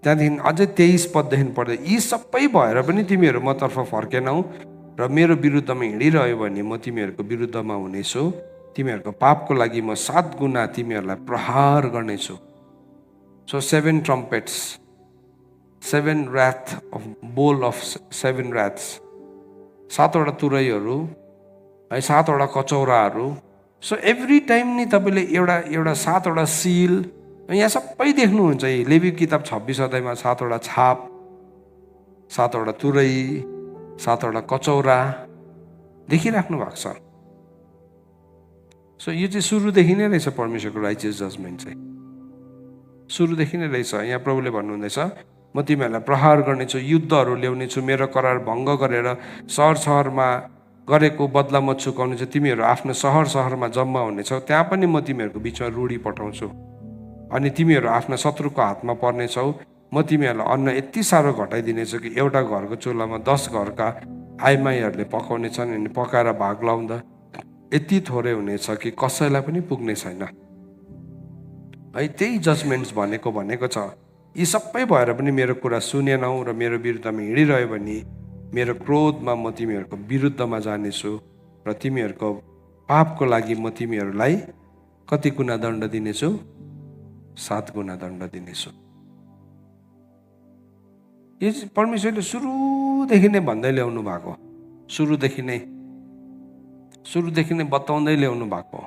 त्यहाँदेखि अझै 23 पददेखि पढ्दै, यी सबै भएर पनि तिमीहरू म तर्फ फर्केनौ र मेरो विरुद्धमा हिँडिरह्यो भने म तिमीहरूको विरुद्धमा हुनेछु। तिमीहरूको पापको लागि म 7 गुणा तिमीहरूलाई प्रहार गर्नेछु। So 7 trumpets, 7 wrath of bowl of 7 wraths, 7वटा तुरैहरू है, 7वटा कचौराहरू। सो एभ्री टाइम नि तपाईँले एउटा 7वटा सिल यहाँ सबै देख्नुहुन्छ। लेवी किताब 26 अध्यायमा 7वटा छाप, 7वटा तुरै, 7वटा कचौरा देखिराख्नु भएको छ। सो यो चाहिँ सुरुदेखि नै रहेछ परमेश्वरको राइचियस जजमेन्ट चाहिँ, सुरुदेखि नै रहेछ। यहाँ प्रभुले भन्नुहुँदैछ म तिमीहरूलाई प्रहार गर्नेछु, युद्धहरू ल्याउनेछु, मेरो करार भङ्ग गरेर सहरमा गरेको बदला म चुकाउनेछु। तिमीहरू आफ्नो सहरमा जम्मा हुनेछौ, त्यहाँ पनि म तिमीहरूको बिचमा रूढी पठाउँछु। अनि तिमीहरू आफ्ना शत्रुको हातमा पर्नेछौ, म तिमीहरूलाई अन्न यति साह्रो घटाइदिनेछु कि एउटा घरको चुल्हामा 10 घरका आइमाईहरूले पकाउने छन् अनि पकाएर भाग लाउँदा यति थोरै हुनेछ कि कसैलाई पनि पुग्ने छैन है। त्यही जजमेन्ट्स भनेको छ। यी सबै भएर पनि मेरो कुरा सुनेनौ र मेरो विरुद्धमा हिँडिरह्यो भने मेरो क्रोधमा म तिमीहरूको विरुद्धमा जानेछु र तिमीहरूको पापको लागि म तिमीहरूलाई कति गुना दण्ड दिनेछु? 7 गुना दण्ड दिनेछु। यो परमेश्वरले सुरुदेखि नै भन्दै ल्याउनु भएको, सुरुदेखि नै बताउँदै ल्याउनु भएको।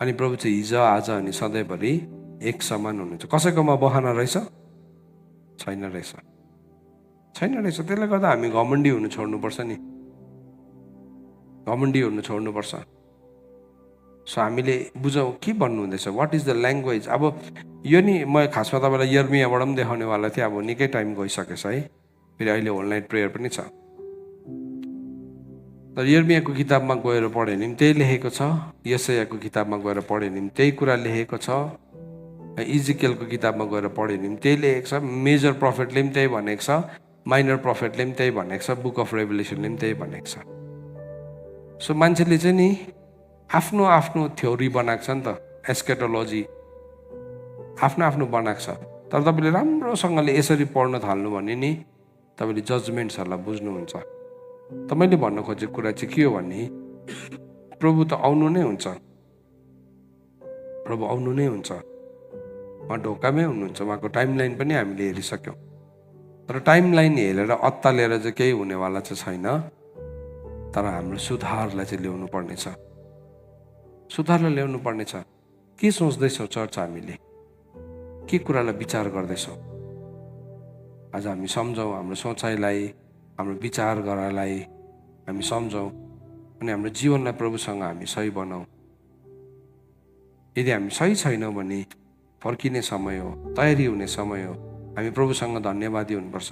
अनि प्रभु चाहिँ हिजो आज अनि सधैँभरि एक समान हुनुहुन्छ। कसैकोमा बहाना रहेछ? छैन रहेछ। त्यसले गर्दा हामी घमण्डी हुनु छोड्नुपर्छ नि, घमण्डी हुनु छोड्नुपर्छ। सो हामीले बुझौँ के भन्नुहुँदैछ, वाट इज द ल्याङ्ग्वेज। अब यो नि म खासमा तपाईँलाई यर्मियाबाट पनि देखाउनेवाला थिएँ, अब निकै टाइम गइसकेछ है। फेरि अहिले होल नाइट प्रेयर पनि छ। तर यर्मियाको किताबमा गएर पढ्यो भने पनि त्यही लेखेको छ, यशायाको किताबमा गएर पढ्यो भने पनि त्यही कुरा लेखेको छ, इजिकेलको किताबमा गएर पढ्यो भने पनि त्यही लेखेको छ, मेजर प्रफेटले पनि त्यही भनेको छ, माइनर प्रफेटले पनि त्यही भनेको छ, बुक अफ रेभुलेसनले पनि त्यही भनेको छ। सो मान्छेले चाहिँ नि आफ्नो आफ्नो थ्योरी बनाएको छ नि त, एस्केटोलोजी आफ्नो बनाएको छ। तर तपाईँले राम्रोसँगले यसरी पढ्न थाल्नु भने नि तपाईँले जजमेन्ट्सहरूलाई बुझ्नुहुन्छ। त मैले भन्न खोजेको कुरा चाहिँ के हो भने प्रभु त आउनु नै हुन्छ, प्रभु आउनु नै हुन्छ। उहाँ ढोकामै हुनुहुन्छ, उहाँको टाइमलाइन पनि हामीले हेरिसक्यौँ। तर टाइमलाइन हेरेर अत्तालेर चाहिँ केही हुनेवाला चाहिँ छैन। तर हाम्रो सुधारलाई चाहिँ ल्याउनु पर्नेछ, सुधारलाई ल्याउनु पर्नेछ। के सोच्दैछौँ चर्च, हामीले के कुरालाई विचार गर्दैछौँ? आज हामी सम्झौँ, हाम्रो सोचाइलाई, हाम्रो विचारधारालाई हामी सम्झौँ अनि हाम्रो जीवनलाई प्रभुसँग हामी सही बनाऊ। यदि हामी सही छैनौँ भने फर्किने समय हो, तयारी हुने समय हो। हामी प्रभुसँग धन्यवादी हुनुपर्छ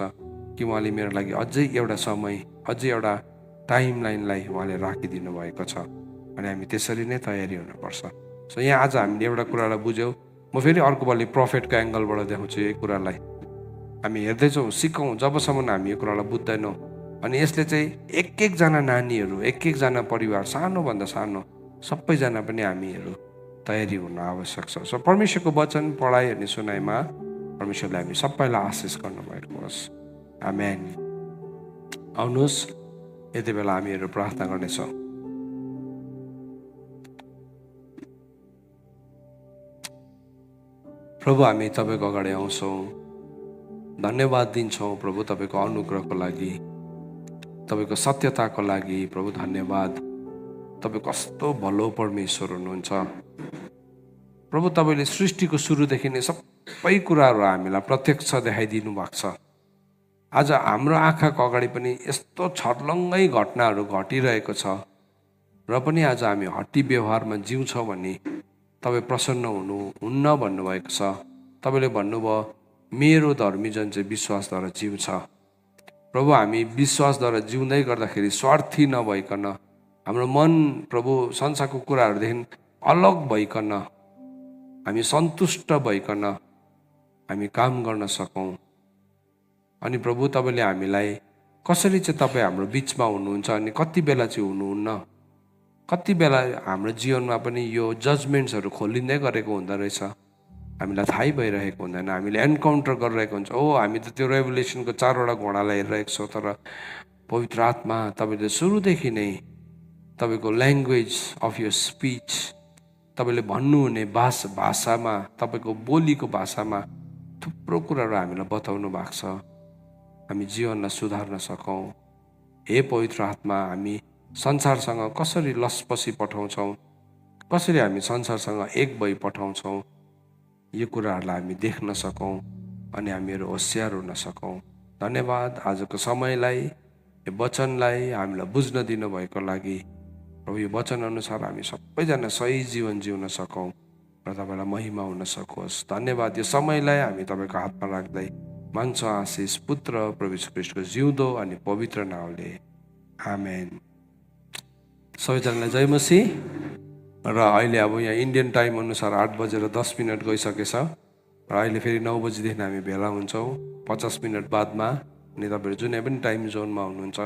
कि उहाँले मेरो लागि अझै एउटा समय, अझै एउटा टाइमलाइनलाई उहाँले राखिदिनु भएको छ अनि हामी त्यसरी नै तयारी हुनुपर्छ। सो यहाँ आज हामीले एउटा कुरालाई बुझ्यौँ। म फेरि अर्को पालि प्रफेटको एङ्गलबाट देखाउँछु यही कुरालाई। हामी हेर्दैछौँ, सिकौँ, जबसम्म हामी यो कुरालाई बुझ्दैनौँ। अनि यसले चाहिँ एकजना नानीहरू, एकजना परिवार, सानोभन्दा सानो सबैजना पनि हामीहरू तयारी हुन आवश्यक छ। सो परमेश्वरको वचन पढाइ अनि सुनाइमा परमेश्वरले हामी सबैलाई आशिष गर्नुभएको होस्। आमेन। आउनुहोस्, यति बेला हामीहरू प्रार्थना गर्नेछौँ। प्रभु, हामी तपाईँको अगाडि आउँछौँ, धन्यवाद दिन्छौँ प्रभु तपाईँको अनुग्रहको लागि, तपाईँको सत्यताको लागि। प्रभु धन्यवाद, तपाईँ कस्तो भलो परमेश्वर हुनुहुन्छ। प्रभु तपाईँले सृष्टिको सुरुदेखि नै सबै कुराहरू हामीलाई प्रत्यक्ष देखाइदिनु भएको छ। आज हाम्रो आँखाको अगाडि पनि यस्तो छर्लङ्गै घटनाहरू घटिरहेको छ र पनि आज हामी हट्टी व्यवहारमा जिउँछौँ भने तपाईँ प्रसन्न हुनुहुन्न भन्नुभएको छ। तपाईँले भन्नुभयो मेरो धर्मीजन चाहिँ विश्वासद्वारा जिउँछ। प्रभु, हामी विश्वासद्वारा जिउँदै गर्दाखेरि स्वार्थी नभइकन, हाम्रो मन प्रभु संसारको कुराहरूदेखि अलग भइकन, हामी सन्तुष्ट भइकन हामी काम गर्न सकौँ। अनि प्रभु तपाईँले हामीलाई कसरी चाहिँ तपाईँ हाम्रो बिचमा हुनुहुन्छ अनि कति बेला चाहिँ हुनुहुन्न, कति बेला हाम्रो जीवनमा पनि यो जजमेन्ट्सहरू खोलिँदै गरेको हुँदो रहेछ, हामीलाई थाहै भइरहेको हुँदैन। हामीले एन्काउन्टर गरिरहेको हुन्छ। ओ, हामी त त्यो रेभुलेसनको 4वटा घोडालाई हेरिरहेको छौँ, तर पवित्र आत्मा तपाईँले सुरुदेखि नै तपाईँको ल्याङ्ग्वेज अफ यो स्पिच, तपाईँले भन्नुहुने भाषामा, तपाईँको बोलीको भाषामा थुप्रो कुराहरू हामीलाई बताउनु भएको छ, हामी जीवनलाई सुधार्न सकौँ। हे पवित्र आत्मा, हामी संसारसँग कसरी लसपसी पठाउँछौँ, कसरी हामी संसारसँग एक भई पठाउँछौँ, यो कुराहरूलाई हामी देख्न सकौँ अनि हामीहरू होसियार हुन सकौँ। धन्यवाद आजको समयलाई, यो वचनलाई हामीलाई बुझ्न दिनुभएको लागि। प्रभु, यो वचनअनुसार हामी सबैजना सही जीवन जिउन सकौँ र तपाईँलाई महिमा हुन सकोस्। धन्यवाद। यो समयलाई हामी तपाईँको हातमा राख्दै माग्छौँ आशिष पुत्र प्रभु यीशु ख्रीष्टको जिउँदो अनि पवित्र नामले। आमेन। सबैजनालाई जय मसीह। र अहिले अब यहाँ इन्डियन टाइम अनुसार 8 बजेर 10 मिनट गइसकेछ र अहिले फेरि 9 बजीदेखि हामी भेला हुन्छौँ 50 मिनट बादमा। अनि तपाईँहरू जुनै पनि टाइम जोनमा हुनुहुन्छ,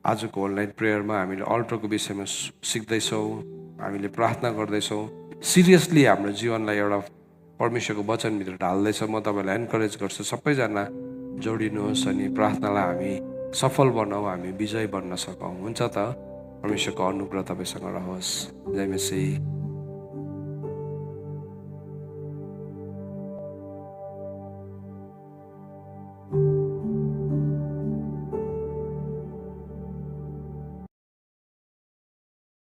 आजको अनलाइन प्रेयरमा हामीले अल्टरको विषयमा सिक्दैछौँ, हामीले प्रार्थना गर्दैछौँ। सिरियसली हाम्रो जीवनलाई एउटा परमेश्वरको वचनभित्र ढाल्दैछ। म तपाईँलाई एन्करेज गर्छु, सबैजना जोडिनुहोस् अनि प्रार्थनालाई हामी सफल बनाऊ, हामी विजय बन्न सकौँ। हुन्छ त? परमेश्वरको अनुग्रह तपाईँसँग रहोस्। जय मसीह।